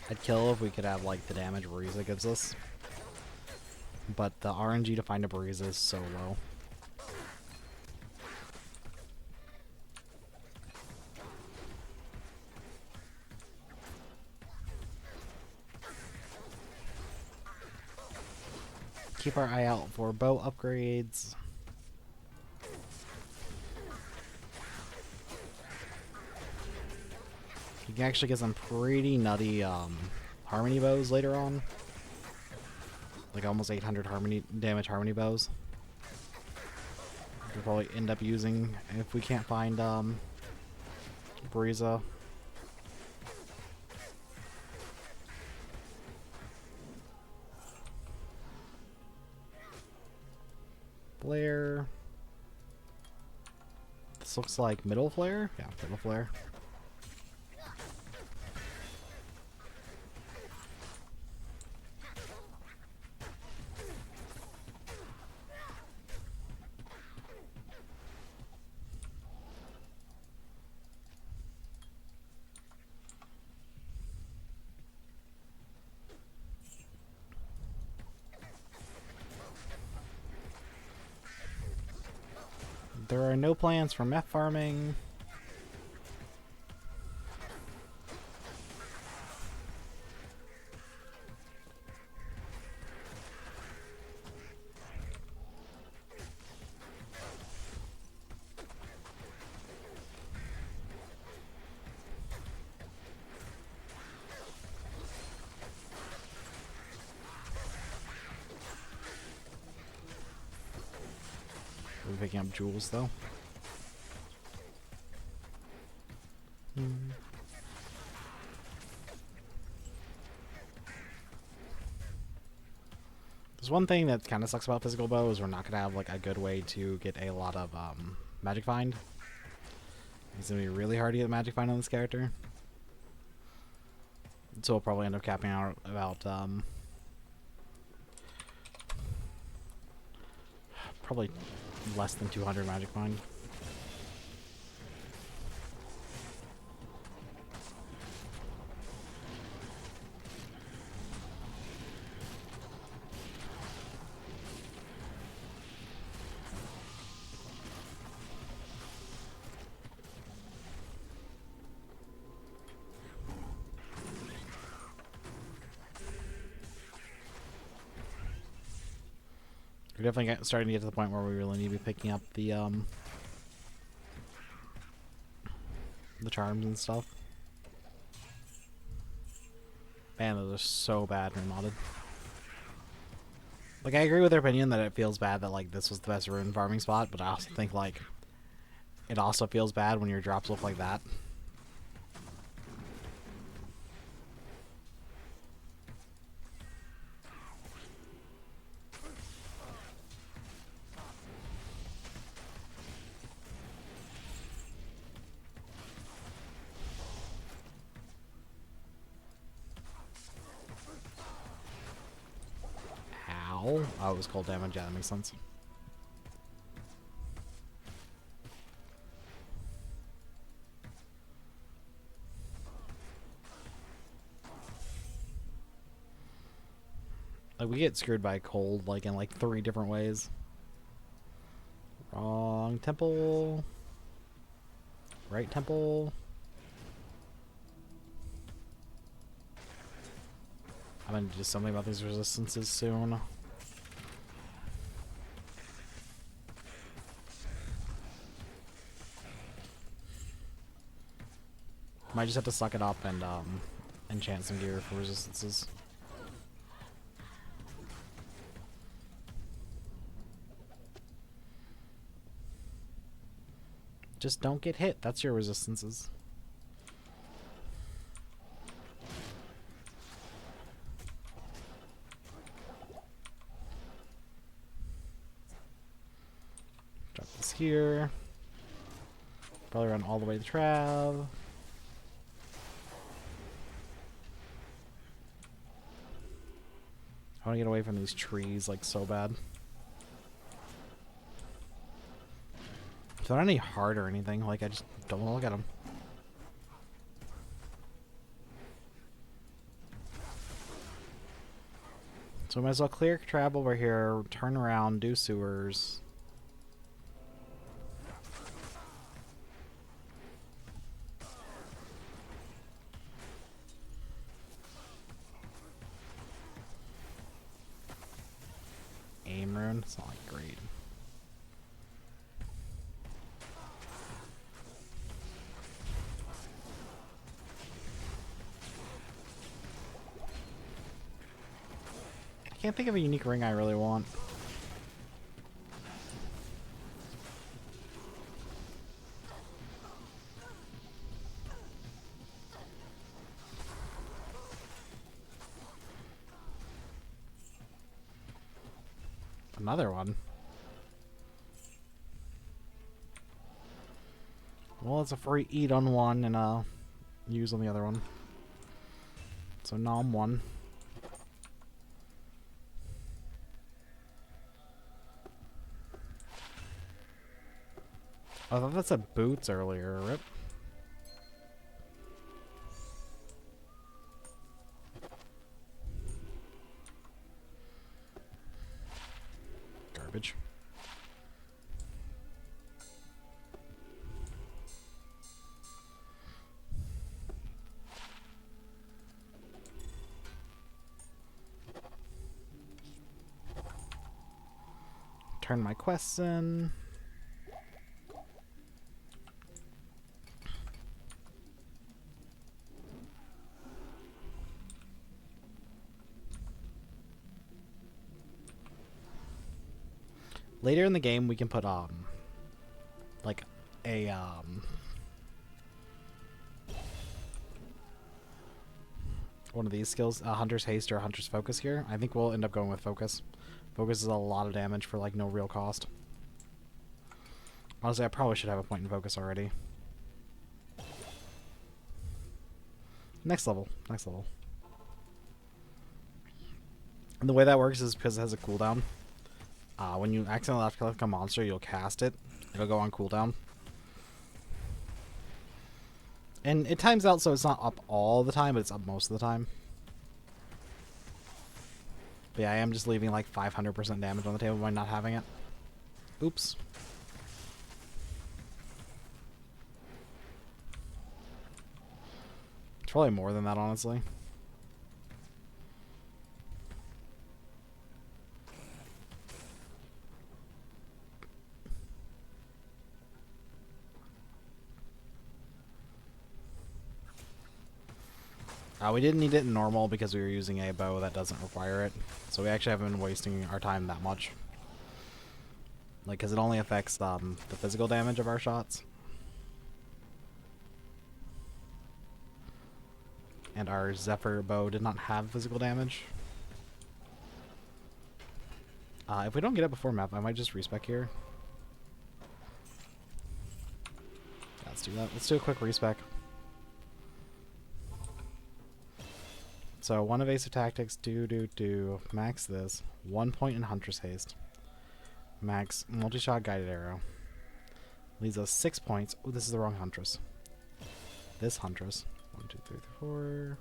I'd kill if we could have like the damage Bariza gives us. But the RNG to find a Bariza is so low. Keep our eye out for bow upgrades. You can actually get some pretty nutty harmony bows later on. Like almost 800 damage harmony bows. We'll probably end up using if we can't find Bariza. Flare. This looks like middle flare? Yeah, middle flare. There are no plans for meth farming. We're picking up jewels though. There's one thing that kind of sucks about physical bow is we're not going to have like a good way to get a lot of magic find. It's going to be really hard to get magic find on this character. So we'll probably end up capping out about probably less than 200 magic find. We're definitely starting to get to the point where we really need to be picking up the charms and stuff. Man, those are so bad remodded. Like, I agree with their opinion that it feels bad that like this was the best rune farming spot, but I also think like it also feels bad when your drops look like that. Oh, it was cold damage. Yeah, that makes sense. Like, we get screwed by cold, like, in, like, 3 different ways. Wrong temple. Right temple. I'm gonna do something about these resistances soon. Might just have to suck it up and enchant some gear for resistances. Just don't get hit. That's your resistances. Drop this here. Probably run all the way to Trav. I want to get away from these trees like so bad. They're not any hard or anything. Like, I just don't want to look at them. So we might as well clear trap over here, turn around, do sewers. Aim rune? It's not like great. I can't think of a unique ring I really want. Another one. Well, it's a free eat on one and use on the other one. So nom one. I thought that said boots earlier, rip. Garbage. Turn my quests in. Later in the game, we can put like a one of these skills, Hunter's Haste or Hunter's Focus here. I think we'll end up going with Focus. Focus is a lot of damage for like no real cost. Honestly, I probably should have a point in Focus already. Next level, next level. And the way that works is because it has a cooldown. When you accidentally left click a monster, you'll cast it. It'll go on cooldown. And it times out so it's not up all the time, but it's up most of the time. But yeah, I am just leaving like 500% damage on the table by not having it. Oops. It's probably more than that, honestly. We didn't need it in normal because we were using a bow that doesn't require it. So we actually haven't been wasting our time that much. Like, because it only affects the physical damage of our shots. And our Zephyr bow did not have physical damage. If we don't get it before map, I might just respec here. Yeah, let's do that. Let's do a quick respec. So, 1 evasive tactics, max this. 1 point in Hunter's Haste. Max multi-shot guided arrow. Leaves us 6 points. Oh, this is the wrong Huntress. This Huntress. 1, 2, 3, 4.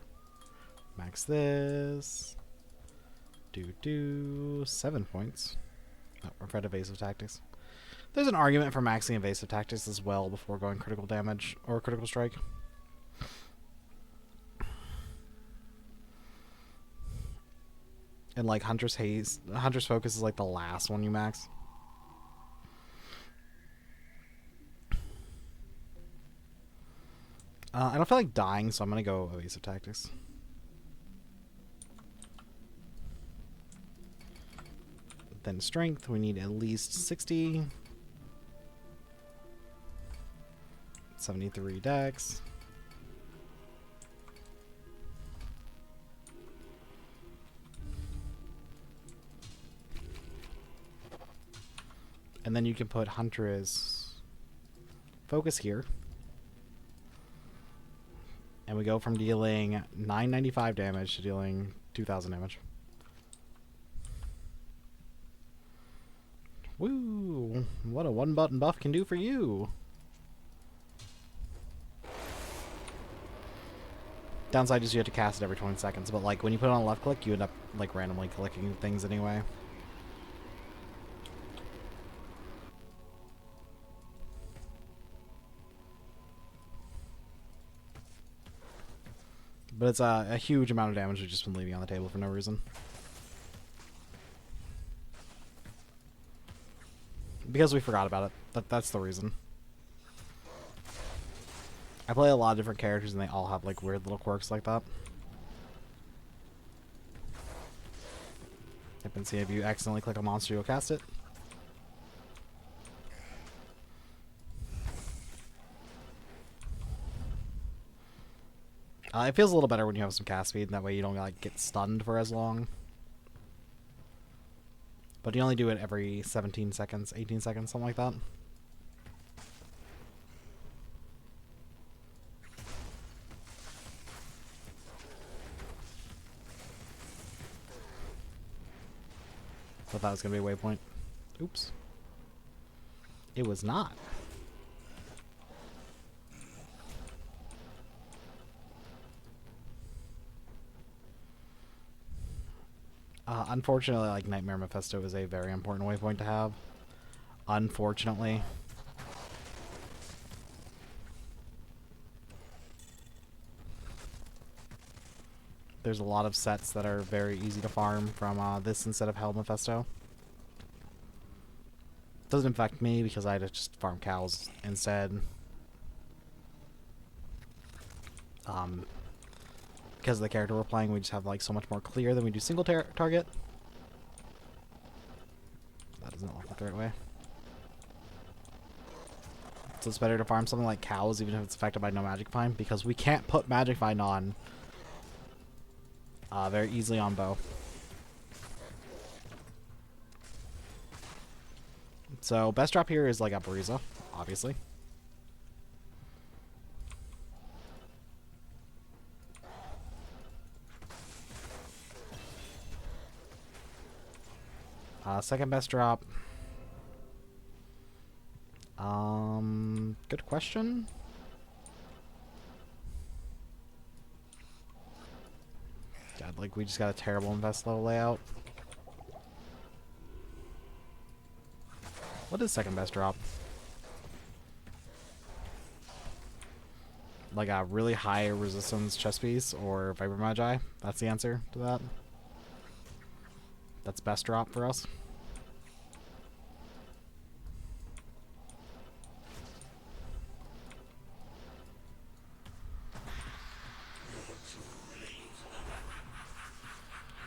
Max this. 7 points. Oh, we're at evasive tactics. There's an argument for maxing evasive tactics as well before going critical damage or critical strike. And like Hunter's Haste, Hunter's Focus is like the last one you max. I don't feel like dying, so I'm gonna go evasive tactics. Then strength, we need at least 60. 73 dex. And then you can put Hunter's Focus here. And we go from dealing 995 damage to dealing 2000 damage. Woo! What a one-button buff can do for you! Downside is you have to cast it every 20 seconds, but like when you put it on left click, you end up like randomly clicking things anyway. But it's a huge amount of damage we've just been leaving on the table for no reason. Because we forgot about it. That's the reason. I play a lot of different characters and they all have like weird little quirks like that. Type and see if you accidentally click a monster, you'll cast it. It feels a little better when you have some cast speed, and that way you don't like get stunned for as long. But you only do it every 17 seconds, 18 seconds, something like that. Thought that was going to be a waypoint. Oops. It was not. Unfortunately, like Nightmare Mephisto is a very important waypoint to have. Unfortunately. There's a lot of sets that are very easy to farm from this instead of Hell Mephisto. Doesn't affect me because I just farm cows instead. Because of the character we're playing, we just have like so much more clear than we do single target. That doesn't look like the right way. So it's better to farm something like cows even if it's affected by no magic find, because we can't put magic find on very easily on bow. So best drop here is like a Bariza, obviously. Second best drop. Good question. God, like we just got a terrible invest level layout. What is second best drop? Like a really high resistance chest piece or Viper Magi? That's the answer to that. That's best drop for us.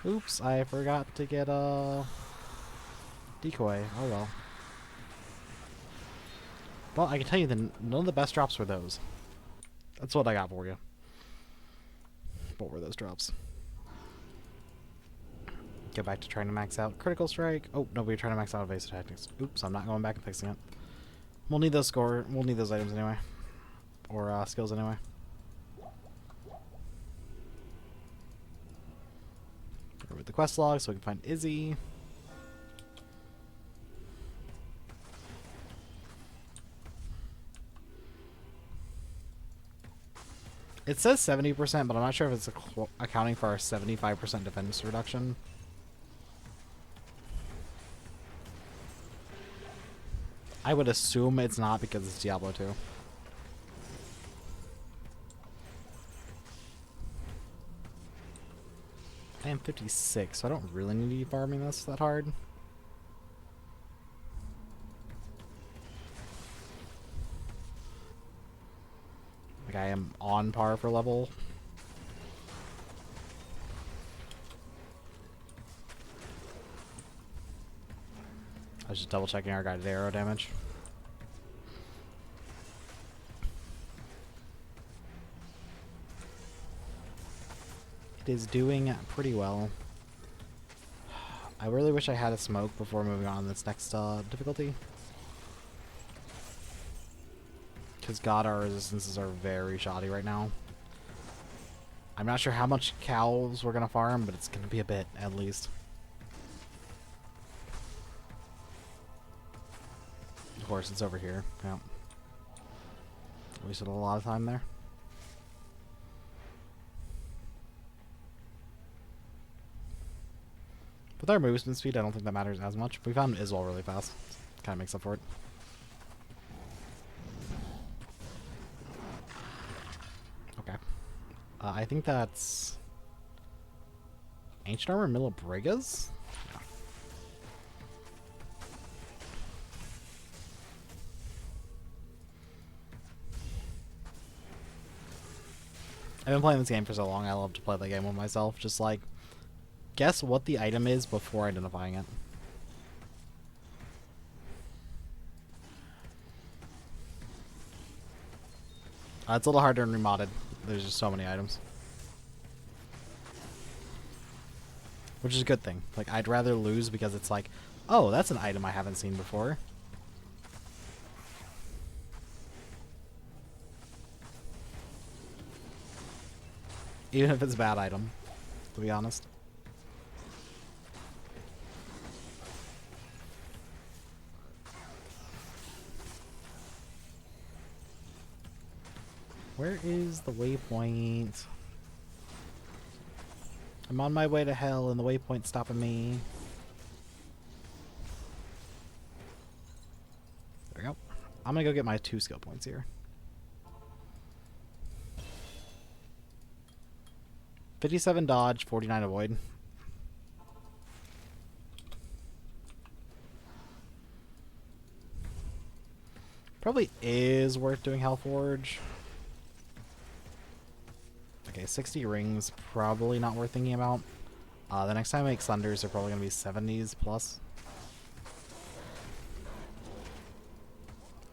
Oops, I forgot to get a decoy. Oh well. Well, I can tell you that none of the best drops were those. That's what I got for you. What were those drops? Go back to trying to max out Critical Strike. Oh, no, we were trying to max out Evasive Tactics. Oops, I'm not going back and fixing it. We'll need those we'll need those items anyway. Or skills anyway. With the quest log so we can find Izzy. It says 70%, but I'm not sure if it's accounting for our 75% defense reduction. I would assume it's not because it's Diablo 2. I am 56, so I don't really need to be farming this that hard. Like I am on par for level. I was just double checking our guided arrow damage. It is doing pretty well. I really wish I had a smoke before moving on to this next difficulty. Because God, our resistances are very shoddy right now. I'm not sure how much cows we're going to farm, but it's going to be a bit, at least. Of course, it's over here. Yeah. Wasted a lot of time there. With our movement speed, I don't think that matters as much. We found Iswell really fast. Kind of makes up for it. Okay. I think that's Ancient Armor Milobrigas? Yeah. I've been playing this game for so long, I love to play the game with myself. Just like, guess what the item is before identifying it. It's a little harder in ReMoDDeD. There's just so many items. Which is a good thing. Like, I'd rather lose because it's like, oh, that's an item I haven't seen before. Even if it's a bad item, to be honest. Where is the waypoint? I'm on my way to hell and the waypoint's stopping me. There we go. I'm gonna go get my 2 skill points here. 57 dodge, 49 avoid. Probably is worth doing Hellforge. Okay, 60 rings, probably not worth thinking about. The next time I make Thunders, they're probably going to be 70s plus.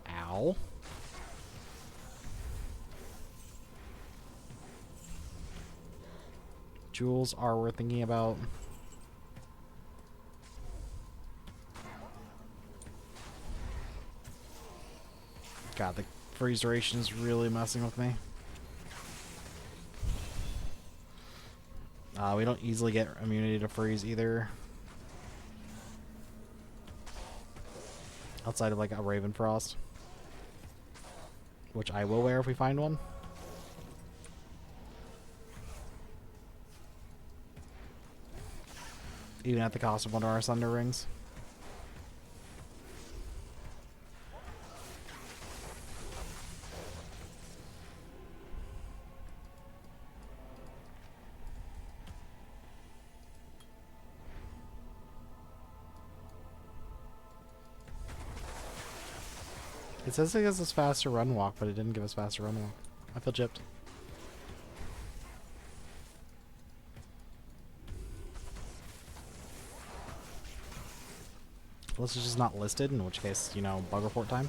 Ow. Jewels are worth thinking about. God, the freeze duration is really messing with me. We don't easily get immunity to freeze either. Outside of like a Ravenfrost. Which I will wear if we find one. Even at the cost of one of our Thunder Rings. It says it gives us faster run walk, but it didn't give us faster run walk. I feel gypped. Unless it's just not listed, in which case, you know, bug report time.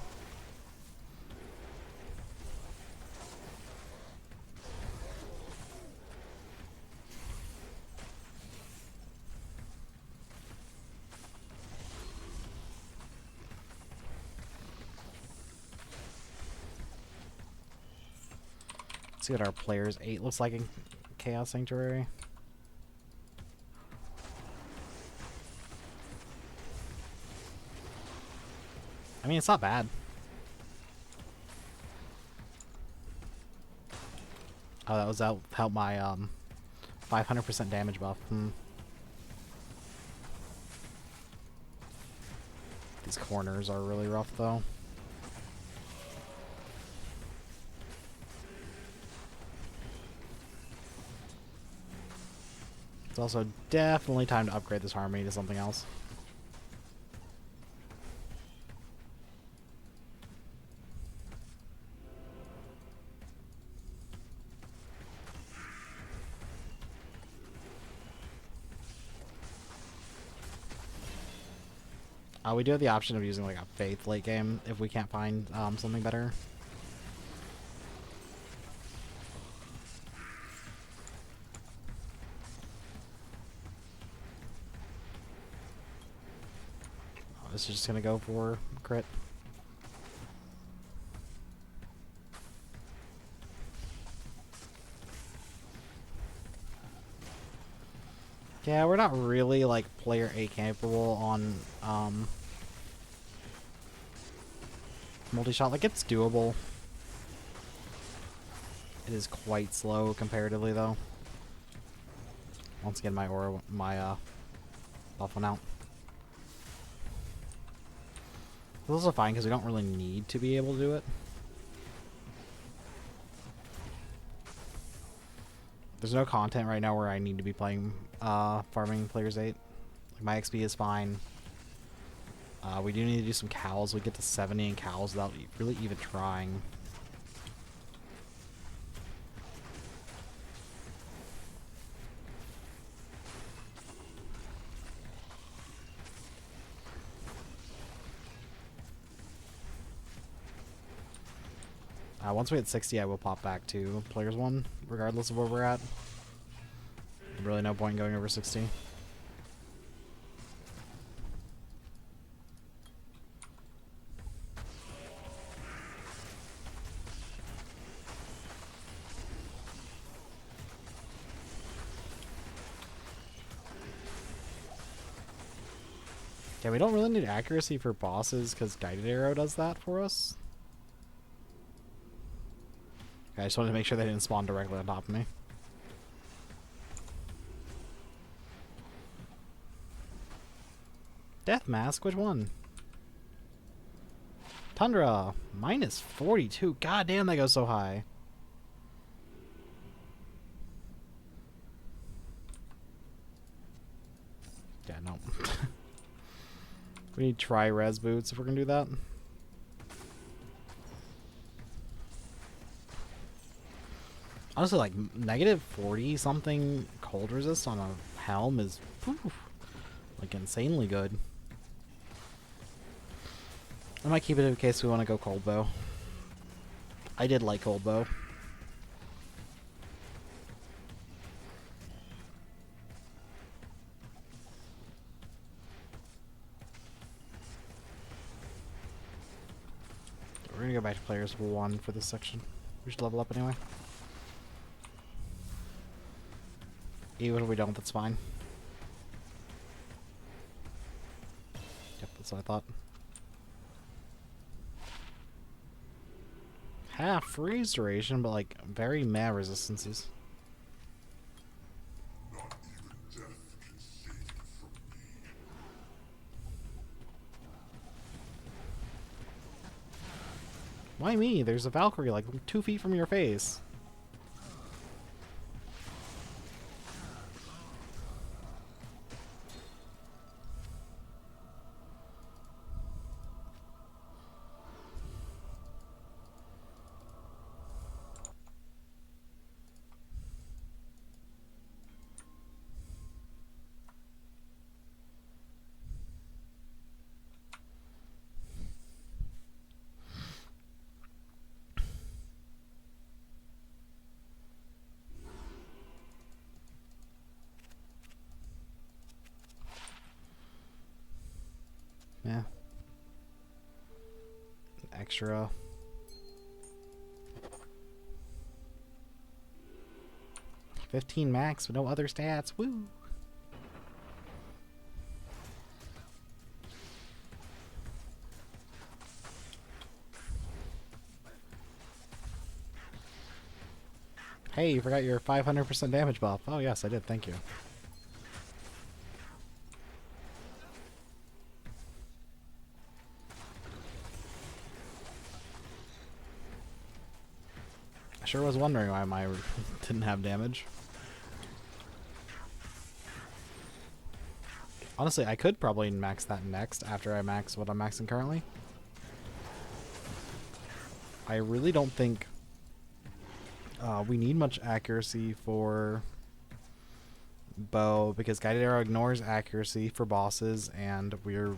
See what our players 8 looks like in Chaos Sanctuary. I mean, it's not bad. Oh, that was help my 500% damage buff. These corners are really rough, though. It's also definitely time to upgrade this Harmony to something else. We do have the option of using like a Faith late game if we can't find something better. This is just gonna go for crit. Yeah, we're not really like player 8 capable on multi-shot. Like, it's doable. It is quite slow comparatively, though. Once again, my Buff one out. It's also fine because we don't really need to be able to do it. There's no content right now where I need to be playing farming Players 8. Like, my XP is fine. We do need to do some cows. We get to 70 in cows without really even trying. Once we hit 60, I will pop back to Players 1, regardless of where we're at. Really no point in going over 60. Yeah, we don't really need accuracy for bosses because Guided Arrow does that for us. Okay, I just wanted to make sure they didn't spawn directly on top of me. Death Mask? Which one? Tundra! Minus 42. God damn, that goes so high. Yeah, no. We need tri-res boots if we're gonna do that. Honestly, like, negative 40 something cold resist on a helm is like insanely good. I might keep it in case we want to go cold bow. I did like cold bow. We're gonna go back to Players 1 for this section. We should level up anyway. Even if we don't, that's fine. Yep, that's what I thought. Half freeze duration, but like very mad resistances. Not even death can save you from me. Why me? There's a Valkyrie like 2 feet from your face. Yeah. Extra. $15 max with no other stats. Woo! Hey, you forgot your 500% damage buff. Oh yes, I did. Thank you. I sure was wondering why my didn't have damage. Honestly, I could probably max that next after I max what I'm maxing currently. I really don't think we need much accuracy for bow because Guided Arrow ignores accuracy for bosses, and we can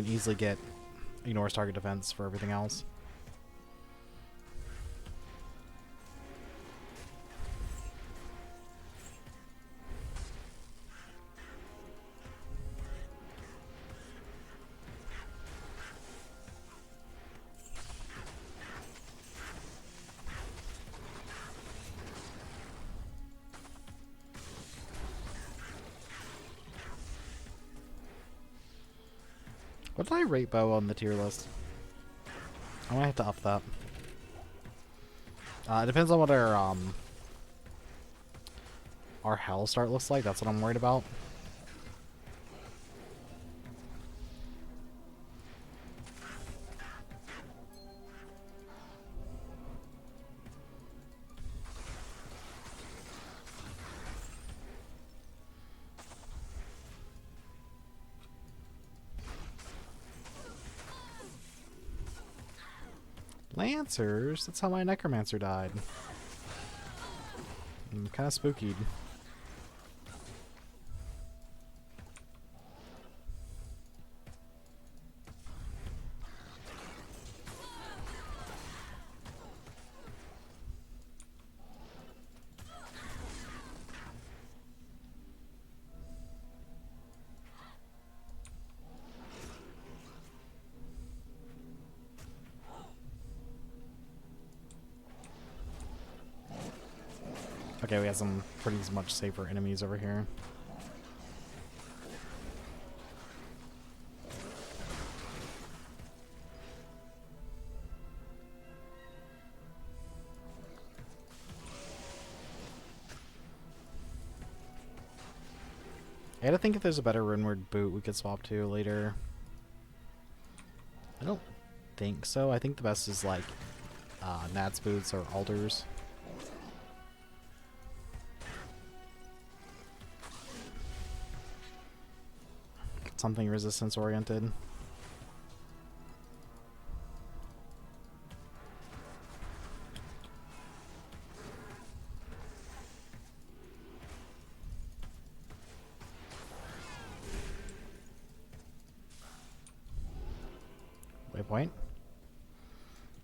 easily get ignores target defense for everything else. What did I rate bow on the tier list? I might have to up that. It depends on what our our hell start looks like. That's what I'm worried about. Lancers? That's how my necromancer died. I'm kind of spookied. Okay, we have some pretty much safer enemies over here. I gotta think if there's a better runeward boot we could swap to later. I don't think so. I think the best is like Nat's boots or altars. Something resistance oriented. Waypoint.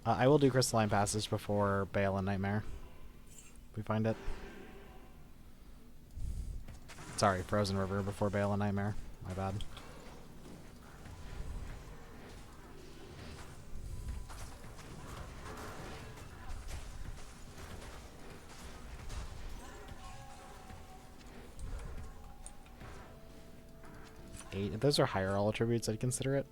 I will do Crystalline Passage before Baal and Nightmare. If we find it. Sorry, Frozen River before Baal and Nightmare. My bad. If those are higher all attributes, I'd consider it.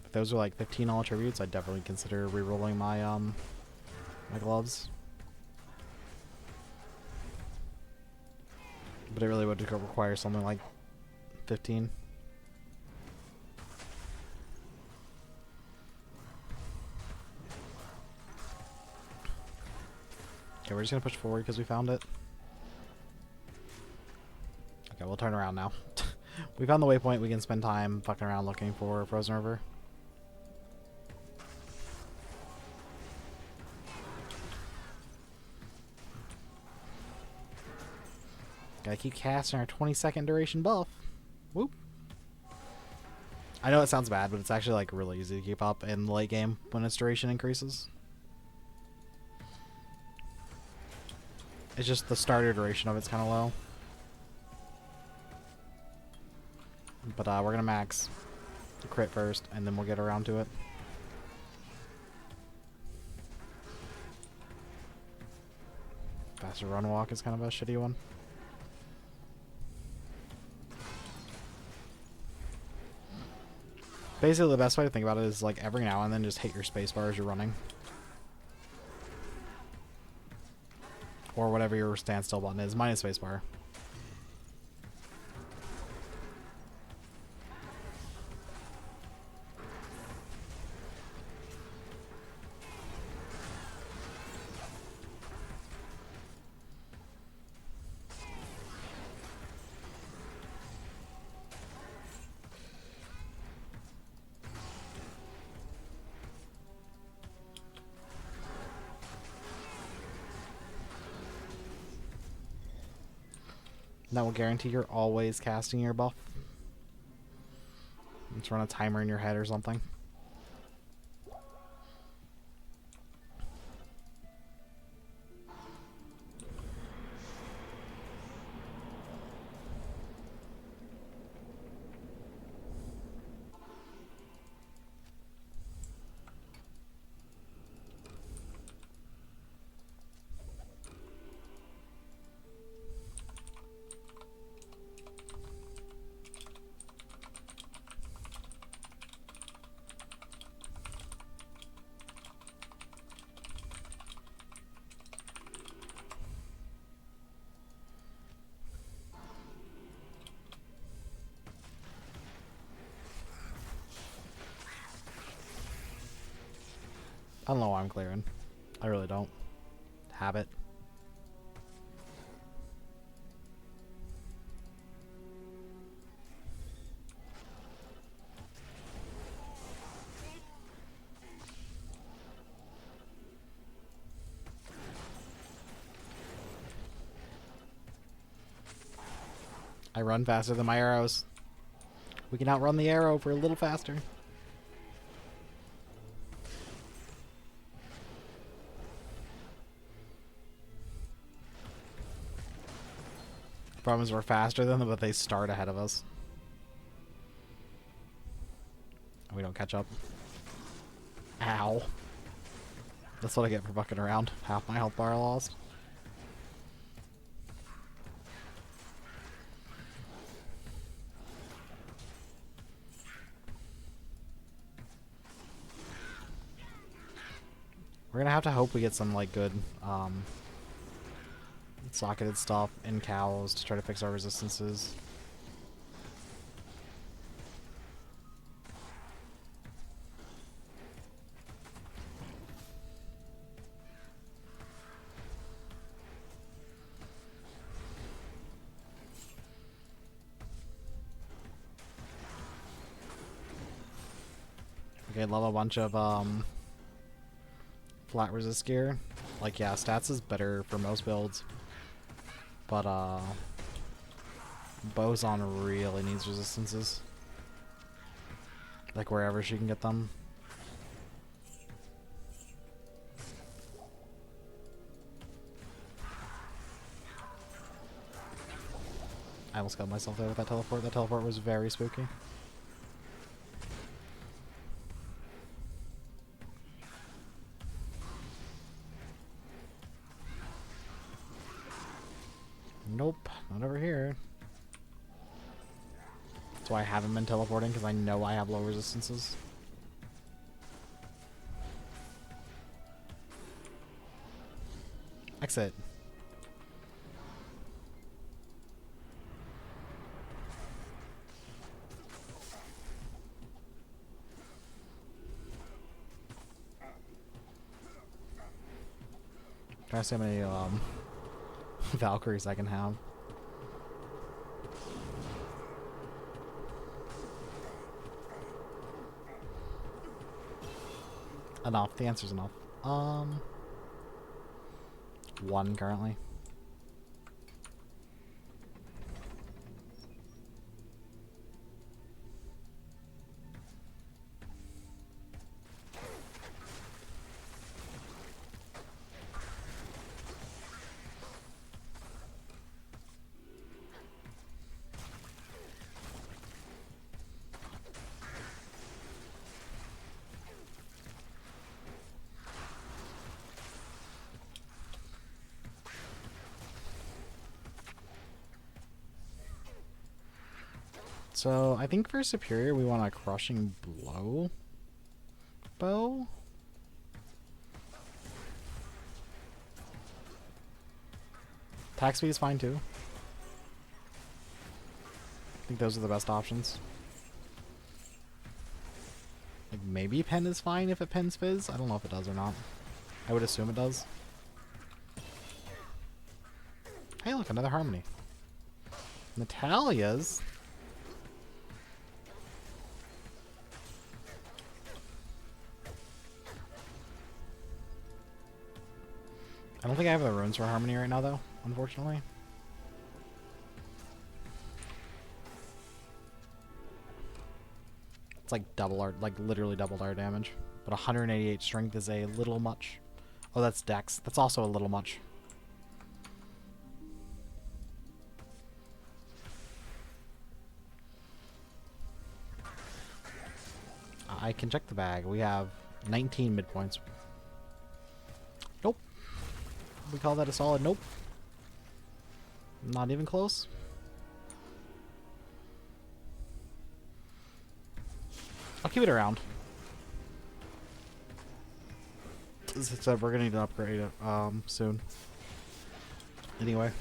If those are like 15 all attributes, I'd definitely consider rerolling my my gloves. But it really would require something like 15. Okay, we're just gonna push forward because we found it. Okay, we'll turn around now. We found the waypoint. We can spend time fucking around looking for Frozen River. Gotta keep casting our 20-second duration buff. Whoop. I know it sounds bad, but it's actually like really easy to keep up in the late game when its duration increases. It's just the starter duration of it's kind of low. But we're gonna max the crit first, and then we'll get around to it. Faster run walk is kind of a shitty one. Basically, the best way to think about it is like every now and then just hit your spacebar as you're running. Or whatever your standstill button is. Mine is spacebar. That will guarantee you're always casting your buff. Let's run a timer in your head or something. I don't know why I'm clearing. I really don't. Habit. I run faster than my arrows. We can outrun the arrow for a little faster. Problem is we're faster than them, but they start ahead of us. And we don't catch up. Ow. That's what I get for bucking around. Half my health bar lost. We're gonna have to hope we get some like good socketed stuff in cows to try to fix our resistances. Okay, love a bunch of flat resist gear. Like, yeah, stats is better for most builds. But Bozon really needs resistances. Like wherever she can get them. I almost got myself there with that teleport. That teleport was very spooky. Nope, not over here. That's why I haven't been teleporting, because I know I have low resistances. Exit. Trying to see how many Valkyries I can have. Enough. The answer's enough. One currently. So, I think for Superior, we want a Crushing Blow bow. Attack speed is fine too. I think those are the best options. Like maybe Pen is fine if it pens Fizz. I don't know if it does or not. I would assume it does. Hey look, another Harmony. Natalia's. I don't think I have the runes for Harmony right now though, unfortunately. It's like double our, like literally doubled our damage. But 188 strength is a little much. Oh, that's Dex. That's also a little much. I can check the bag. We have 19 midpoints. Nope. We call that a solid nope. Not even close. I'll keep it around. As I said, we're gonna need to upgrade it soon. Anyway.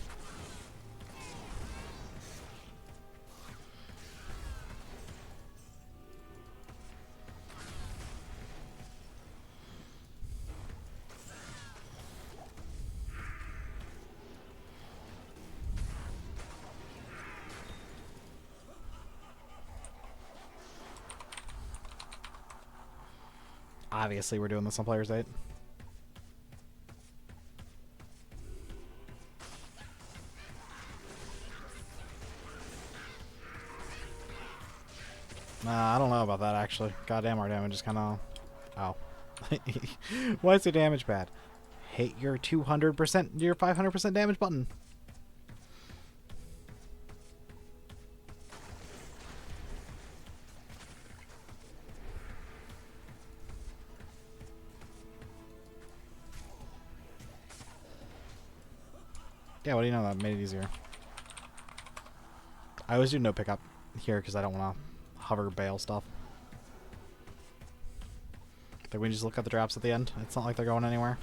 Obviously, we're doing this on player's 8. I don't know about that, actually. Goddamn, our damage is kind of... Oh. Why is the damage bad? Hit your 200%, your 500% damage button. Yeah, what do you know? That made it easier. I always do no pickup here because I don't want to hover Baal stuff. I think we just look at the drops at the end. It's not like they're going anywhere.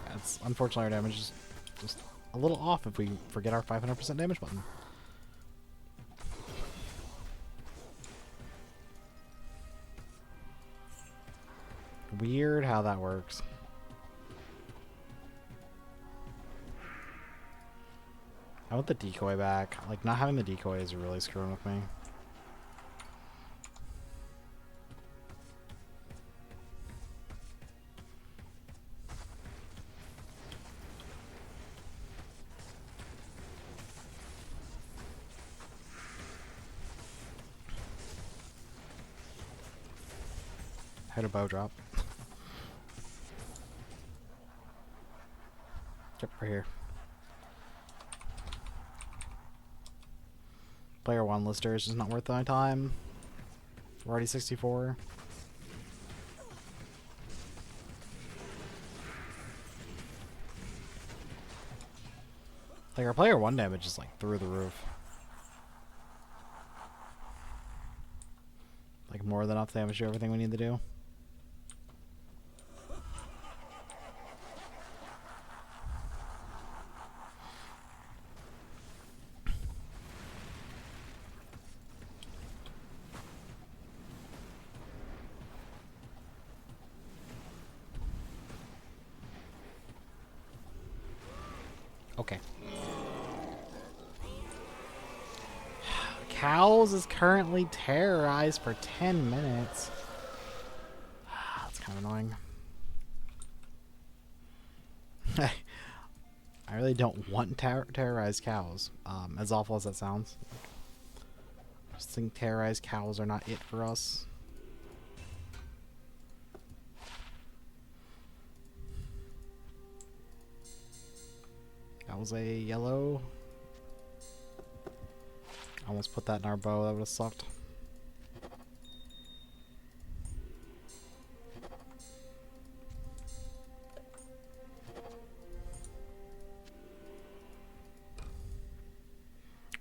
Yeah, it's unfortunately our damage is just a little off if we forget our 500% damage button. Weird how that works. I want the decoy back. Like, not having the decoy is really screwing with me. Hit a bow drop. Yep, right here. Player 1 lister is just not worth my time. We're already 64. Like, our player 1 damage is like through the roof. Like, more than enough damage to do everything we need to do. Okay. Cows is currently terrorized for 10 minutes. That's kind of annoying. I really don't want terrorized cows. As awful as that sounds. I just think terrorized cows are not it for us. That was a yellow. Almost put that in our bow. That would have sucked.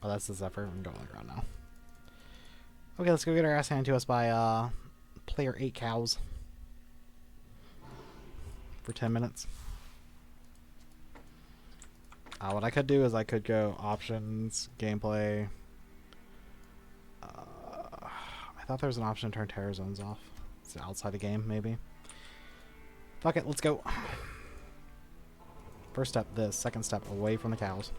Oh, that's the Zephyr. I'm going on the ground now. Okay, let's go get our ass handed to us by player 8 cows. For 10 minutes. What I could do is I could go options, gameplay. I thought there was an option to turn terror zones off. It's outside the game, maybe. Fuck it, let's go. First step, this. Second step, away from the cows.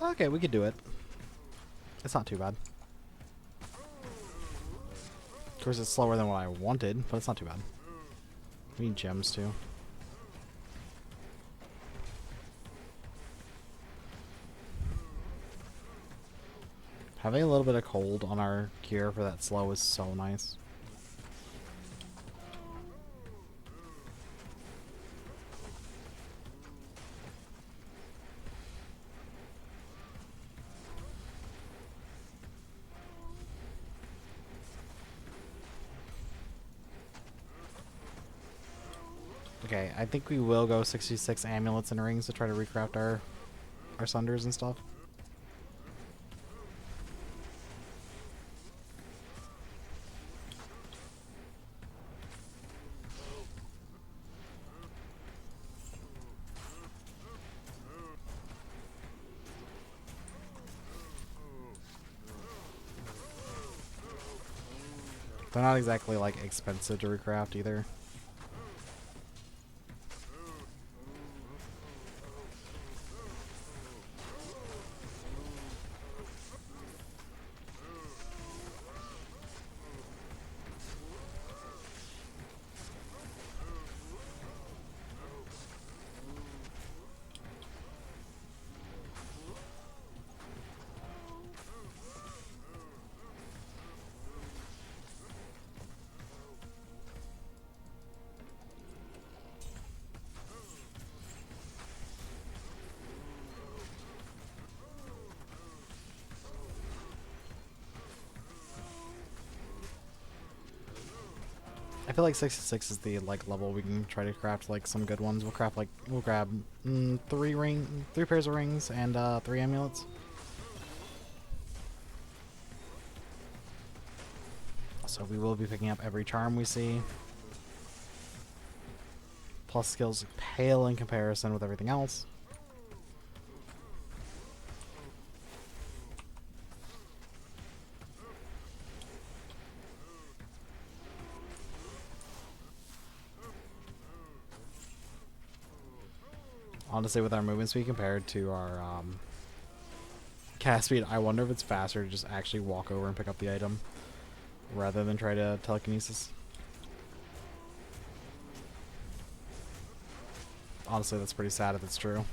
Okay, we could do it. It's not too bad. Of course, it's slower than what I wanted, but it's not too bad. We need gems, too. Having a little bit of cold on our gear for that slow is so nice. Okay, I think we will go 66 amulets and rings to try to recraft our sunders and stuff. They're not exactly, like, expensive to recraft either. I feel like 66 is the like level we can try to craft like some good ones. We'll craft like we'll grab three pairs of rings and 3 amulets. So we will be picking up every charm we see. Plus skills pale in comparison with everything else. Honestly, with our movement speed compared to our cast speed, I wonder if it's faster to just actually walk over and pick up the item rather than try to telekinesis. Honestly, that's pretty sad if it's true.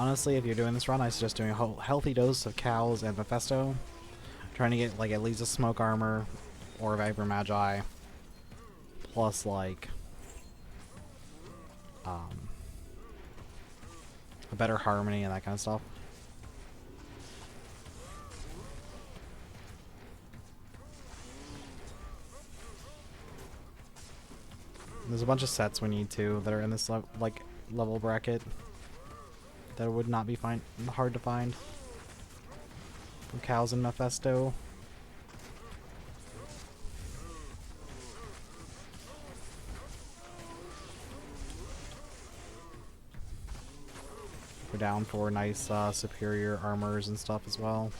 Honestly, if you're doing this run, I suggest doing a healthy dose of cows and Mephisto. Trying to get like at least a smoke armor or a Viper Magi. Plus like a better harmony and that kind of stuff. There's a bunch of sets we need to that are in this level bracket that would not be hard to find. From cows and Mephisto. We're down for nice superior armors and stuff as well.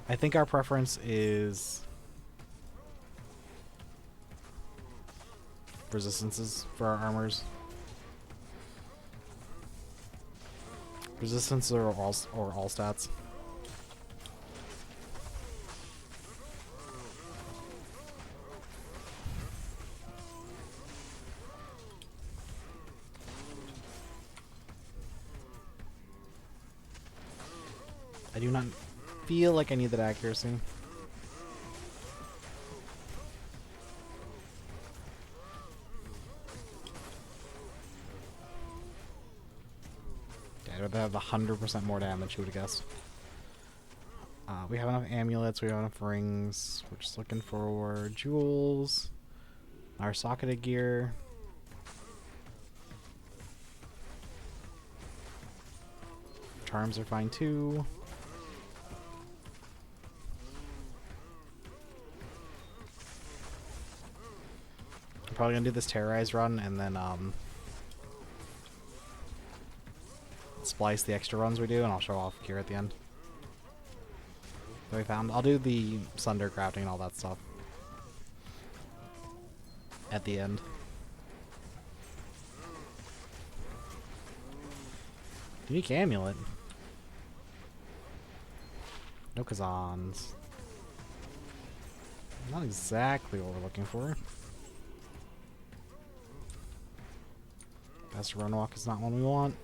I think our preference is resistances for our armors. Resistance or all stats. I do not feel like I need that accuracy. Yeah, I'd have 100% more damage, you would have guessed. We have enough amulets, we have enough rings. We're just looking for jewels, our socketed gear. Charms are fine too. I'm probably gonna do this Terrorized run and then splice the extra runs we do, and I'll show off gear at the end. That we found. I'll do the Sunder crafting and all that stuff at the end. Unique amulet. No Kazans. Not exactly what we're looking for. Best run walk is not one we want.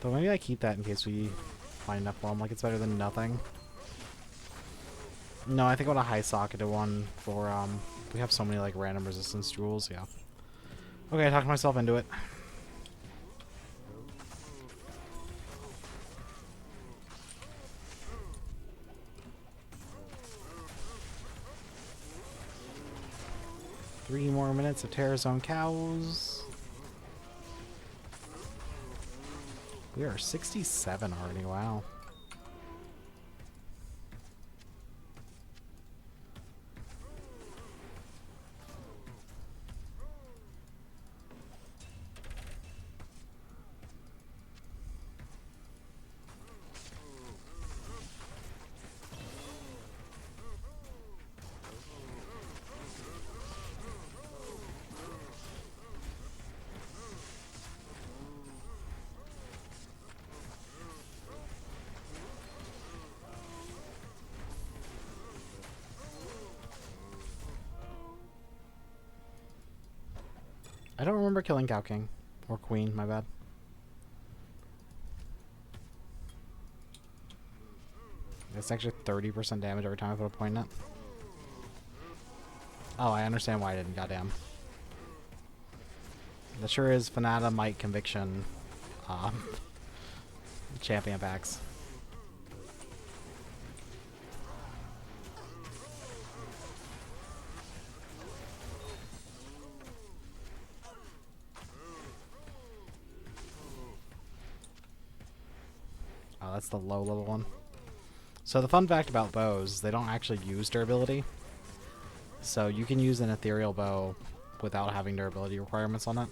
Though maybe I keep that in case we find enough for them. Like, it's better than nothing. No, I think I want a high socketed one for, we have so many, like, random resistance jewels, yeah. Okay, I talked myself into it. 3 more minutes of Terrorized Cows. We are 67 already, wow. I don't remember killing Cow King. Or Queen, my bad. It's actually 30% damage every time I put a point in it. Oh, I understand why I didn't, goddamn. That sure is Fanata Might Conviction champion packs. Oh, that's the low level one. So the fun fact about bows, they don't actually use durability. So you can use an ethereal bow without having durability requirements on it.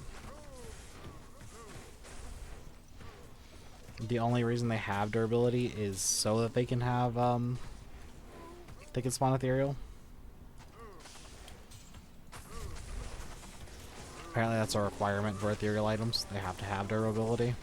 The only reason they have durability is so that they can have, they can spawn ethereal. Apparently that's a requirement for ethereal items. They have to have durability.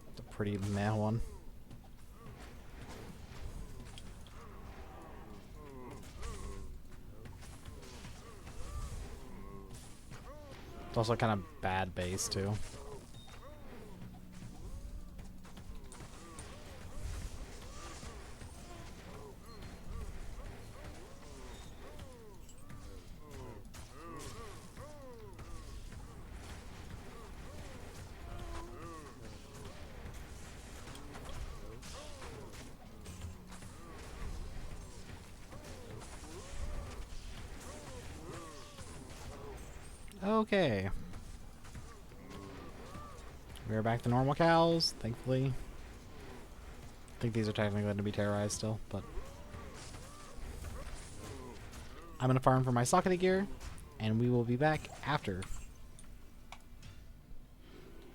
It's a pretty meh one. It's also kind of bad base too. Okay. We're back to normal cows, thankfully. I think these are technically going to be terrorized still, but I'm going to farm for my socket gear, and we will be back after.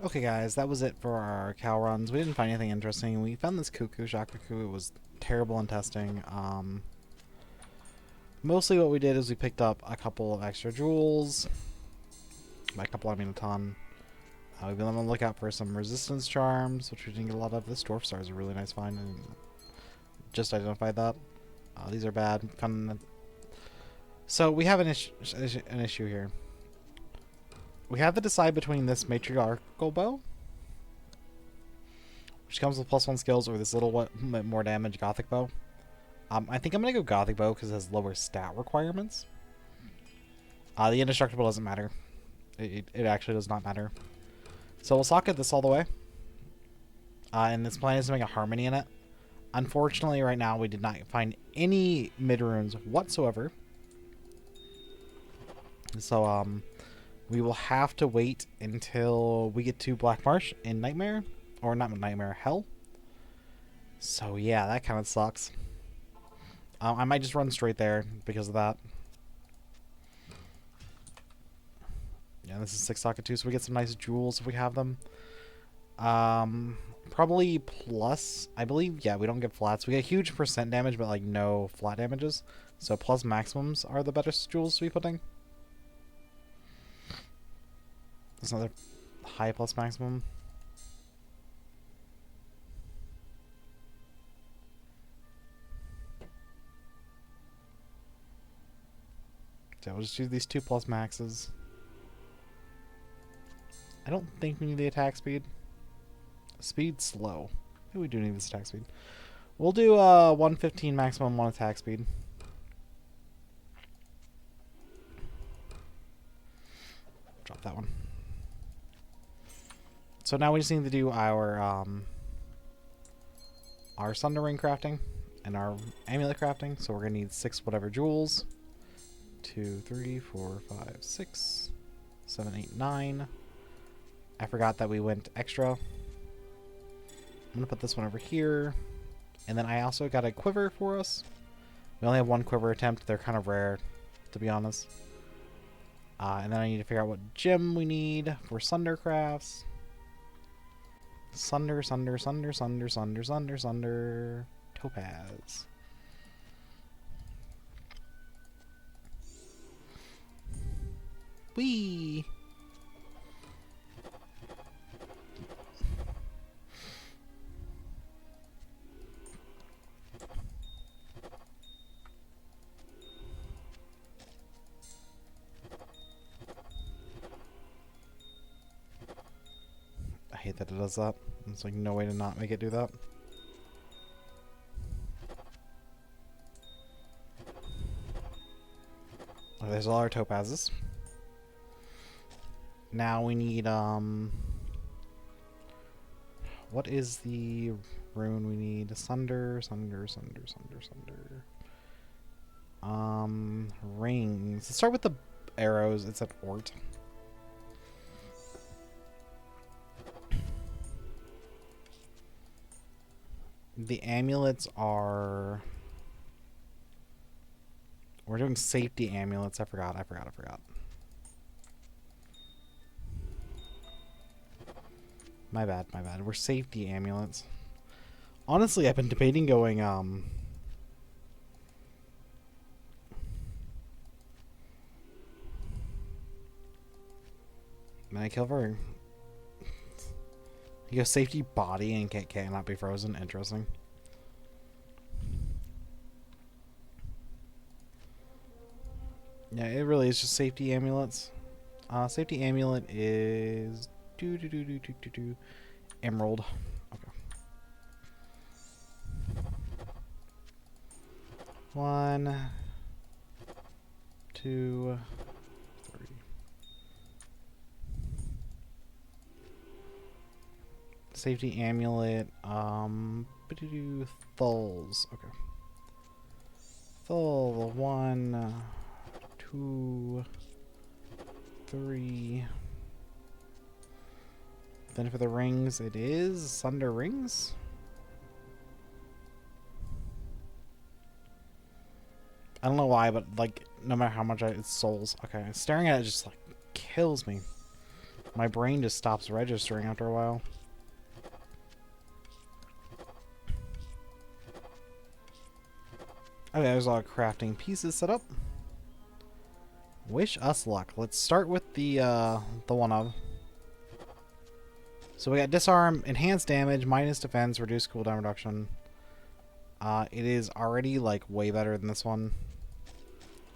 Okay guys, that was it for our cow runs. We didn't find anything interesting. We found this cuckoo, shock cuckoo. It was terrible in testing. Mostly what we did is we picked up a couple of extra jewels. By a couple I mean a ton. We've been on the lookout for some resistance charms, which we didn't get a lot of. This dwarf star is a really nice find, and just identified that. These are bad. So we have an issue here. We have to decide between this matriarchal bow, which comes with +1 skills, or this little bit more damage gothic bow. I think I'm gonna go gothic bow because it has lower stat requirements. The indestructible doesn't matter. It actually does not matter. So we'll socket this all the way. And this plan is to make a harmony in it. Unfortunately, right now we did not find any mid-runes whatsoever. So we will have to wait until we get to Black Marsh in Nightmare. Or not Nightmare, Hell. So yeah, that kind of sucks. I might just run straight there because of that. Yeah, this is 6 socket too, so we get some nice jewels if we have them. Probably plus, I believe, yeah, we don't get flats. We get huge percent damage, but like no flat damages. So plus maximums are the better jewels to be putting. There's another high plus maximum. So we'll just use these 2 plus maxes. I don't think we need the attack speed. Speed slow. Maybe we do need this attack speed. We'll do 115 maximum 1 attack speed. with that one. So now we just need to do our Sunder Ring crafting and our amulet crafting. So we're gonna need 6 whatever jewels. 2, 3, 4, 5, 6, 7, 8, 9. I forgot that we went extra. I'm gonna put this one over here. And then I also got a quiver for us. We only have 1 quiver attempt. They're kind of rare, to be honest. And then I need to figure out what gem we need for Sunder crafts. Sunder. Topaz. Whee! I hate that it does that. There's like no way to not make it do that. Oh, there's all our topazes. Now we need what is the rune we need? Sunder. Rings. Let's start with the arrows. It's at Ort. The amulets are... We're doing safety amulets. I forgot. My bad. We're safety amulets. Honestly, I've been debating going, Man, I kill for... You go safety body and cannot be frozen. Interesting. Yeah, it really is just safety amulets. Safety amulet is... Emerald. Okay. 1, 2, 3. Safety amulet. Thulls. Okay. Thull. 1, 2, 3. Then for the rings, it is Sunder Rings. I don't know why, but like no matter how much it's souls. Okay, staring at it just like kills me. My brain just stops registering after a while. Okay, there's a lot of crafting pieces set up. Wish us luck. Let's start with the one of. So we got disarm, enhanced damage, minus defense, reduced cooldown reduction. It is already like way better than this one.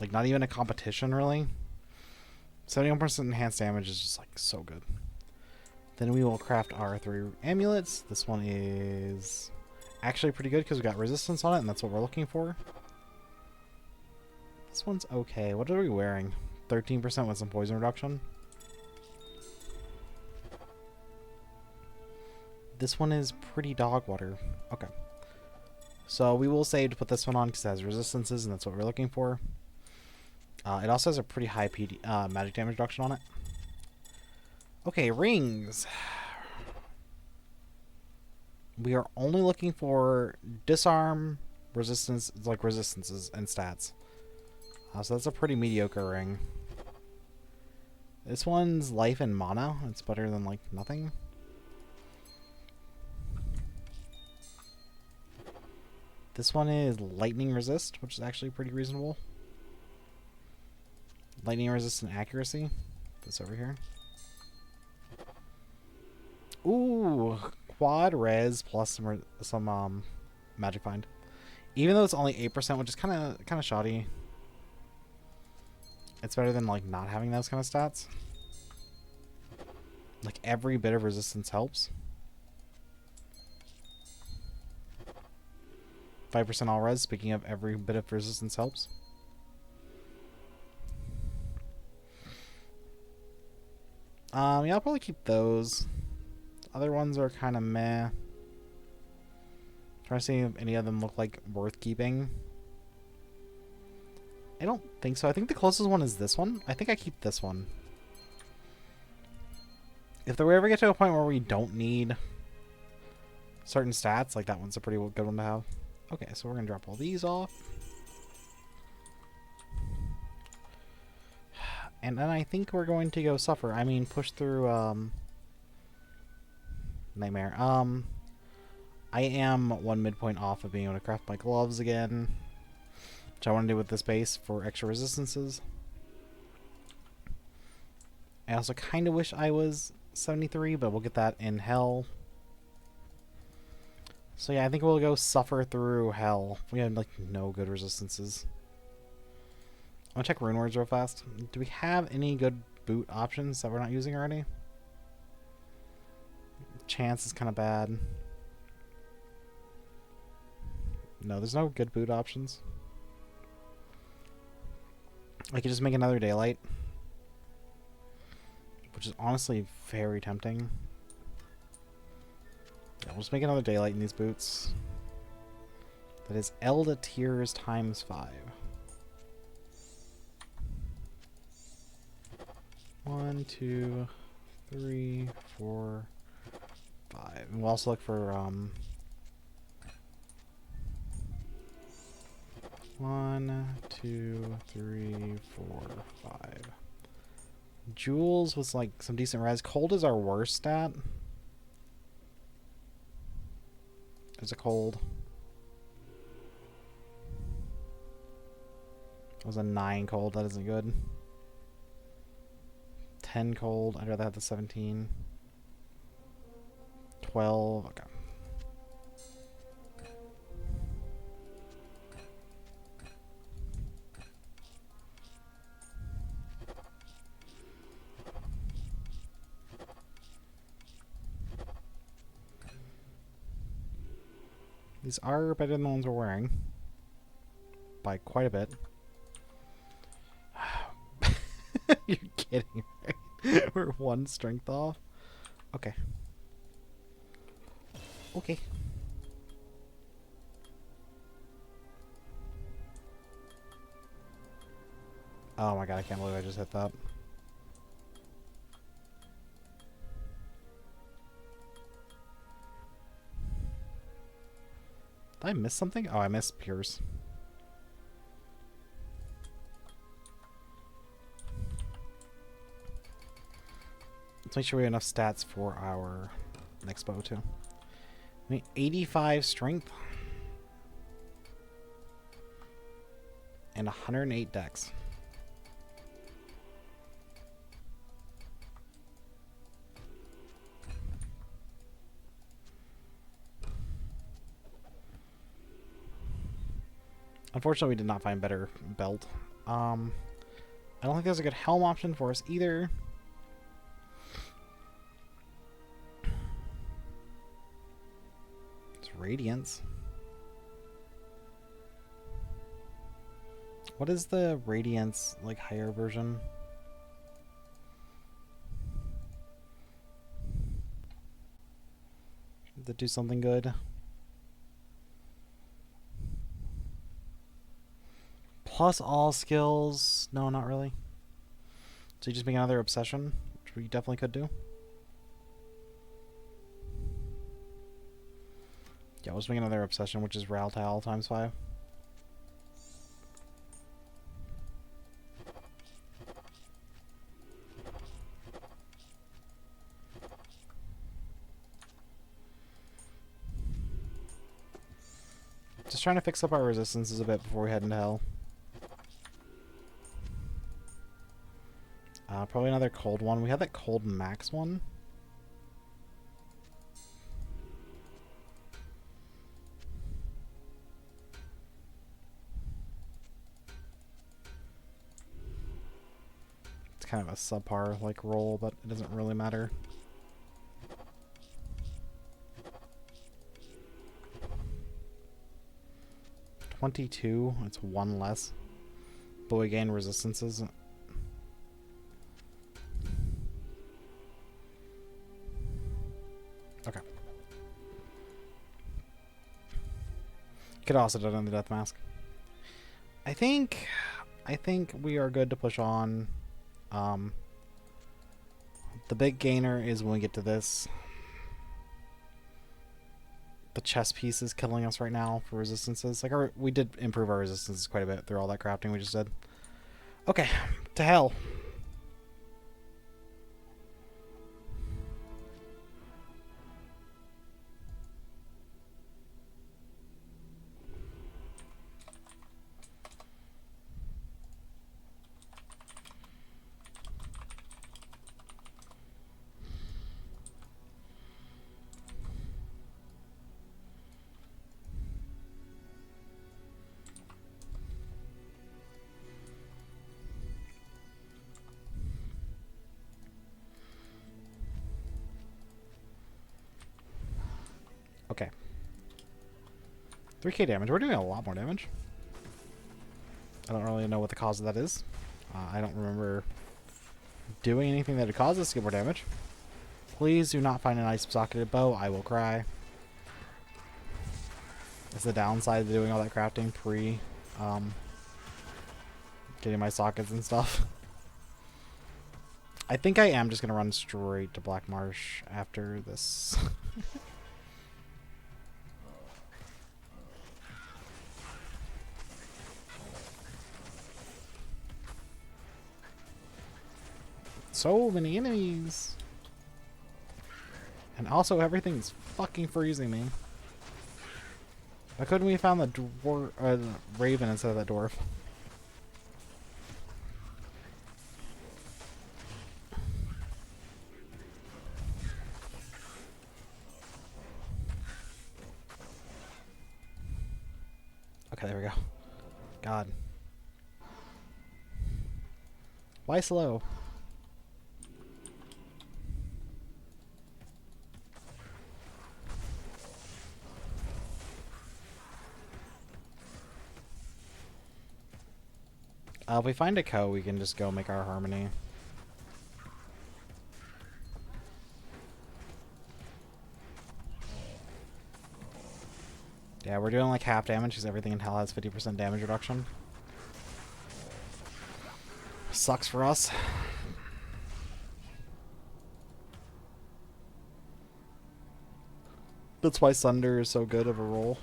Like not even a competition really. 71% enhanced damage is just like so good. Then we will craft our 3 amulets. This one is actually pretty good because we got resistance on it and that's what we're looking for. This one's okay. What are we wearing? 13% with some poison reduction. This one is pretty dog water. Okay. So we will save to put this one on because it has resistances and that's what we're looking for. It also has a pretty high magic damage reduction on it. Okay, rings. We are only looking for disarm, resistance, like resistances and stats. So that's a pretty mediocre ring. This one's life and mana. It's better than like nothing. This one is lightning resist, which is actually pretty reasonable. Lightning resist and accuracy. This over here. Ooh, quad res plus some magic find. Even though it's only 8%, which is kind of shoddy. It's better than like not having those kind of stats. Like every bit of resistance helps. 5% all res, speaking of every bit of resistance helps. Yeah, I'll probably keep those. Other ones are kind of meh. Trying to see if any of them look like worth keeping. I don't think so. I think the closest one is this one. I think I keep this one. If we ever get to a point where we don't need certain stats, like that one's a pretty good one to have. Okay, so we're going to drop all these off. And then I think we're going to go suffer. I mean, push through, Nightmare. I am one midpoint off of being able to craft my gloves again, which I want to do with this base for extra resistances. I also kind of wish I was 73, but we'll get that in Hell. So yeah, I think we'll go suffer through Hell. We have like no good resistances. I'm gonna check rune words real fast. Do we have any good boot options that we're not using already? Chance is kind of bad. No, there's no good boot options. I could just make another daylight, which is honestly very tempting. Yeah, we'll just make another daylight in these boots. That is Elda Tears times 5. 1, 2, 3, 4, 5. And we'll also look for 1, 2, 3, 4, 5. Jewels was like some decent res. Cold is our worst stat. There's a cold. It was a 9 cold. That isn't good. 10 cold. I'd rather have the 17. 12. Okay. These are better than the ones we're wearing. By quite a bit. You're kidding, right? We're 1 strength off. Okay. Okay. Oh my god, I can't believe I just hit that. Did I miss something? Oh, I missed Pierce. Let's make sure we have enough stats for our next bow too. I mean, 85 strength. And 108 dex. Unfortunately, we did not find better belt. I don't think there's a good helm option for us either. It's Radiance. What is the Radiance, like, higher version? Did it do something good? Plus all skills. No, not really. So you just make another obsession, which we definitely could do. Yeah, we'll just make another obsession, which is Raltal times 5. Just trying to fix up our resistances a bit before we head into Hell. Probably another cold one. We had that cold max one. It's kind of a subpar like roll, but it doesn't really matter. $22. It's 1 less. But we gain resistances. Okay. Could also done on the death mask. I think we are good to push on. The big gainer is when we get to this. The chess piece is killing us right now for resistances. Like we did improve our resistances quite a bit through all that crafting we just did. Okay, to hell. Okay. 3k damage. We're doing a lot more damage. I don't really know what the cause of that is. I don't remember doing anything that would cause us to get more damage. Please do not find an ice-socketed bow. I will cry. That's the downside to doing all that crafting pre getting my sockets and stuff. I think I am just going to run straight to Black Marsh after this. So many enemies. And also everything's fucking freezing me. Why couldn't we have found the the raven instead of that dwarf? Okay, there we go. God. Why slow? If we find a cow, we can just go make our harmony. Yeah, we're doing like half damage because everything in hell has 50% damage reduction. Sucks for us. That's why Sunder is so good of a roll.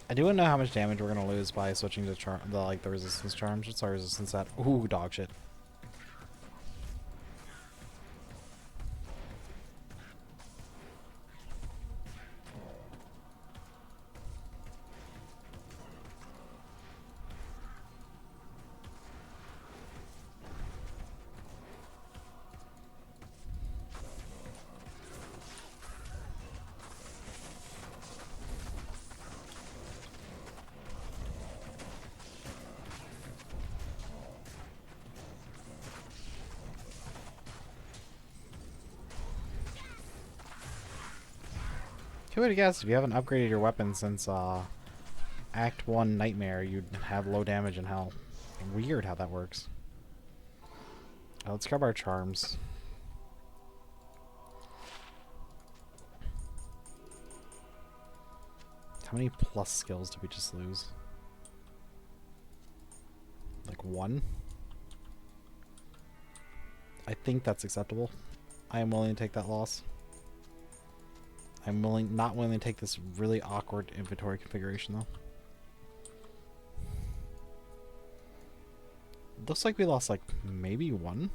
I do want to know how much damage we're gonna lose by switching to the resistance charms. What's our resistance at? Ooh, dog shit. Who would have guessed if you haven't upgraded your weapon since Act 1 Nightmare, you'd have low damage in hell. Weird how that works. Let's grab our charms. How many plus skills did we just lose? Like 1? I think that's acceptable. I am willing to take that loss. I'm not willing to take this really awkward inventory configuration though. Looks like we lost like maybe 1.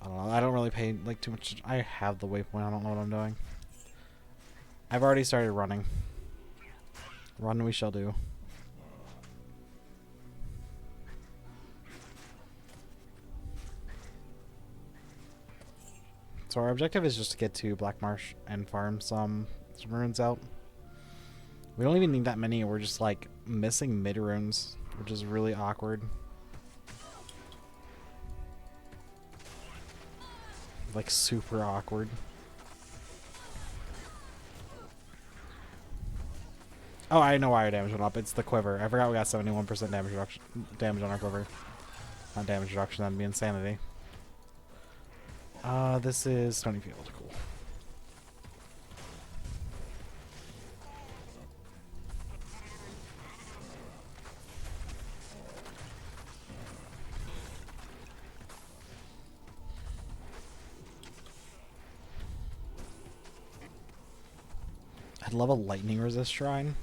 I don't know. I don't really pay like too much. I have the waypoint. I don't know what I'm doing. I've already started running. Run we shall do. So our objective is just to get to Black Marsh and farm some runes out. We don't even need that many. We're just like missing mid runes, which is really awkward. Like super awkward. Oh, I know why our damage went up. It's the quiver. I forgot we got 71% damage on our quiver. Not damage reduction, that'd be insanity. This is Stony Field. Cool. I'd love a lightning resist shrine.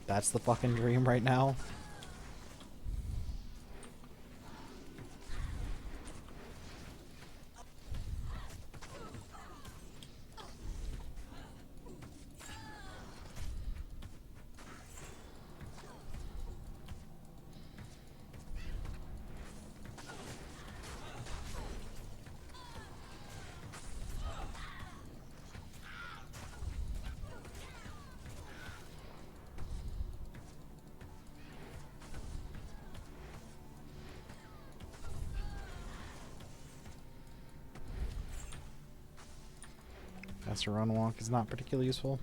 That's the fucking dream right now. Faster run walk is not particularly useful.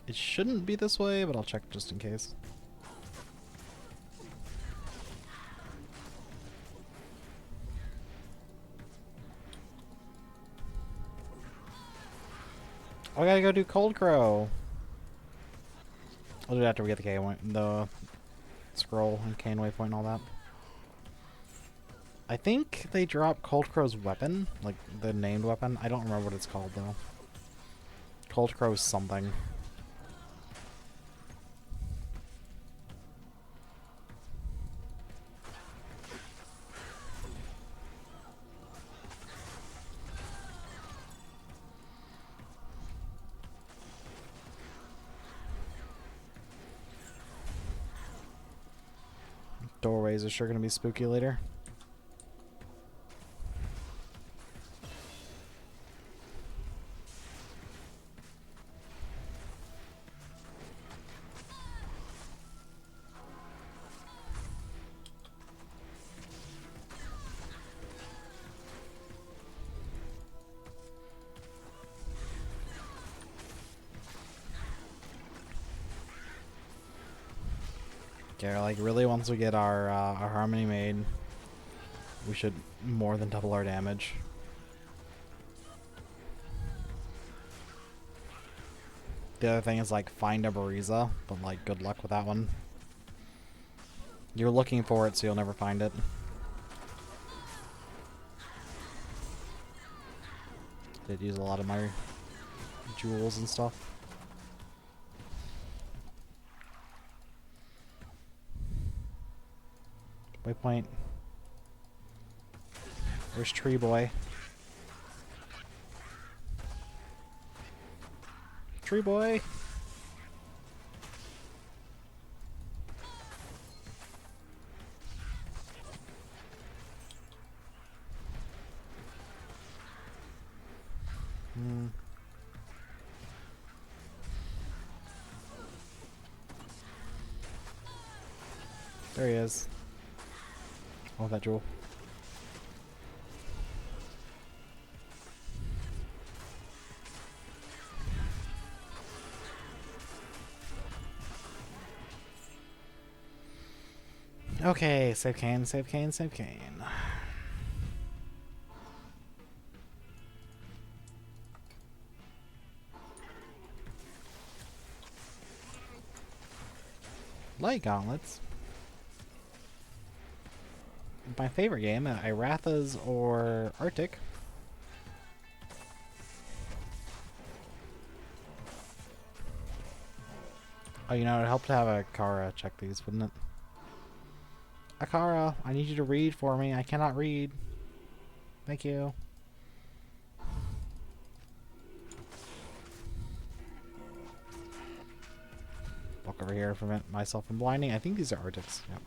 It shouldn't be this way, but I'll check just in case. Oh, I gotta go do Cold Crow. I'll do it after we get the scroll and Cane Waypoint and all that. I think they drop Cold Crow's weapon, like the named weapon. I don't remember what it's called though. Cold Crow's something. Doorways are sure gonna be spooky later. Okay, like really once we get our Harmony made, we should more than double our damage. The other thing is like find a Bariza, but like good luck with that one. You're looking for it, so you'll never find it. Did use a lot of my jewels and stuff. Waypoint. Where's Tree Boy? Tree Boy! There he is. Oh, that jewel. Okay, save cane, save cane, save cane. Light gauntlets. My favorite game, Iratha's or Arctic. Oh, you know, it'd help to have a Kara check these, wouldn't it? Akara, I need you to read for me. I cannot read. Thank you. walk over here to prevent myself from blinding. I think these are Arctics. Yep.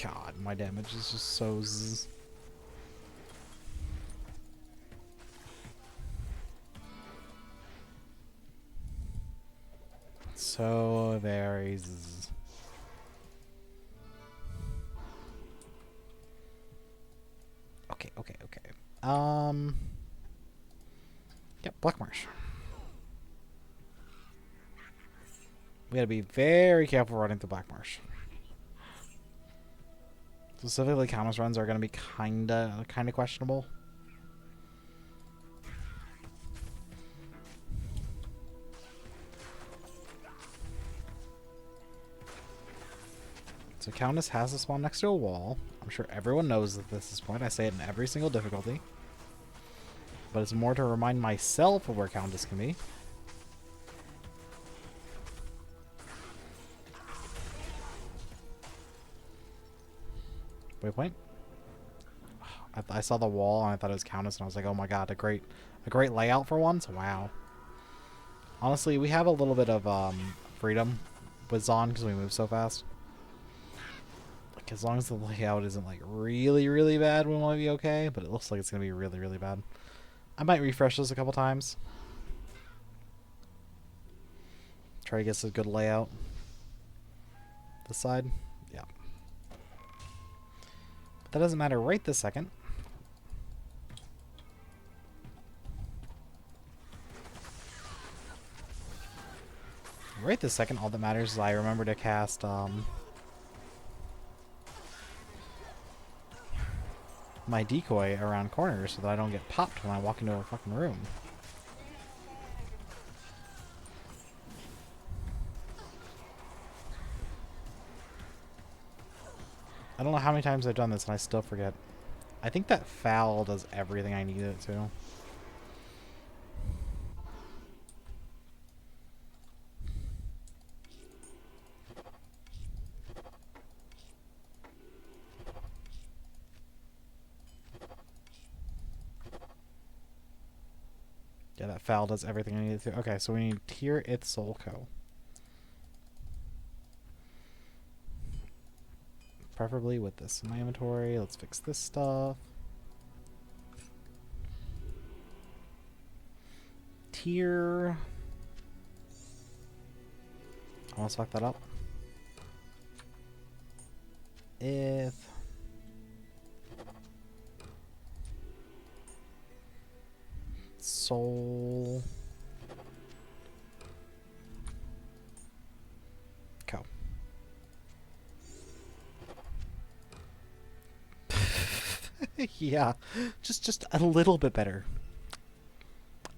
God, my damage is just so zzz. So very zzz. Okay. Yep, Black Marsh. We gotta be very careful running through Black Marsh. Specifically, Countess runs are gonna be kinda questionable. So Countess has to spawn next to a wall. I'm sure everyone knows at this point. I say it in every single difficulty. But it's more to remind myself of where Countess can be. Waypoint. I saw the wall and I thought it was Countess and I was like, oh my god, a great layout for once. Wow. Honestly, we have a little bit of freedom with Zon because we move so fast. Like, as long as the layout isn't like really bad, we might be okay. But it looks like it's gonna be really bad. I might refresh this a couple times. Try to get some good layout. This side, yeah. But that doesn't matter right this second. Right this second, all that matters is I remember to cast my decoy around corners so that I don't get popped when I walk into a fucking room. I don't know how many times I've done this and I still forget. I think that foul does everything I need it to. Yeah, that foul does everything I need it to. Okay, so we need Tier It Soul Co. Preferably with this in my inventory. Let's fix this stuff. Tier. I want to fuck that up. If Soul Co. Yeah, just a little bit better.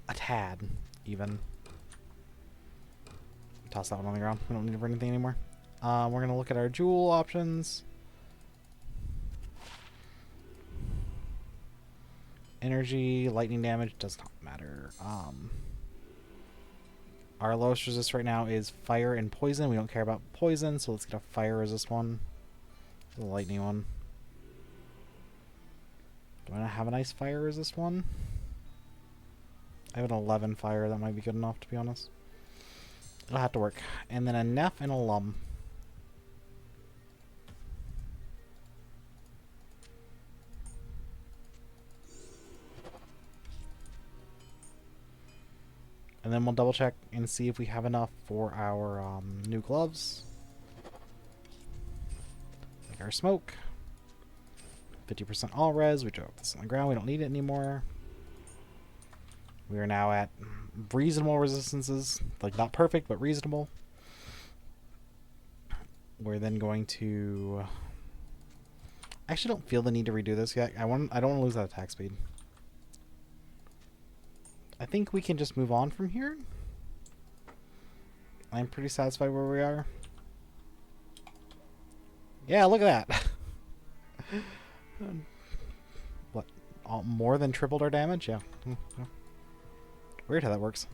A tad, even. Toss that one on the ground. We don't need it for anything anymore. We're gonna look at our jewel options. Energy, lightning damage does not matter. Our lowest resist right now is fire and poison. We don't care about poison, so let's get a fire resist one. The lightning one. Do I not have a nice fire resist one? I have an 11 fire. That might be good enough, to be honest. It'll have to work. And then a Neff and a Lum. And then we'll double check and see if we have enough for our new gloves. Like our smoke. 50% all res. We drove this on the ground. We don't need it anymore. We are now at reasonable resistances. Like, not perfect, but reasonable. We're then going to... I actually don't feel the need to redo this yet. I don't want to lose that attack speed. I think we can just move on from here. I'm pretty satisfied where we are. Yeah, look at that. What? More than tripled our damage? Yeah. Weird how that works.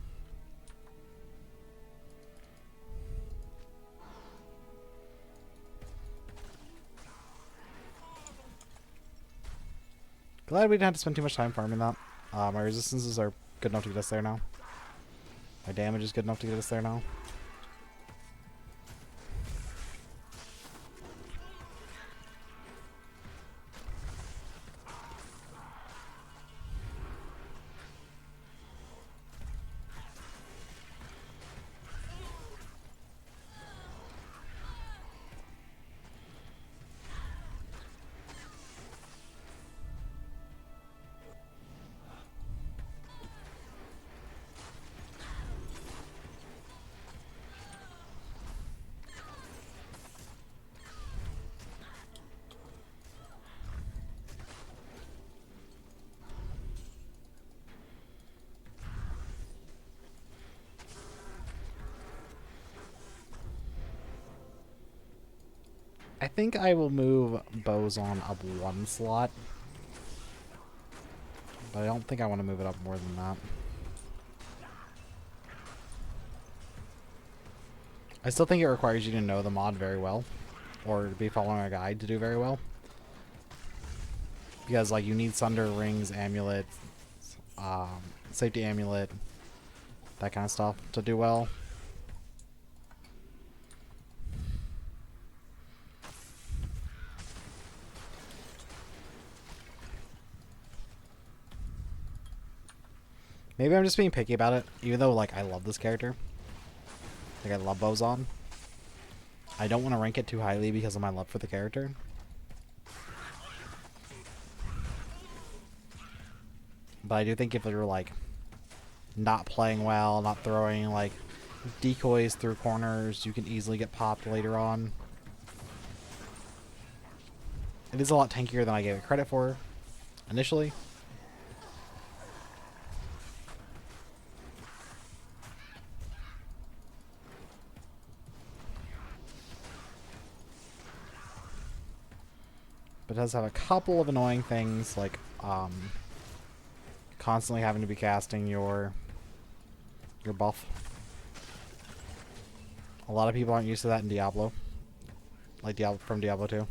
Glad we didn't have to spend too much time farming that. My resistances are good enough to get us there now. My damage is good enough to get us there now. I think I will move Boson up one slot. But I don't think I want to move it up more than that. I still think it requires you to know the mod very well. Or to be following a guide to do very well. Because, like, you need Sunder, Rings, Amulet, Safety Amulet, that kind of stuff to do well. Maybe I'm just being picky about it, even though, like, I love this character. Like, I love Boson. I don't want to rank it too highly because of my love for the character. But I do think if you're, like, not playing well, not throwing, like, decoys through corners, you can easily get popped later on. It is a lot tankier than I gave it credit for initially. But it does have a couple of annoying things, like constantly having to be casting your buff. A lot of people aren't used to that in Diablo. Like from Diablo 2.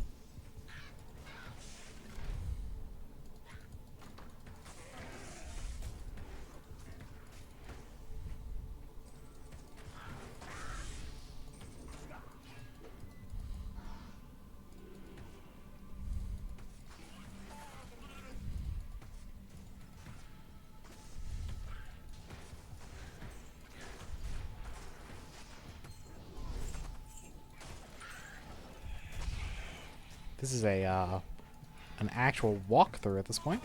This is a an actual walkthrough at this point.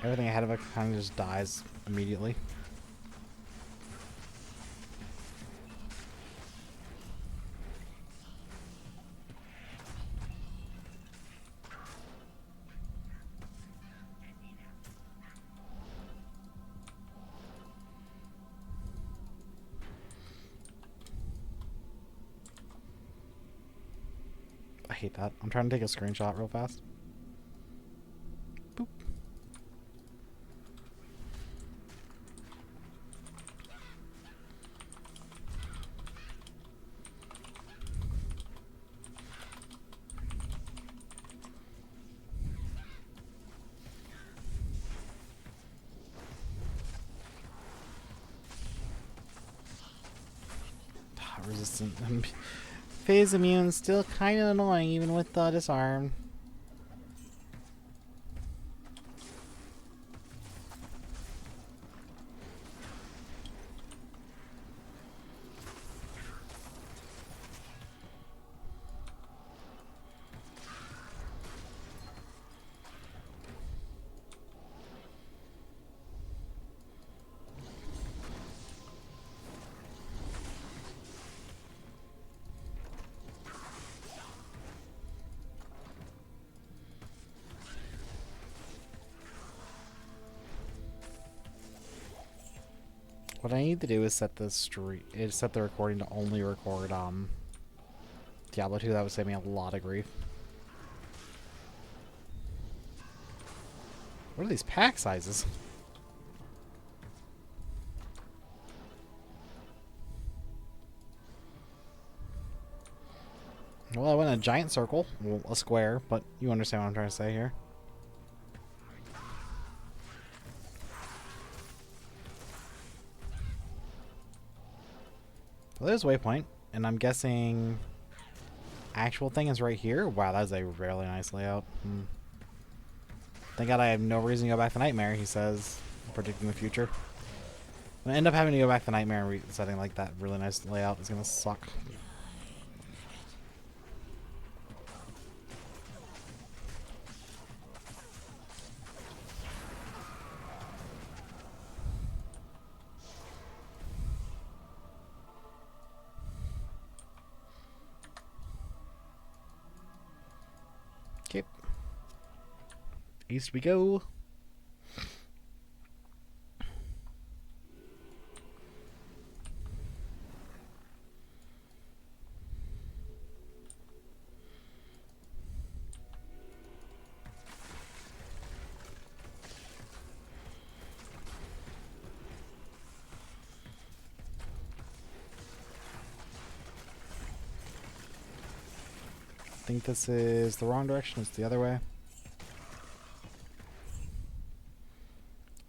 Everything ahead of it kind of just dies immediately. I hate that. I'm trying to take a screenshot real fast. Boop. Resistant. Phase immune still kind of annoying even with disarm. What I need to do is set the recording to only record Diablo 2. That would save me a lot of grief. What are these pack sizes? Well, I went in a giant circle. Well, a square, but you understand what I'm trying to say here. Well, there's waypoint, and I'm guessing actual thing is right here. Wow, that's a really nice layout. Thank God I have no reason to go back to Nightmare, he says, predicting the future. When I end up having to go back to Nightmare and resetting like that really nice layout is gonna suck. Okay. East we go. I think this is the wrong direction. It's the other way.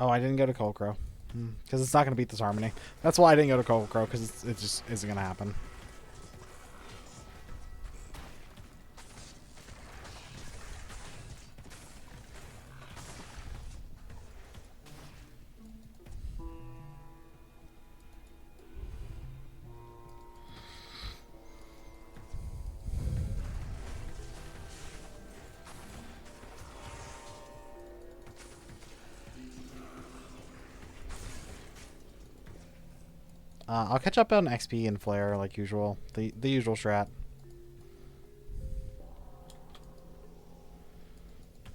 Oh, I didn't go to Cold Crow. Because it's not going to beat this Harmony. That's why I didn't go to Cold Crow, because it just isn't going to happen. I'll catch up on XP and Flare like usual. The usual strat.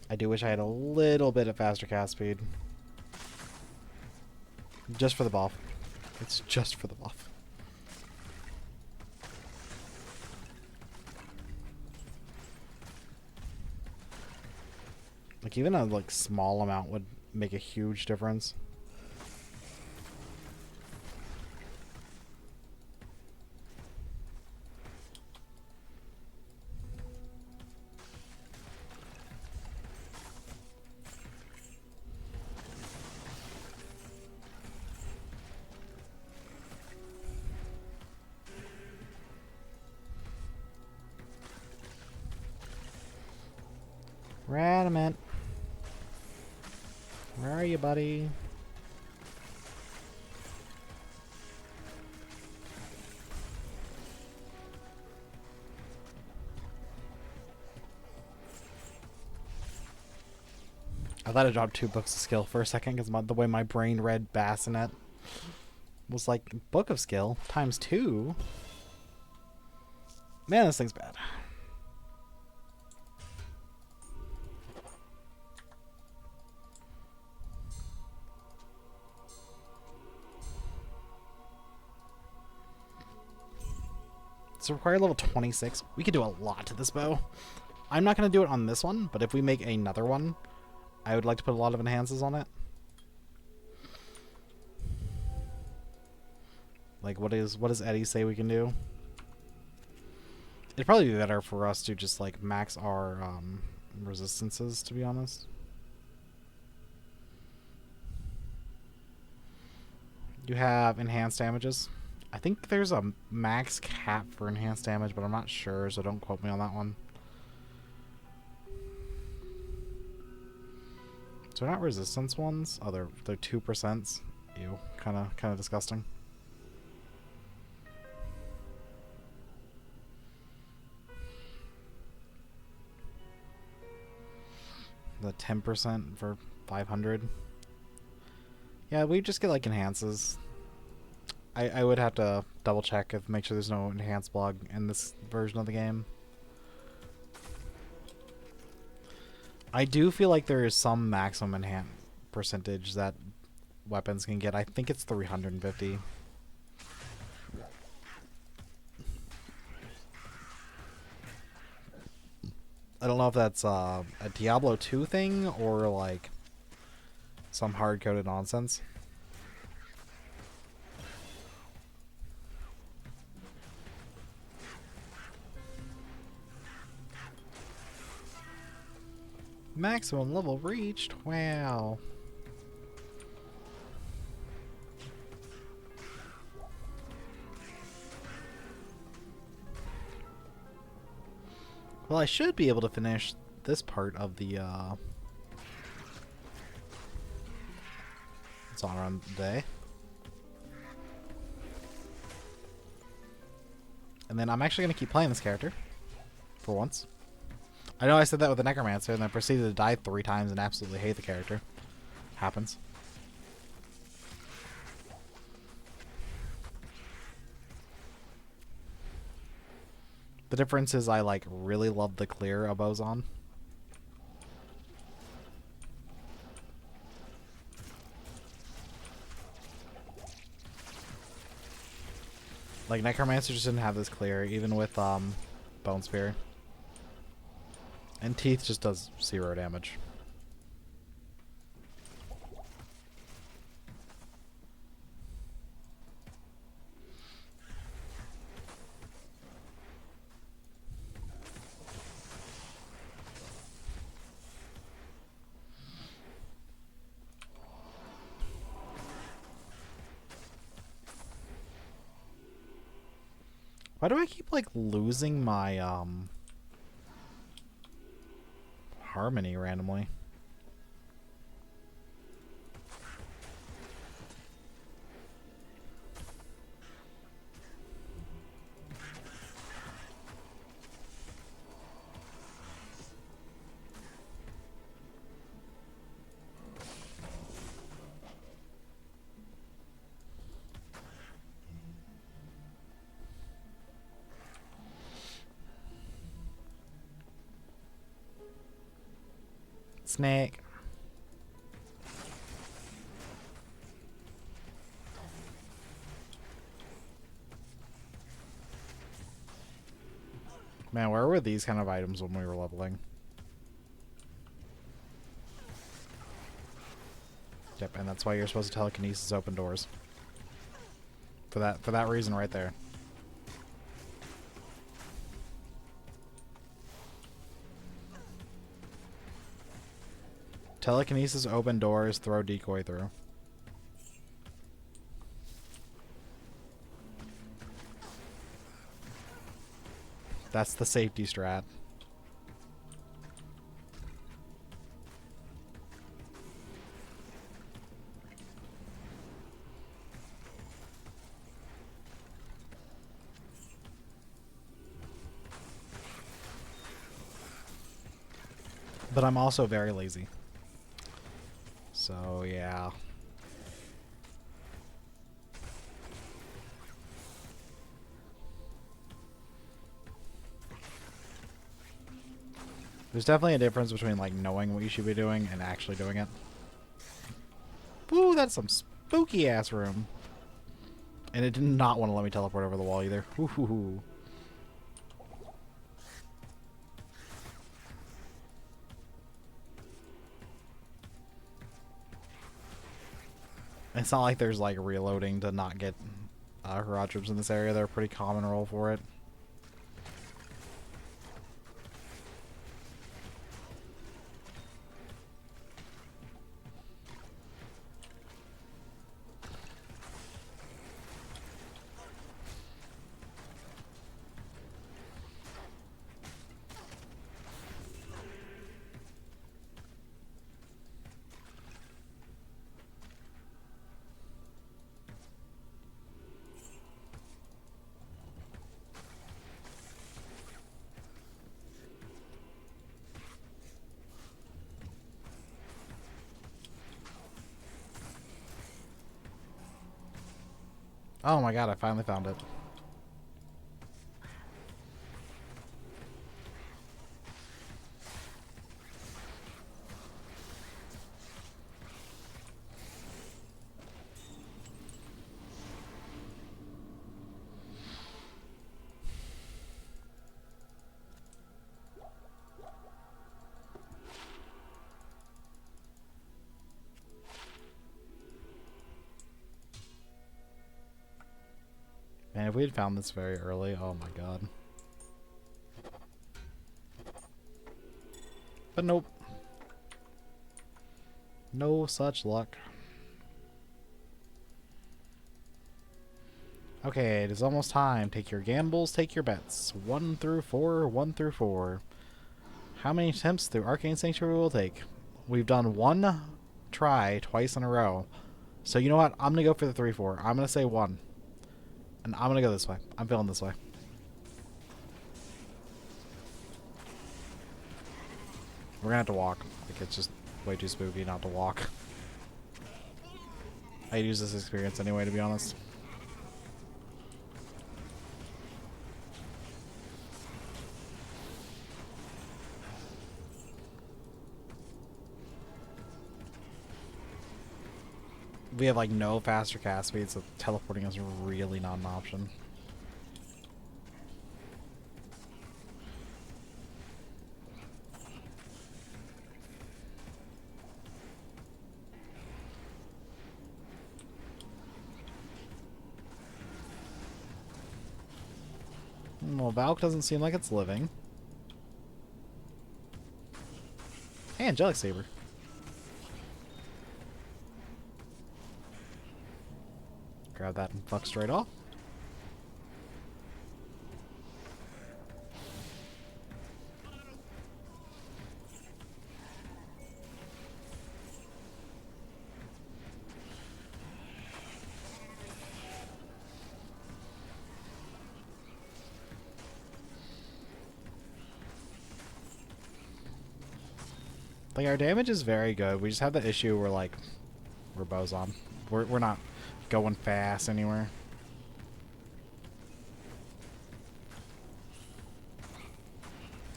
I do wish I had a little bit of faster cast speed. Just for the buff. It's just for the buff. Like even a like small amount would make a huge difference. Radamant. Where are you, buddy? I thought I dropped 2 books of skill for a second because the way my brain read Bassinet was like, book of skill times 2? Man, this thing's bad. It's required level 26. We could do a lot to this bow. I'm not going to do it on this one, but if we make another one, I would like to put a lot of enhances on it. Like, what does Eddie say we can do? It'd probably be better for us to just, like, max our resistances, to be honest. You have enhanced damages. I think there's a max cap for enhanced damage, but I'm not sure, so don't quote me on that one. So they're not resistance ones. Oh, they're 2%. Ew, kind of disgusting. The 10% for 500. Yeah, we just get like enhances. I would have to double check if make sure there's no enhanced blog in this version of the game. I do feel like there is some maximum enhance percentage that weapons can get. I think it's 350. I don't know if that's a Diablo 2 thing or like Some hard-coded nonsense. Maximum level reached. Wow. Well, I should be able to finish this part of the it's on around the day. And then I'm actually going to keep playing this character. For once. I know I said that with the Necromancer and then proceeded to die 3 times and absolutely hate the character. Happens. The difference is I like really love the clear a bow's on. Like Necromancer just didn't have this clear, even with Bone Spear. And Teeth just does 0 damage. Why do I keep like losing my harmony randomly? Snake. Man, where were these kind of items when we were leveling? Yep, and that's why you're supposed to telekinesis open doors. For that reason right there. Telekinesis open doors, throw decoy through. That's the safety strat. But I'm also very lazy. So, yeah. There's definitely a difference between like knowing what you should be doing and actually doing it. Ooh, that's some spooky ass room. And it did not want to let me teleport over the wall either. Ooh. It's not like there's like reloading to not get garage rooms in this area. They're a pretty common role for it. Oh my god, I finally found it. if we had found this very early, oh my god. But nope. No such luck. Okay, it is almost time. Take your gambles, take your bets. 1 through 4, 1 through 4. How many attempts through Arcane Sanctuary will take? We've done one try twice in a row. So you know what? I'm going to go for the 3-4. I'm going to say 1. And I'm going to go this way. I'm feeling this way. We're going to have to walk. Like, it's just way too spooky not to walk. I'd use this experience anyway, to be honest. We have like no faster cast speed, so teleporting is really not an option. Well, Valk doesn't seem like it's living. Hey, Angelic Saber. Grab that and fuck straight off. Like, our damage is very good. We just have the issue where, like, we're bows on. We're not going fast anywhere.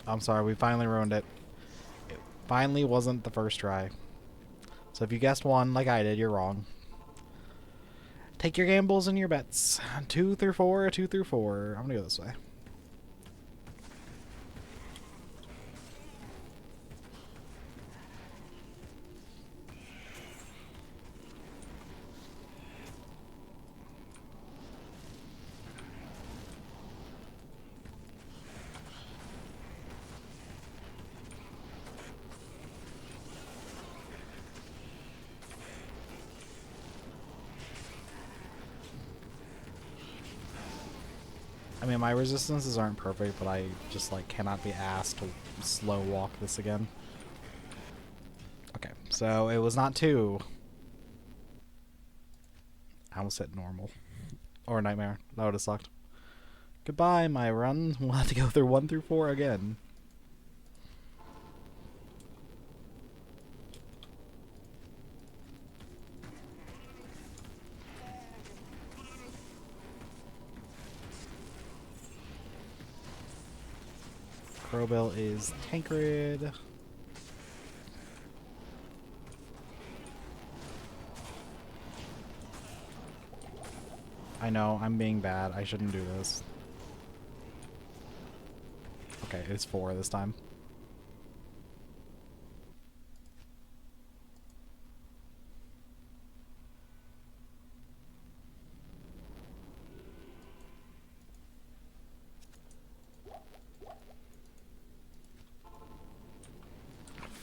I'm sorry, we finally ruined it. It finally wasn't the first try. So if you guessed 1 like I did, you're wrong. Take your gambles and your bets. 2 through 4, 2 through 4. I'm gonna go this way. I mean, my resistances aren't perfect, but I just, like, cannot be asked to slow walk this again. Okay, so it was not 2. I almost hit normal. Or nightmare. That would have sucked. Goodbye, my run. We'll have to go through 1 through 4 again. Crowbill is Tancred. I know, I'm being bad. I shouldn't do this. Okay, it's 4 this time.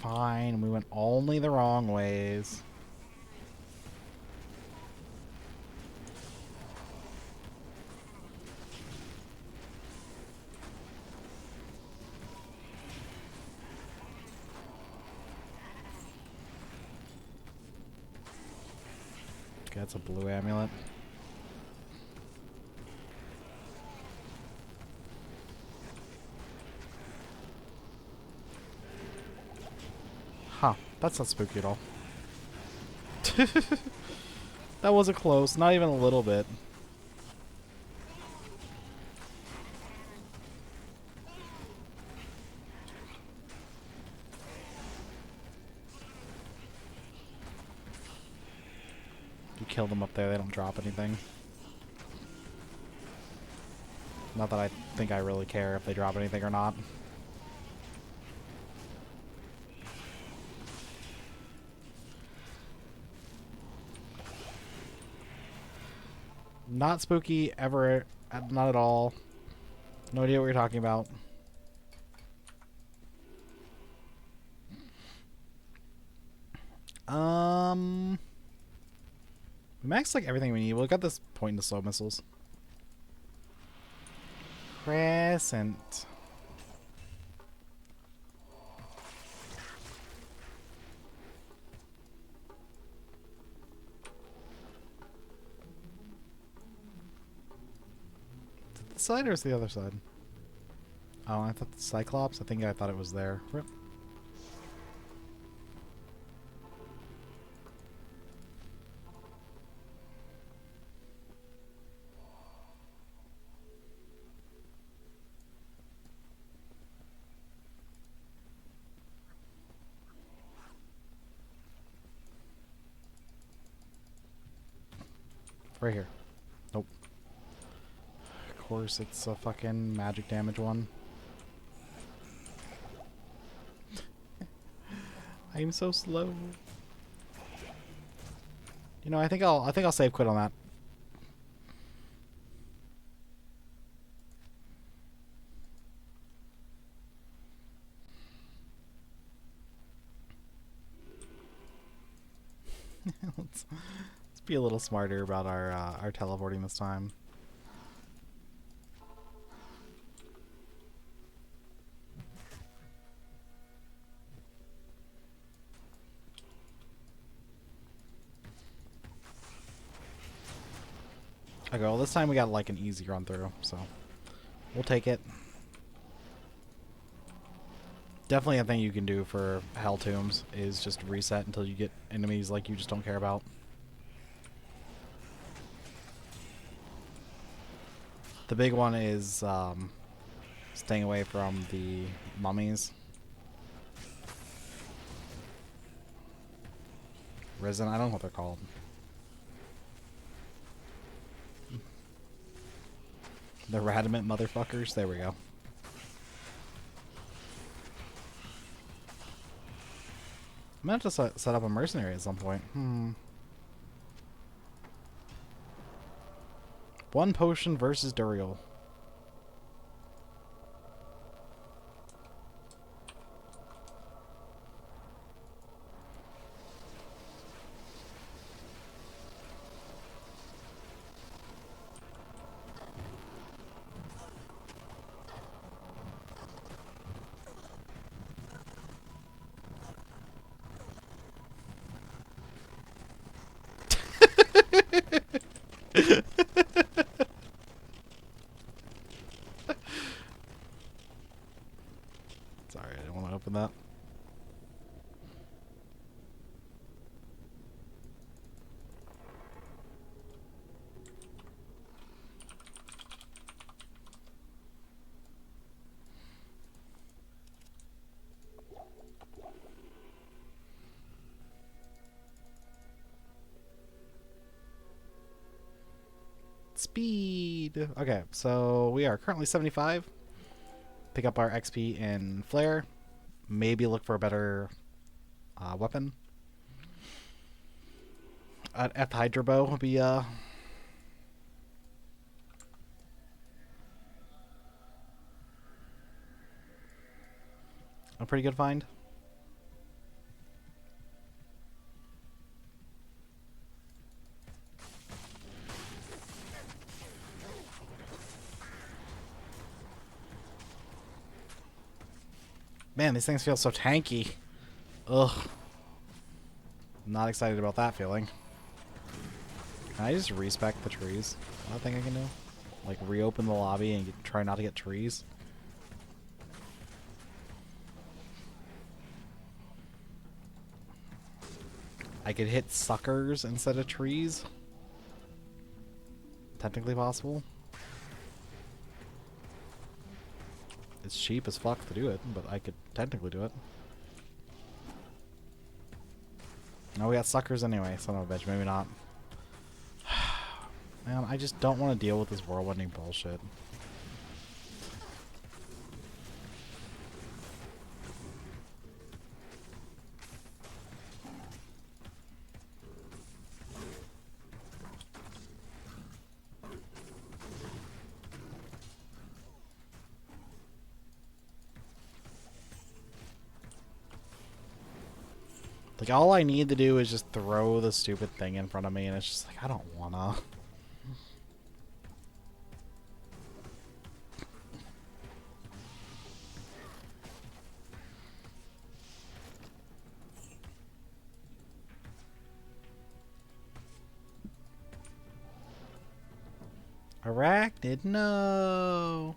Fine, we went only the wrong ways. Okay, that's a blue amulet. Huh, that's not spooky at all. That wasn't close, not even a little bit. You kill them up there, they don't drop anything. Not that I think I really care if they drop anything or not. Not spooky ever Not at all. No idea what you're talking about. We maxed like everything we need. We got this point into slow missiles. Crescent. Is it this side or is it the other side? Oh, I thought the Cyclops. I thought it was there. Rip. Right here. Nope. Of course, it's a fucking magic damage one. I am so slow. You know, I think I'll save quit on that. let's be a little smarter about our teleporting this time. Okay, well this time we got like an easy run through, so we'll take it. Definitely a thing you can do for Hell Tombs is just reset until you get enemies like you just don't care about. The big one is staying away from the mummies. Risen, I don't know what they're called. The Radamant motherfuckers. There we go. I'm gonna have to set up a mercenary at some point. One potion versus Duriel. Sorry, I didn't want to open that. Speed. Okay, so we are currently 75. Pick up our XP in Flare. Maybe look for a better weapon. An F Hydra bow would be a pretty good find. Man, these things feel so tanky. Ugh. Not excited about that feeling. Can I just respec the trees? I don't think I can do. Like reopen the lobby and try not to get trees. I could hit suckers instead of trees. Technically possible. It's cheap as fuck to do it, but I could technically do it. No, we got suckers anyway, son of a bitch. Maybe not. Man, I just don't want to deal with this world-ending bullshit. Like, all I need to do is just throw the stupid thing in front of me, and it's just like, I don't wanna. Arachnid, no!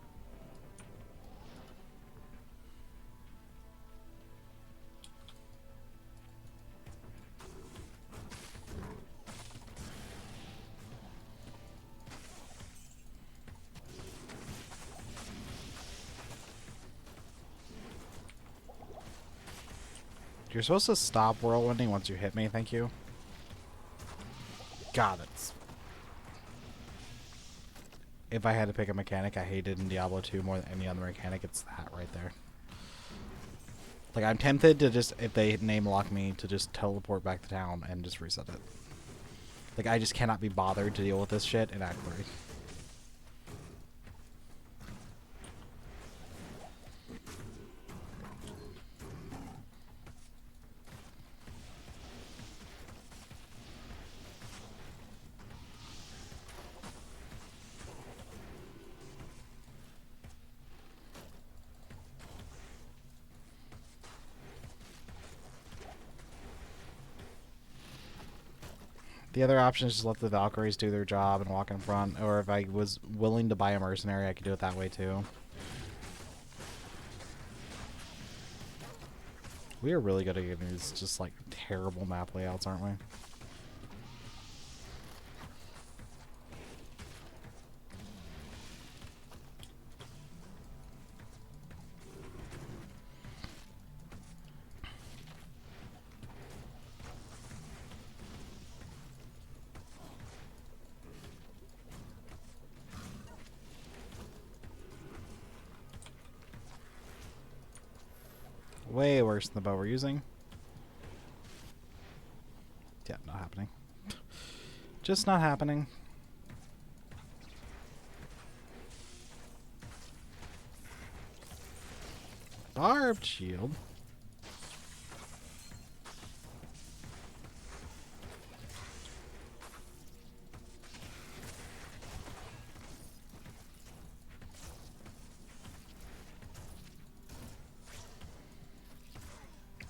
You're supposed to stop whirlwinding once you hit me, thank you. God, it's... If I had to pick a mechanic I hated in Diablo 2 more than any other mechanic, it's that right there. Like, I'm tempted to just, if they name lock me, to just teleport back to town and just reset it. Like, I just cannot be bothered to deal with this shit in Act 3. The other option is just let the Valkyries do their job and walk in front, or if I was willing to buy a mercenary, I could do it that way too. We are really good at getting these just like terrible map layouts, aren't we? Way worse than the bow we're using. Yeah, not happening. Just not happening. Barbed shield.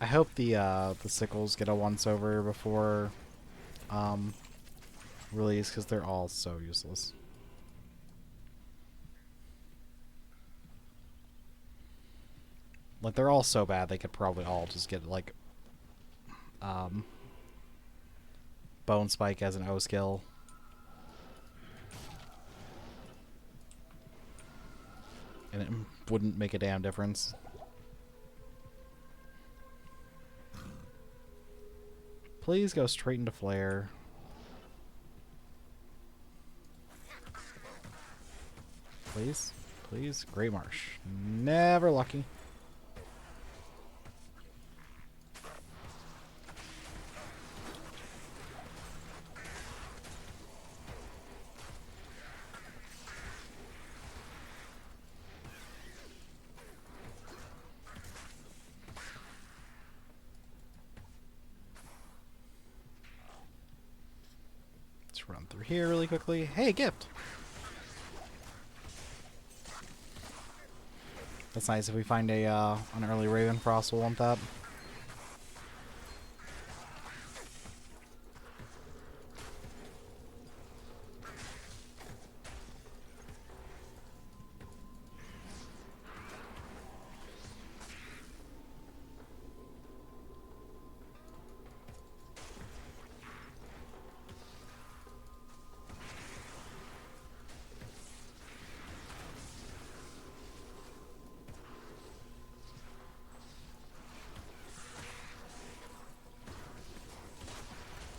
I hope the sickles get a once over before release, because they're all so useless. Like, they're all so bad they could probably all just get like Bone Spike as an O skill. And it wouldn't make a damn difference. Please go straight into Flare. Please. Please. Great Marsh. Never lucky. Let's run through here really quickly. Hey, gift! That's nice. If we find a an early Ravenfrost, we'll want that.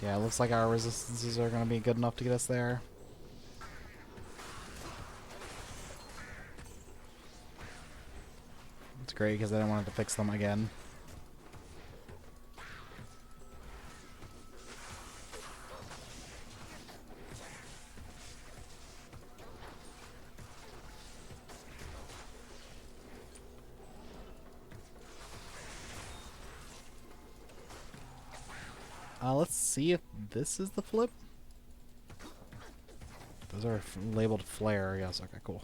Yeah, it looks like our resistances are going to be good enough to get us there. It's great because I didn't want to fix them again. Let's see if this is the flip. Those are labeled flare. Yes, okay, cool.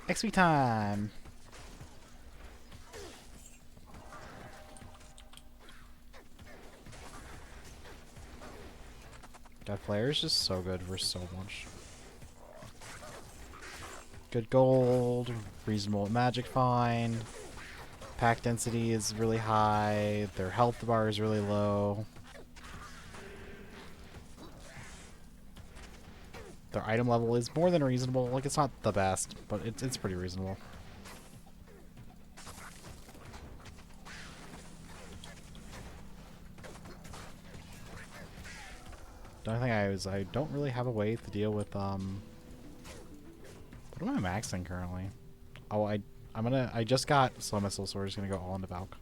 XP time! God, flare is just so good for so much. Good gold, reasonable magic find. Pack density is really high. Their health bar is really low. Their item level is more than reasonable. Like, it's not the best, but it's pretty reasonable. The only thing I don't really have a way to deal with what am I maxing currently? Oh, I just got slow missile, so we're just gonna go all into Valk.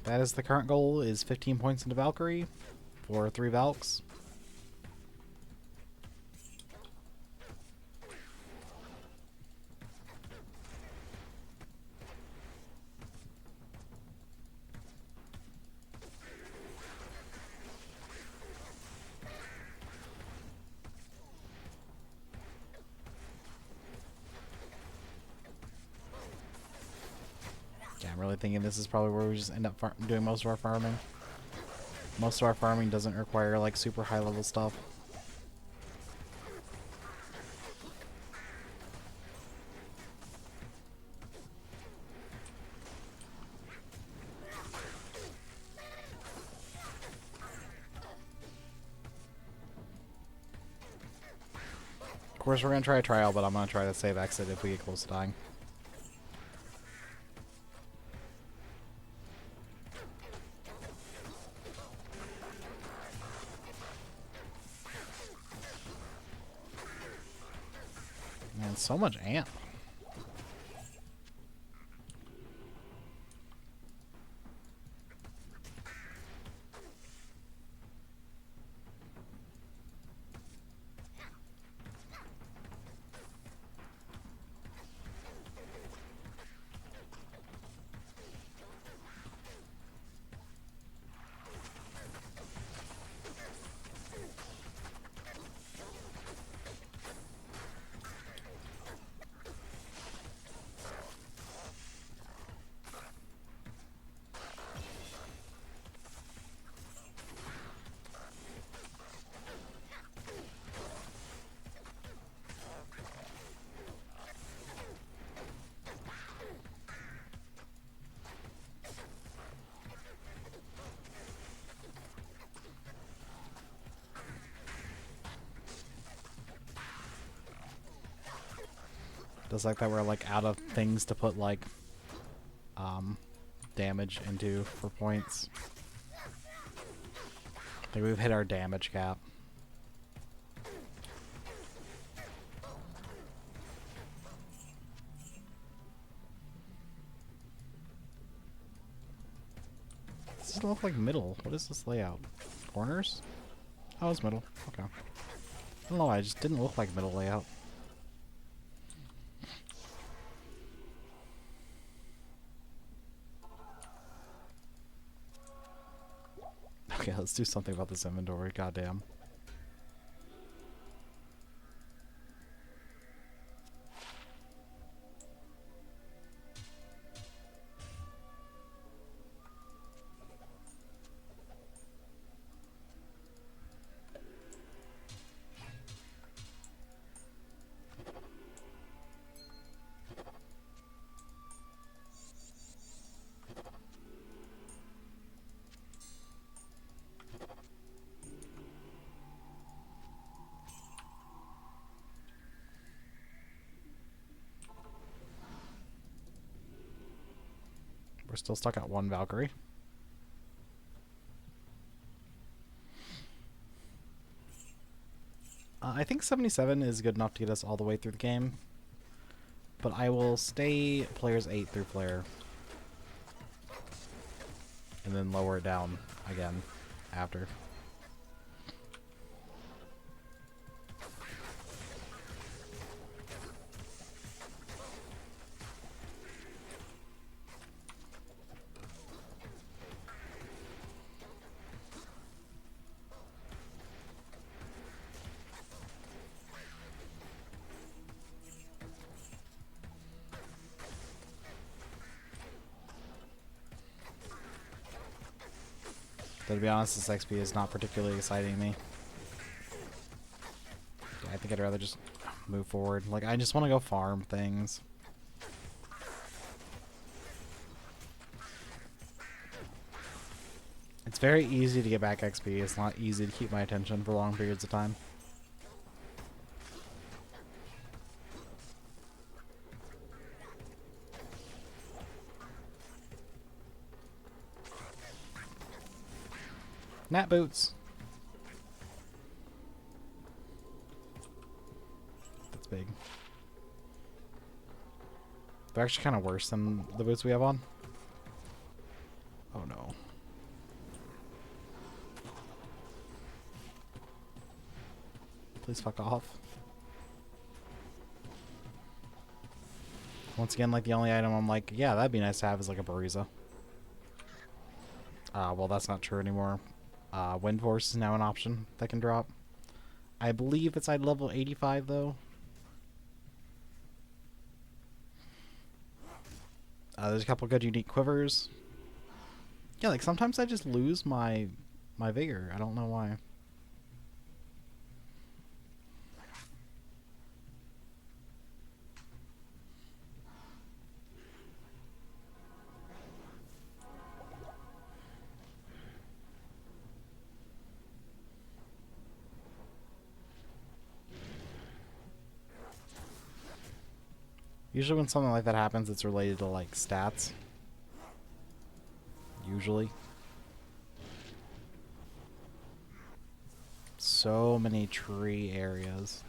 That is the current goal, is 15 points into Valkyrie for 3 Valks. I'm really thinking this is probably where we just end up doing most of our farming. Most of our farming doesn't require like super high level stuff. Of course, we're going to try a trial, but I'm going to try to save exit if we get close to dying. Man, so much amp. Just like that we're like out of things to put like damage into for points. I think we've hit our damage cap. This doesn't look like middle. What is this layout? Corners? Oh, it's middle. Okay. I don't know why, it just didn't look like middle layout. Okay, let's do something about this inventory. Goddamn. We're still stuck at 1 Valkyrie. I think 77 is good enough to get us all the way through the game. But I will stay players 8 through flare. And then lower it down again after. But to be honest, this XP is not particularly exciting me. Yeah, I think I'd rather just move forward. Like, I just want to go farm things. It's very easy to get back XP. It's not easy to keep my attention for long periods of time. Nat boots. That's big. They're actually kind of worse than the boots we have on. Oh no. Please fuck off. Once again, like the only item I'm like, yeah, that'd be nice to have is like a Bariza. Well, that's not true anymore. Wind Force is now an option that can drop. I believe it's at level 85 though. There's a couple good unique quivers. Yeah, like sometimes I just lose my vigor. I don't know why. Usually when something like that happens, it's related to like stats. Usually. So many tree areas.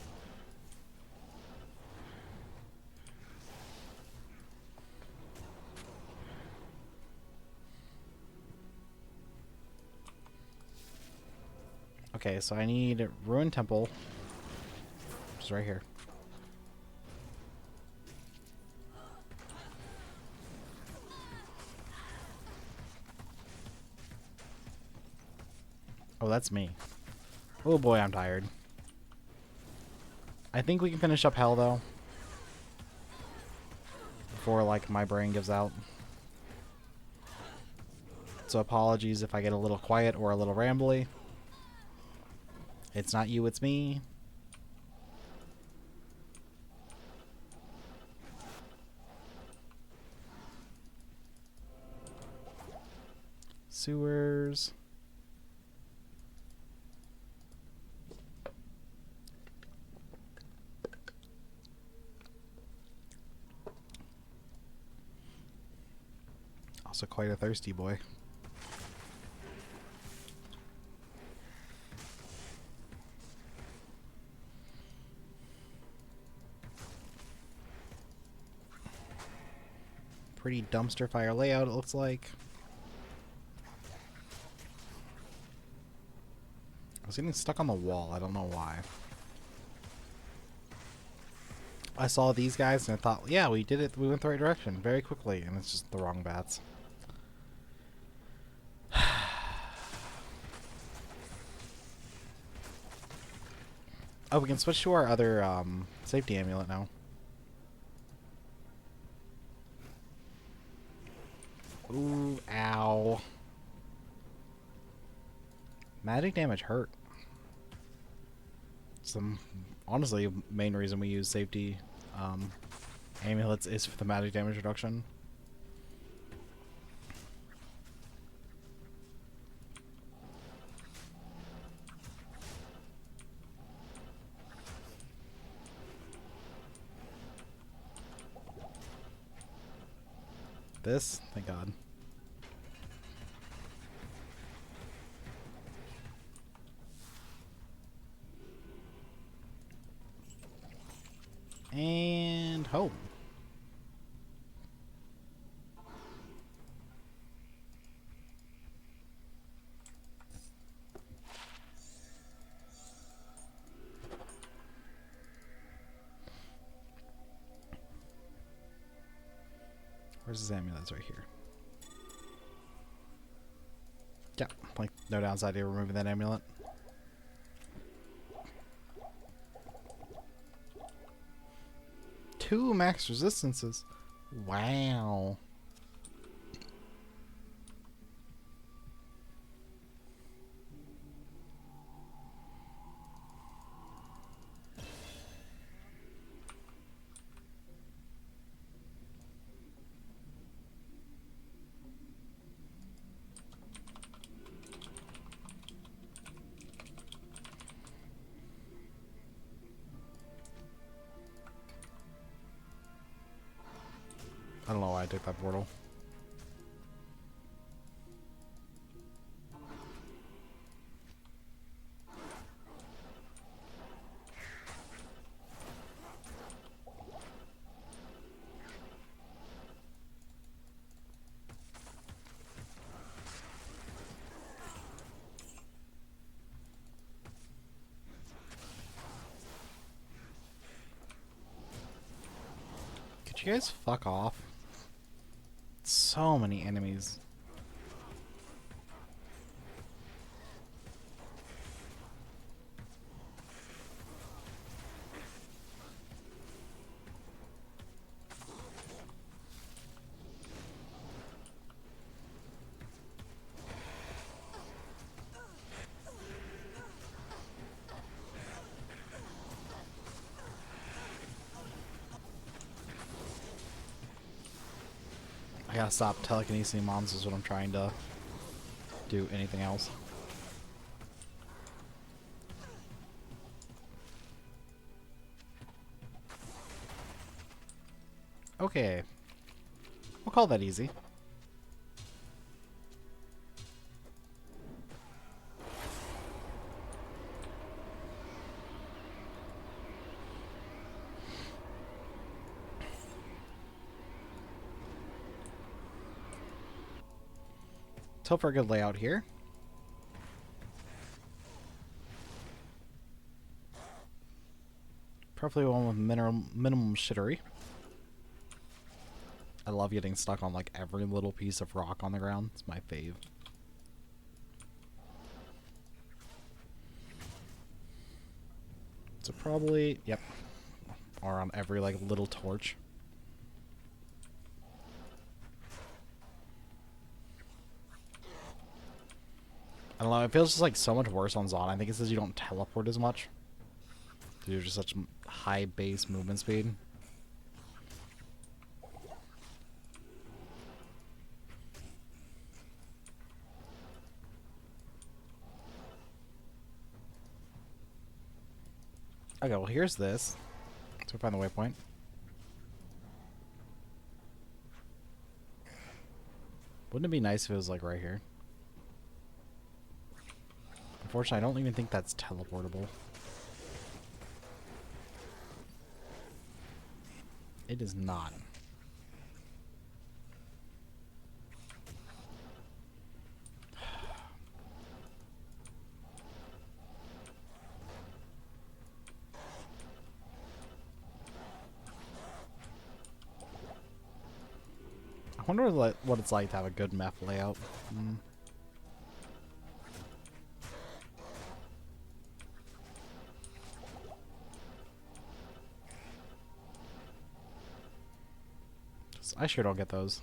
Okay, so I need Ruined Temple, which is right here. Oh, that's me. Oh boy, I'm tired. I think we can finish up Hell, though. Before, like, my brain gives out. So apologies if I get a little quiet or a little rambly. It's not you, it's me. Sewers. Also quite a thirsty boy. Pretty dumpster fire layout, it looks like. I was getting stuck on the wall. I don't know why. I saw these guys and I thought, yeah, we did it. We went the right direction very quickly, and it's just the wrong bats. Oh, we can switch to our other safety amulet now. Ooh, ow. Magic damage hurt. Some, honestly, main reason we use safety amulets is for the magic damage reduction. This, thank God. And home. Where's his amulets? Right here. Yeah, like no downside to removing that amulet. Two max resistances. Wow. I don't know why I took that portal. Could you guys fuck off? So many enemies. I gotta stop telekinesis monsters when I'm trying to do anything else. Okay. We'll call that easy. Let's hope for a good layout here. Preferably one with minimum shittery. I love getting stuck on like every little piece of rock on the ground. It's my fave. So probably, yep. Or on every like little torch. I don't know, it feels just like so much worse on Zon. I think it says you don't teleport as much. You're just such high base movement speed. Okay, well here's this. So we find the waypoint. Wouldn't it be nice if it was like right here? Unfortunately, I don't even think that's teleportable. It is not. I wonder what it's like to have a good map layout. I sure don't get those.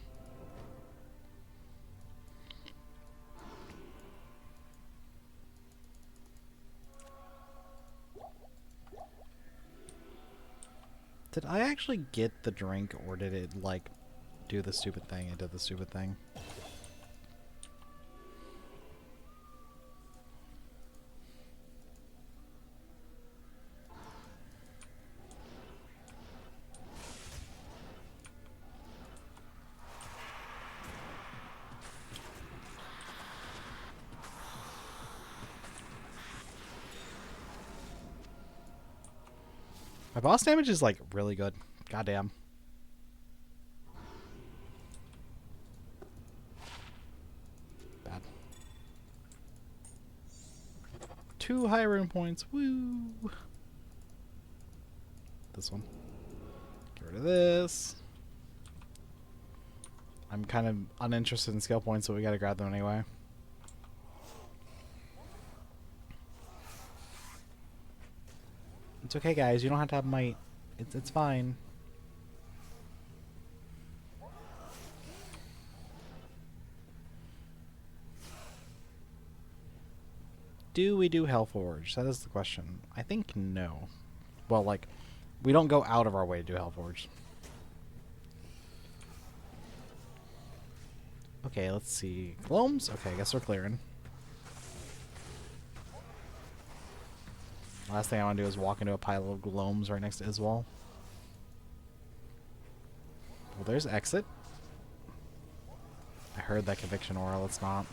Did I actually get the drink, or did it, like, do the stupid thing? It did the stupid thing. My boss damage is, like, really good. Goddamn. Bad. 2 high rune points. Woo! This one. Get rid of this. I'm kind of uninterested in skill points, so we gotta grab them anyway. It's okay, guys. You don't have to have might. It's fine. Do we do Hellforge? That is the question. I think no. Well, like, we don't go out of our way to do Hellforge. Okay, let's see. Gloams? Okay, I guess we're clearing. Last thing I want to do is walk into a pile of gloams right next to Iswal. Well, there's exit. I heard that conviction aura, let's not.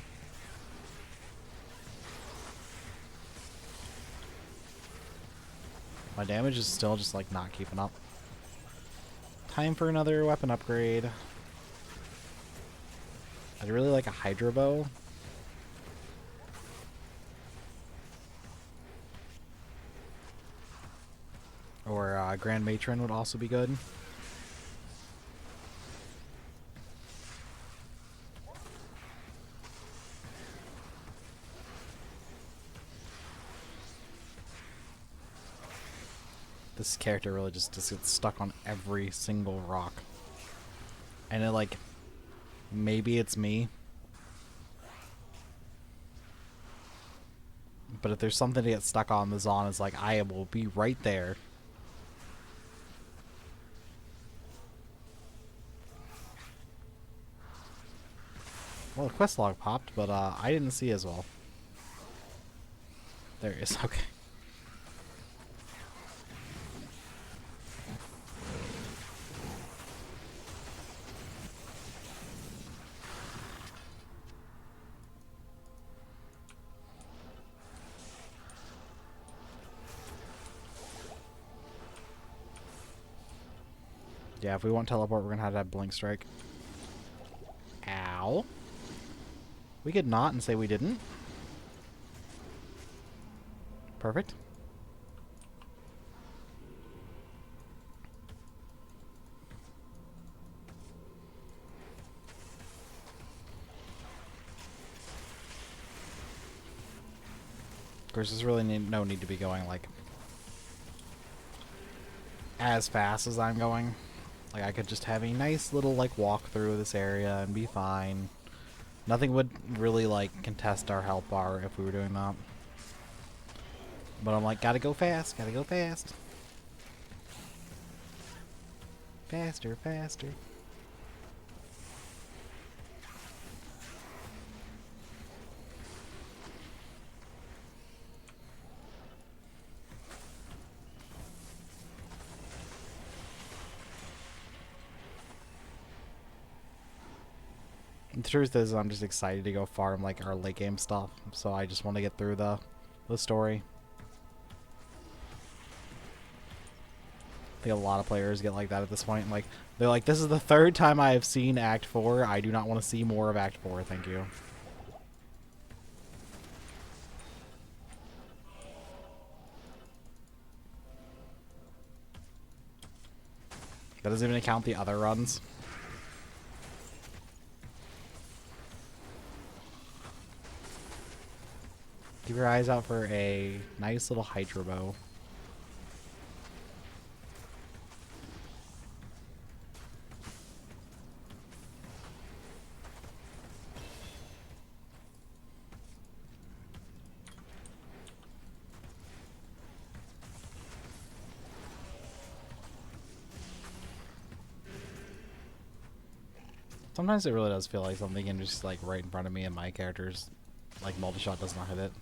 My damage is still just like not keeping up. Time for another weapon upgrade. I'd really like a Hydra bow. Or Grand Matron would also be good. This character really just gets stuck on every single rock. And it like, maybe it's me. But if there's something to get stuck on, the Zon is like, I will be right there. Well, the quest log popped, but I didn't see as well. There it is, okay. Yeah, if we want teleport, we're gonna have to have Blink Strike. Ow. We could not and say we didn't. Perfect. Of course, there's really no need to be going, like, as fast as I'm going. Like, I could just have a nice little, like, walk through this area and be fine. Nothing would really, like, contest our health bar if we were doing that. But I'm like, gotta go fast, gotta go fast. Faster, faster. The truth is, I'm just excited to go farm like our late game stuff, so I just want to get through the story. I think a lot of players get like that at this point. Like, they're like, this is the third time I have seen Act 4. I do not want to see more of Act 4, thank you. That doesn't even count the other runs. Keep your eyes out for a nice little Hydra bow. Sometimes it really does feel like something can just like right in front of me and my character's like multi-shot does not hit it.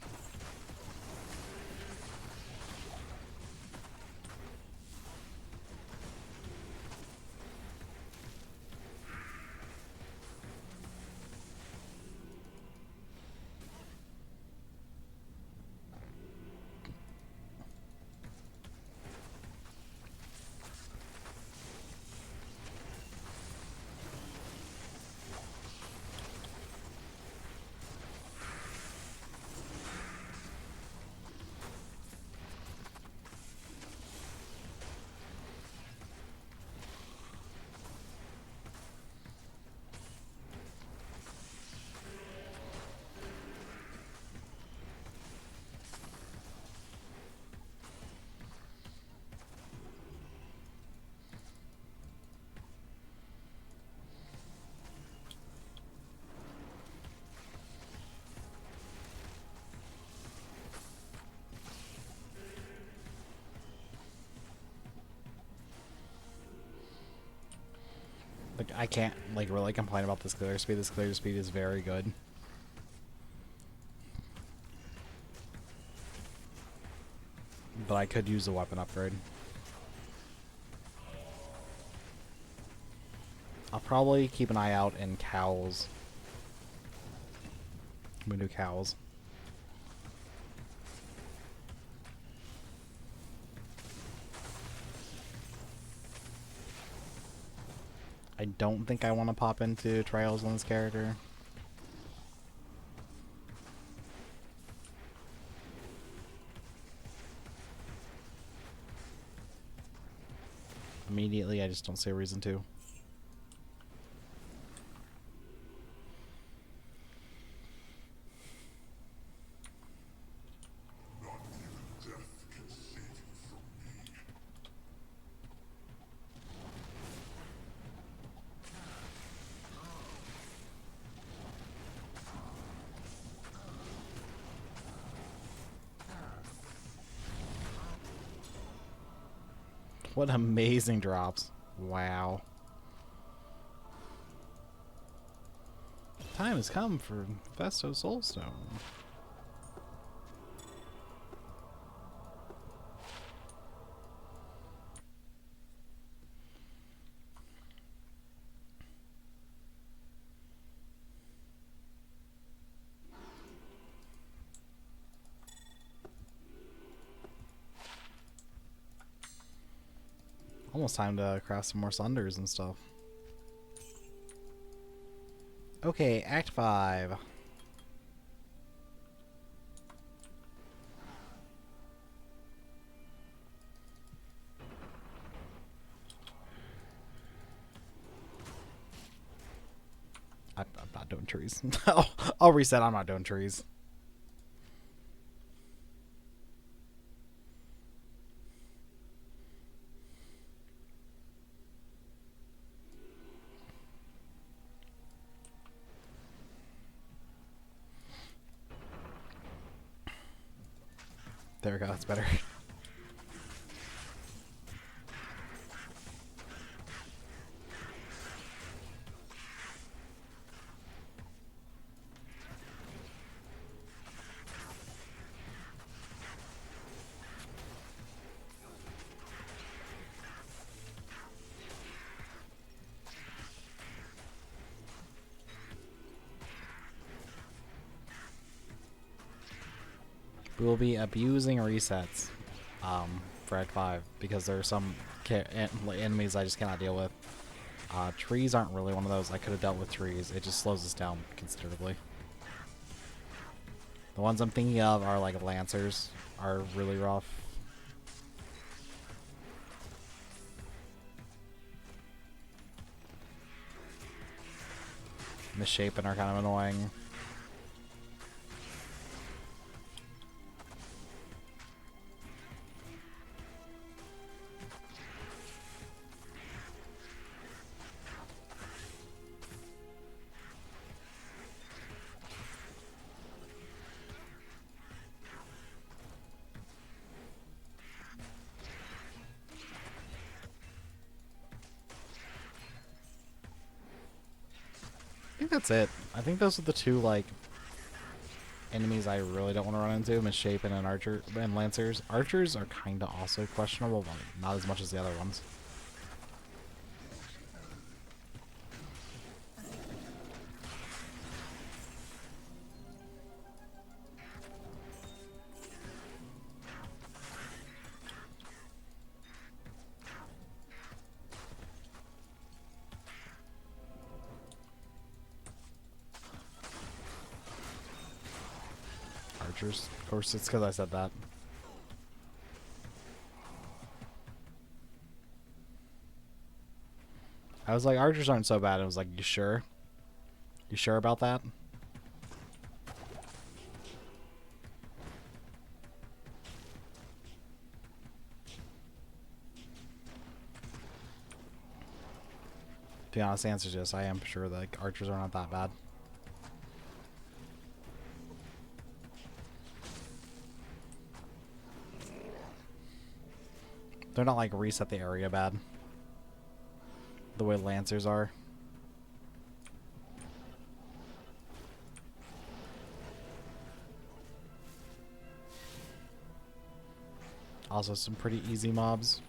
Like, I can't like really complain about this clear speed. This clear speed is very good. But I could use a weapon upgrade. I'll probably keep an eye out in Cows We do cows. I don't think I want to pop into Trials on this character. Immediately, I just don't see a reason to. Not even death can save you from me. What amazing drops. Wow. Time has come for Festo Soulstone. Almost time to craft some more Sunders and stuff. Okay, Act 5. I'm not doing trees. I'll reset. I'm not doing trees. There we go. That's better. We will be abusing resets for Act 5 because there are some enemies I just cannot deal with. Trees aren't really one of those. I could have dealt with trees. It just slows us down considerably. The ones I'm thinking of are like Lancers, are really rough. Misshapen are kind of annoying. I think that's it. I think those are the two like enemies I really don't want to run into: Misshapen and Archer and Lancers. Archers are kind of also questionable, but not as much as the other ones. Archers. Of course, it's because I said that. I was like, archers aren't so bad. It was like, you sure? You sure about that? The honest answer is yes. I am sure that like, archers are not that bad. They're not like reset the area bad. The way Lancers are. Also some pretty easy mobs.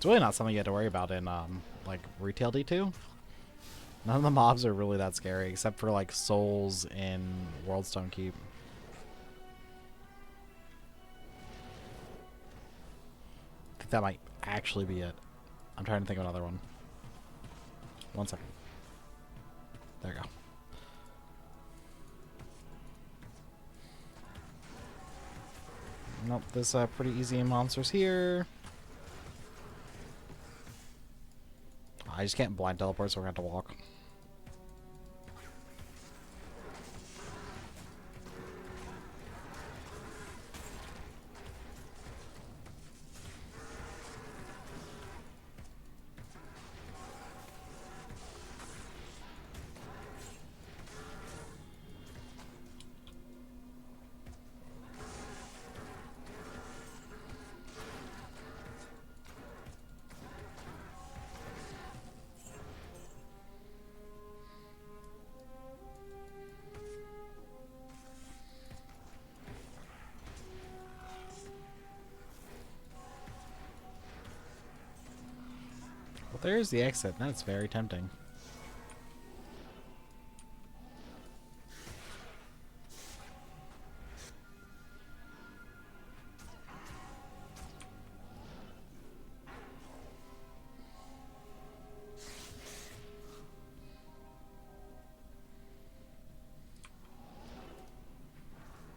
It's really not something you have to worry about in like retail D2. None of the mobs are really that scary, except for like souls in Worldstone Keep. I think that might actually be it. I'm trying to think of another one. One second. There you go. Nope, there's pretty easy monsters here. I just can't blind teleport, so we're gonna have to walk. Well, there's the exit. That's very tempting.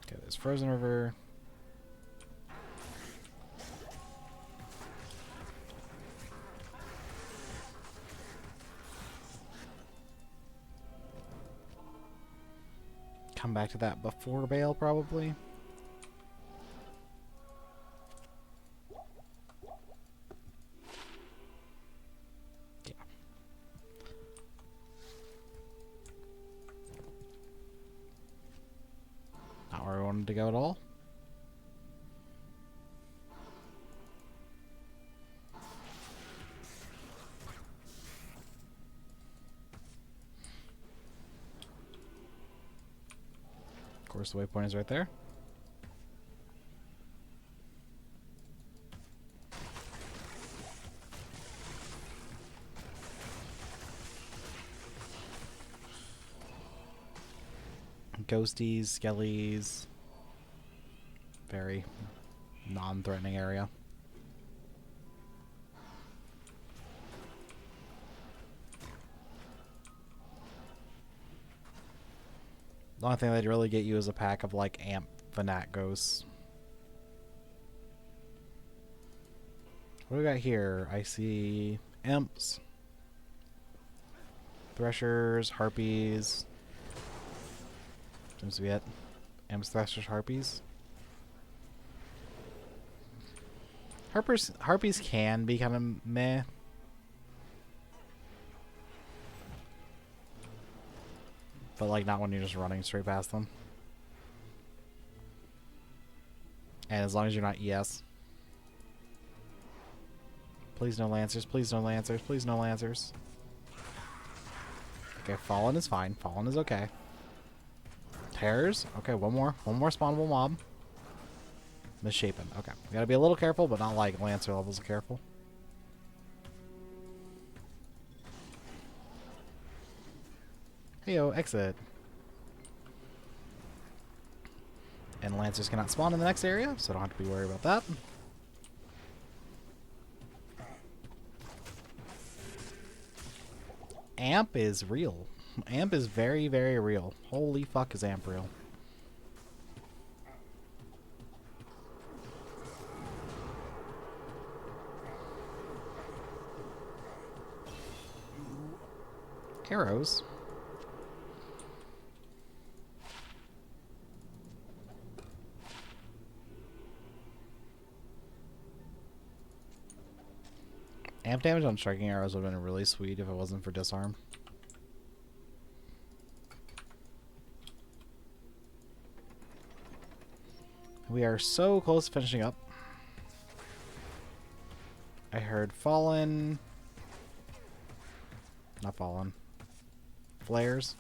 Okay, there's Frozen River. Come back to that before Baal, probably. Yeah. Not where I wanted to go at all. Of course, the waypoint is right there. Ghosties, skellies. Very non-threatening area. The only thing that'd really get you is a pack of like amp Fanat ghosts. What do we got here? I see imps, threshers, harpies. Seems to be it. Imps, threshers, harpies. Harpies can be kind of meh. But like not when you're just running straight past them. And as long as you're not ES. Please no Lancers, please no Lancers, please no Lancers. Okay, Fallen is fine. Fallen is okay. Terrors? Okay, one more spawnable mob. Misshapen. Okay. We gotta be a little careful, but not like Lancer levels of careful. Heyo, exit. And Lancers cannot spawn in the next area, so I don't have to be worried about that. Amp is real. Amp is very, very real. Holy fuck is Amp real. Arrows. Amp damage on striking arrows would have been really sweet if it wasn't for disarm. We are so close to finishing up. I heard Fallen. Not Fallen. Flares.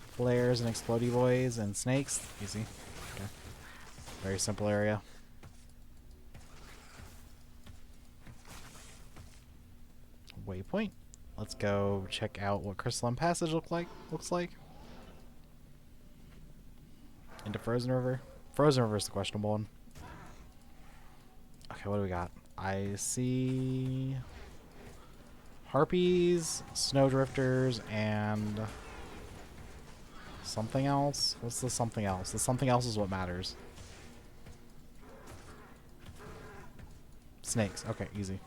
Flares and explodey boys and snakes. Easy. Okay. Very simple area. waypoint. Let's go check out what Crystalline Passage looks like. Into Frozen River. Frozen River is the questionable one. Okay, what do we got? I see harpies, snowdrifters, and something else. What's the something else? The something else is what matters. Snakes. Okay, easy.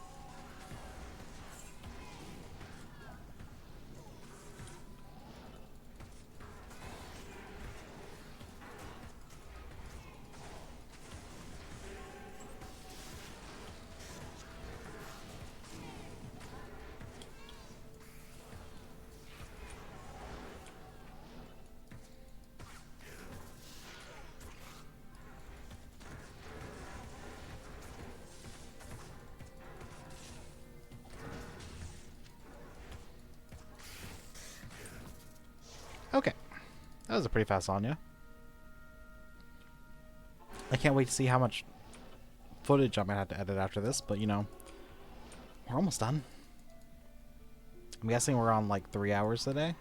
Okay. That was a pretty fast Anya. I can't wait to see how much footage I might have to edit after this, but you know, we're almost done. I'm guessing we're on like 3 hours today.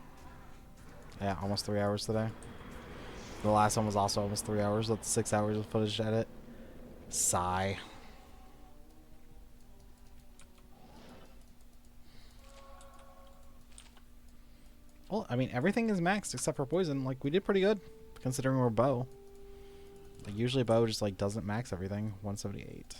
Yeah, almost 3 hours today. The last one was also almost 3 hours. That's 6 hours of footage to edit. Sigh. Well, I mean, everything is maxed except for poison. Like, we did pretty good, considering we're bow. Like, usually bow just, like, doesn't max everything. 178.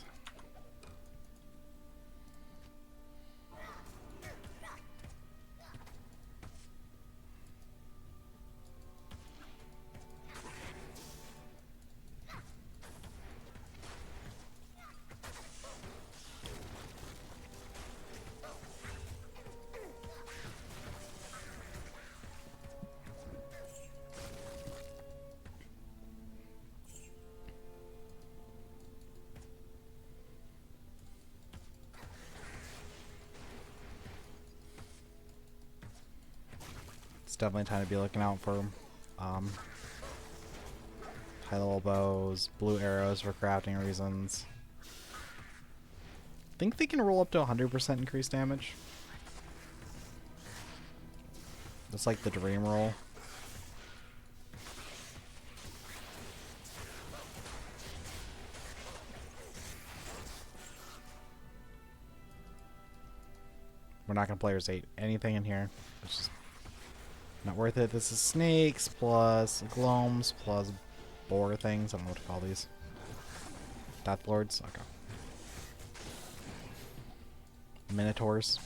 It's definitely time to be looking out for high level bows, blue arrows for crafting reasons. Think they can roll up to 100% increased damage. It's like the dream roll. We're not gonna players 8 anything in here. It's just not worth it. This is snakes plus gloams plus boar things. I don't know what to call these. Death lords. Okay. Minotaurs.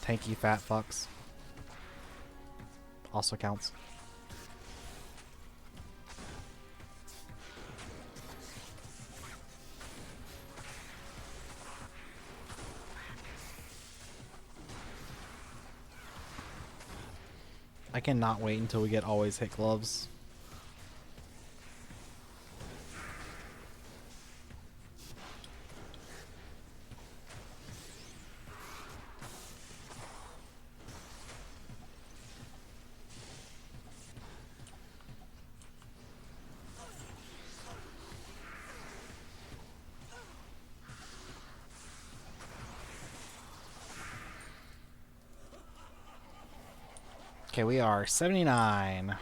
Tanky fat fucks. Also counts. I cannot wait until we get always hit gloves. Okay, we are 79.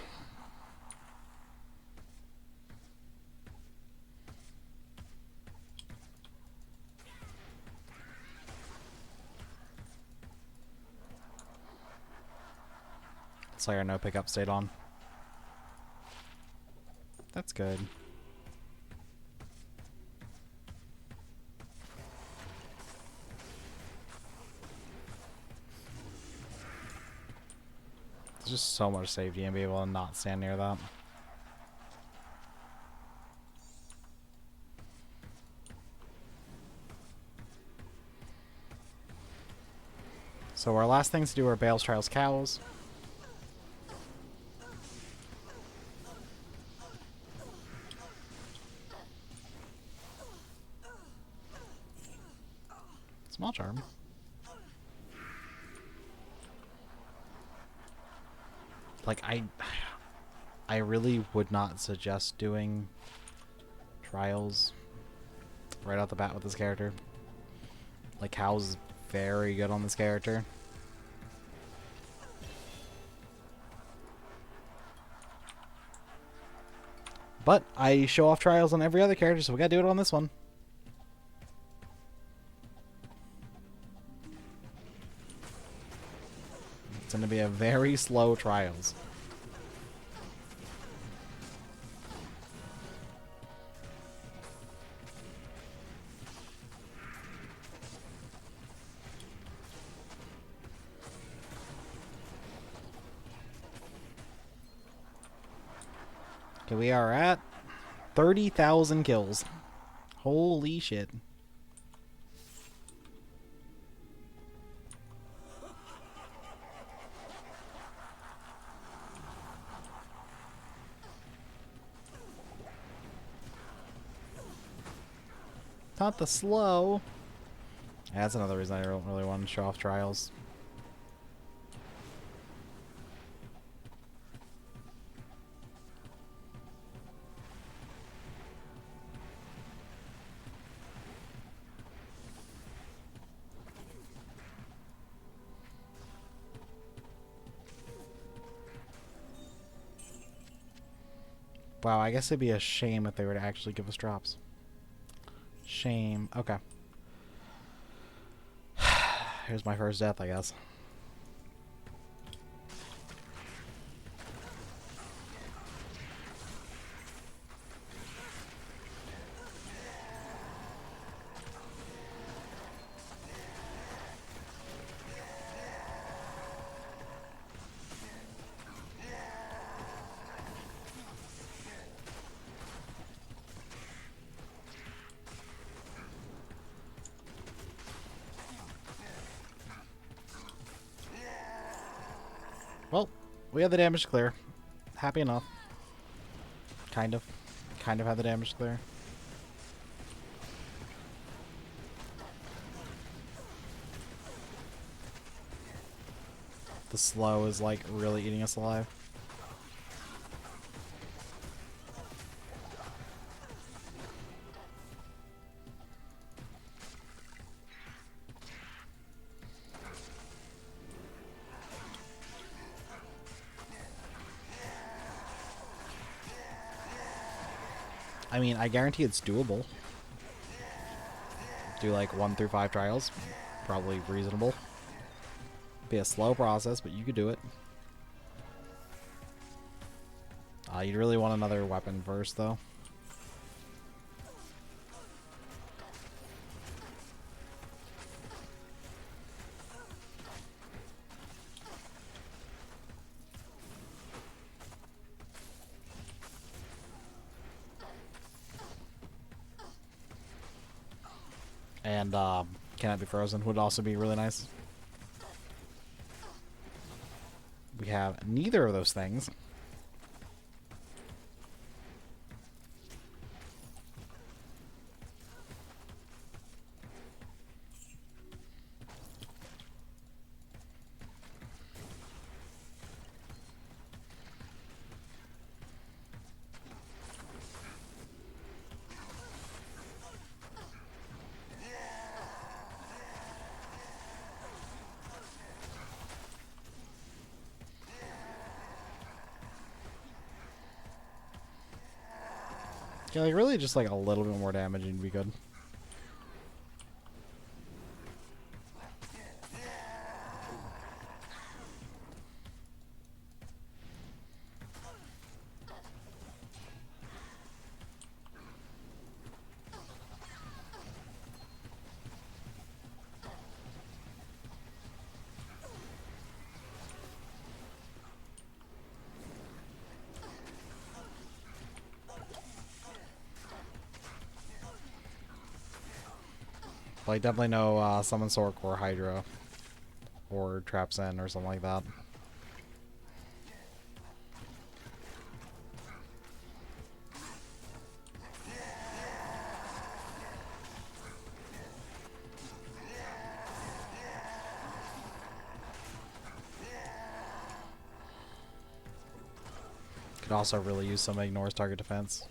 Slayer no pickup stayed on. That's good. There's just so much safety and be able to not stand near that. So our last things to do are Baal's Trials Cows. Small charm. Like, I really would not suggest doing trials right off the bat with this character. Like, Cows is very good on this character. But I show off trials on every other character, so we gotta do it on this one. It's gonna be a very slow trials. Okay, we are at 30,000 kills. Holy shit. Not the slow. Yeah, that's another reason I don't really want to show off trials. Wow, I guess it'd be a shame if they were to actually give us drops. Shame. Okay. Here's my first death, I guess. Well, we have the damage to clear. Happy enough. Kind of. Kind of had the damage to clear. The slow is like really eating us alive. I mean, I guarantee it's doable. Do like 1 through 5 trials. Probably reasonable. Be a slow process, but you could do it. You'd really want another weapon first, though. And Cannot Be Frozen would also be really nice. We have neither of those things. Yeah, like really just like a little bit more damage and be good. Like, definitely no Summon Sork or Hydra or Trap Zen or something like that. Could also really use some ignores target defense.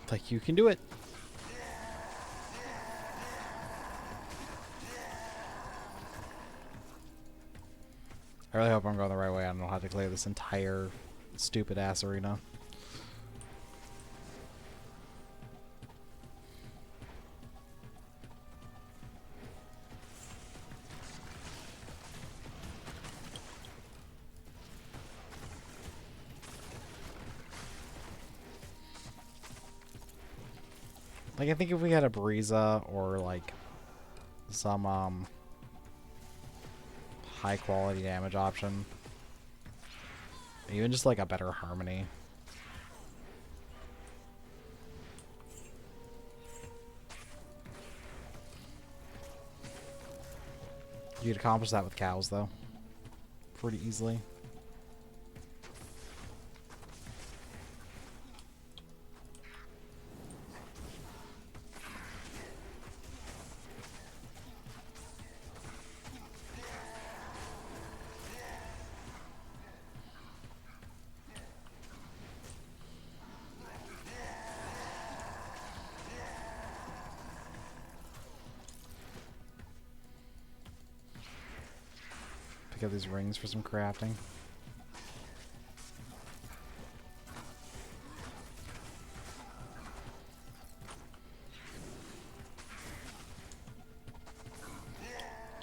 Like, you can do it. I really hope I'm going the right way. I don't know how to clear this entire stupid ass arena. Like, I think if we had a Breeza or, like, some, high-quality damage option. Even just, like, a better Harmony. You could accomplish that with cows, though. Pretty easily. Pick up these rings for some crafting.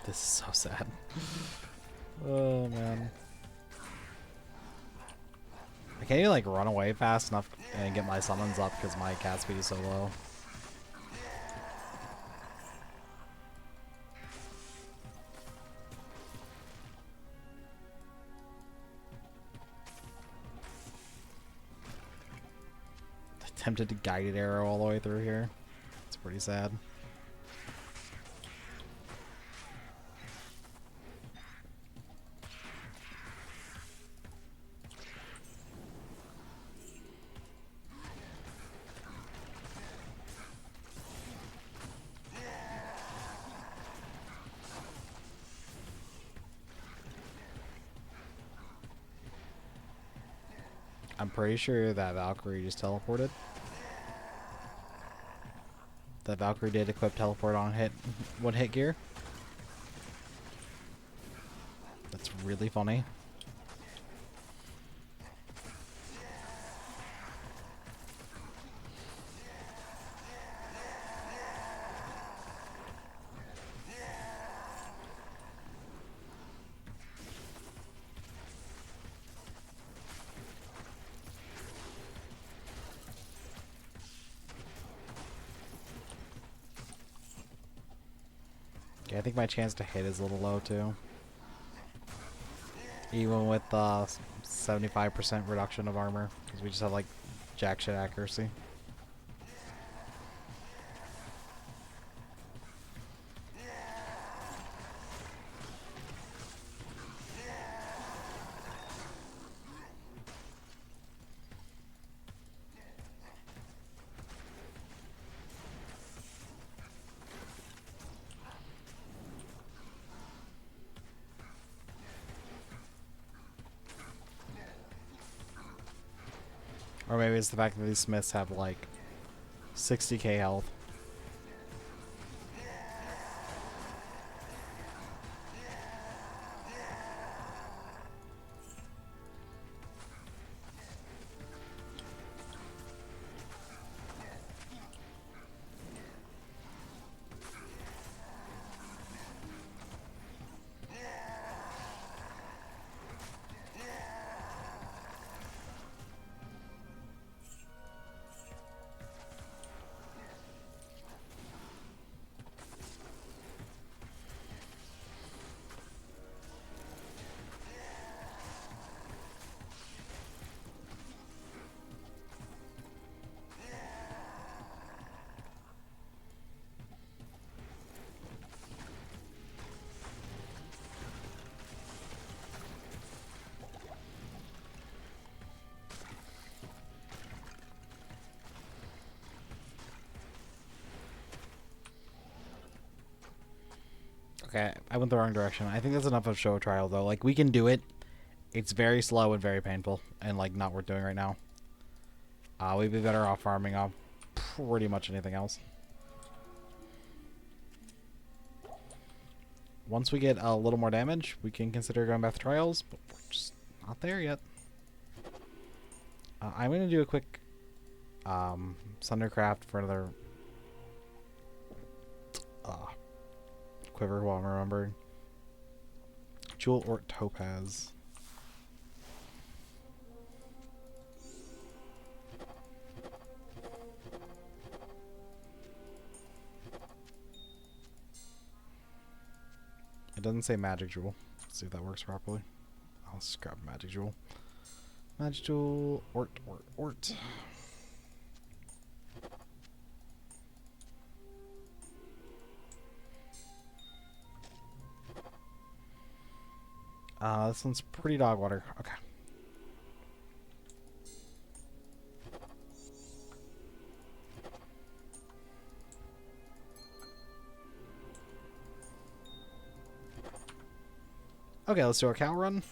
This is so sad. Oh man. I can't even like run away fast enough and get my summons up because my cat speed is so low. Attempted to guided arrow all the way through here. It's pretty sad. I'm pretty sure that Valkyrie just teleported. That Valkyrie did equip teleport on one hit gear. That's really funny. Okay, I think my chance to hit is a little low too. Even with 75% reduction of armor, because we just have like jack shit accuracy. Or maybe it's the fact that these smiths have like 60k health. Okay, I went the wrong direction. I think that's enough of show trial though. Like, we can do it. It's very slow and very painful and like not worth doing right now. We'd be better off farming up pretty much anything else. Once we get a little more damage, we can consider going back to Trials, but we're just not there yet. I'm going to do a quick Sundercraft for another quiver while I'm remembering. Jewel or Topaz. It doesn't say Magic Jewel. Let's see if that works properly. I'll just grab Magic Jewel. Magic Jewel, Ort. This one's pretty dog water. Okay. Okay, let's do our cow run.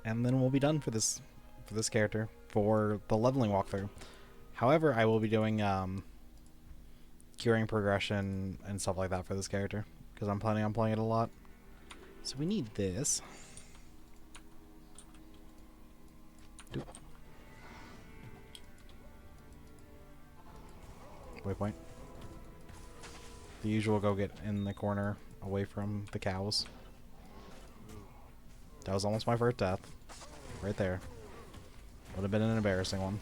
And then we'll be done for this character for the leveling walkthrough. However, I will be doing curing progression and stuff like that for this character because I'm planning on playing it a lot. So we need this. Doop. Waypoint. The usual go get in the corner away from the cows. That was almost my first death. Right there. Would have been an embarrassing one.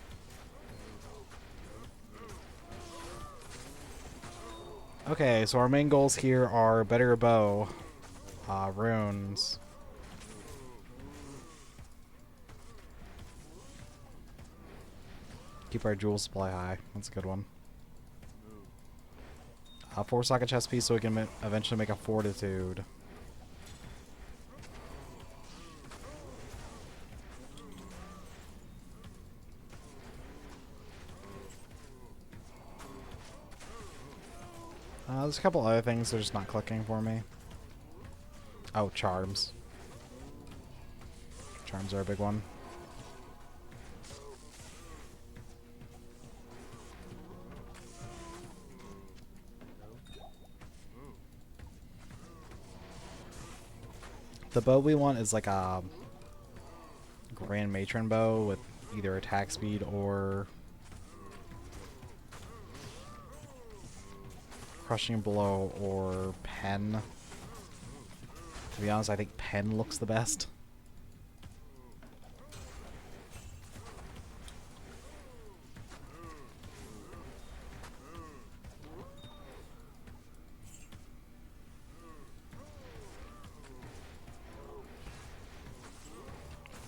Okay, so our main goals here are better bow, runes, keep our jewel supply high. That's a good one. 4-socket chest piece so we can eventually make a fortitude. There's a couple other things that are just not clicking for me. Oh, charms. Charms are a big one. The bow we want is like a Grand Matron bow with either attack speed or crushing blow or pen. To be honest, I think pen looks the best.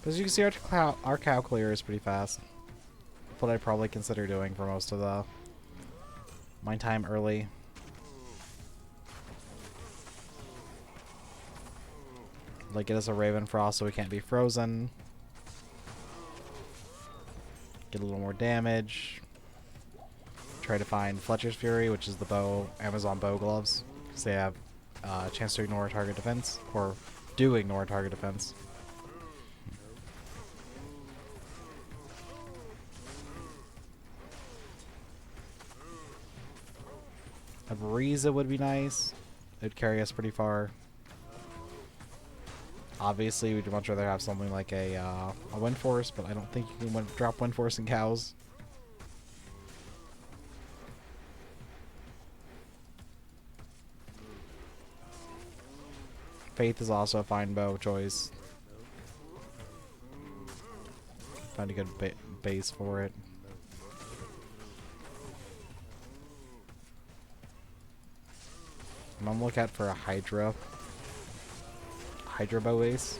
As you can see, our cow clear is pretty fast. What I'd probably consider doing for most of my time early. Like, get us a Raven Frost so we can't be frozen. Get a little more damage. Try to find Fletcher's Fury, which is the bow, Amazon bow gloves. Because they have a chance to ignore target defense. Or do ignore target defense. A Breeza would be nice. It'd carry us pretty far. Obviously, we'd much rather have something like a Wind Force, but I don't think you can drop Wind Force in cows. Faith is also a fine bow choice. Find a good base for it. I'm gonna look out for a Hydra bow base.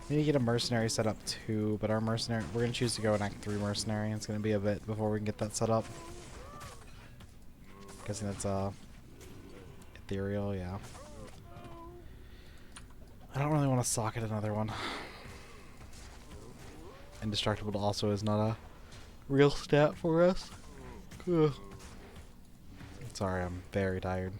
We need to get a mercenary set up too, but our mercenary, we're going to choose to go an Act 3 mercenary. It's going to be a bit before we can get that set up. Guessing that's ethereal, yeah. I don't really want to socket another one. Indestructible also is not a real stat for us. Ugh. Sorry, I'm very tired.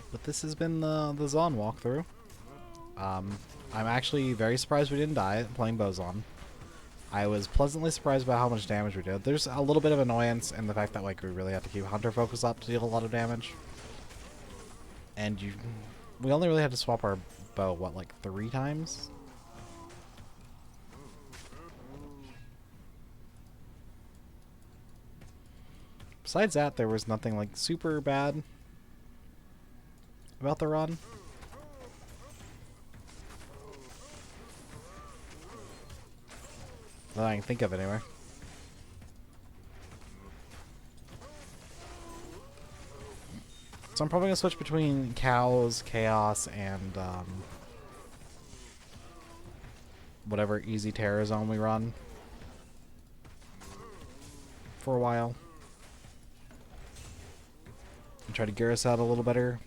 But this has been the Zon walkthrough. I'm actually very surprised we didn't die playing Bozon. I was pleasantly surprised by how much damage we did. There's a little bit of annoyance in the fact that like we really have to keep Hunter focus up to deal a lot of damage. And we only really had to swap our bow, what, like 3 times? Besides that, there was nothing like super bad about the run. That I can think of anyway. So I'm probably going to switch between Cows, Chaos, and whatever easy Terror Zone we run for a while. And try to gear us out a little better.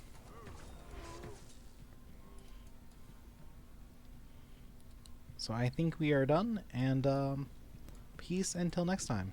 So I think we are done, and peace until next time.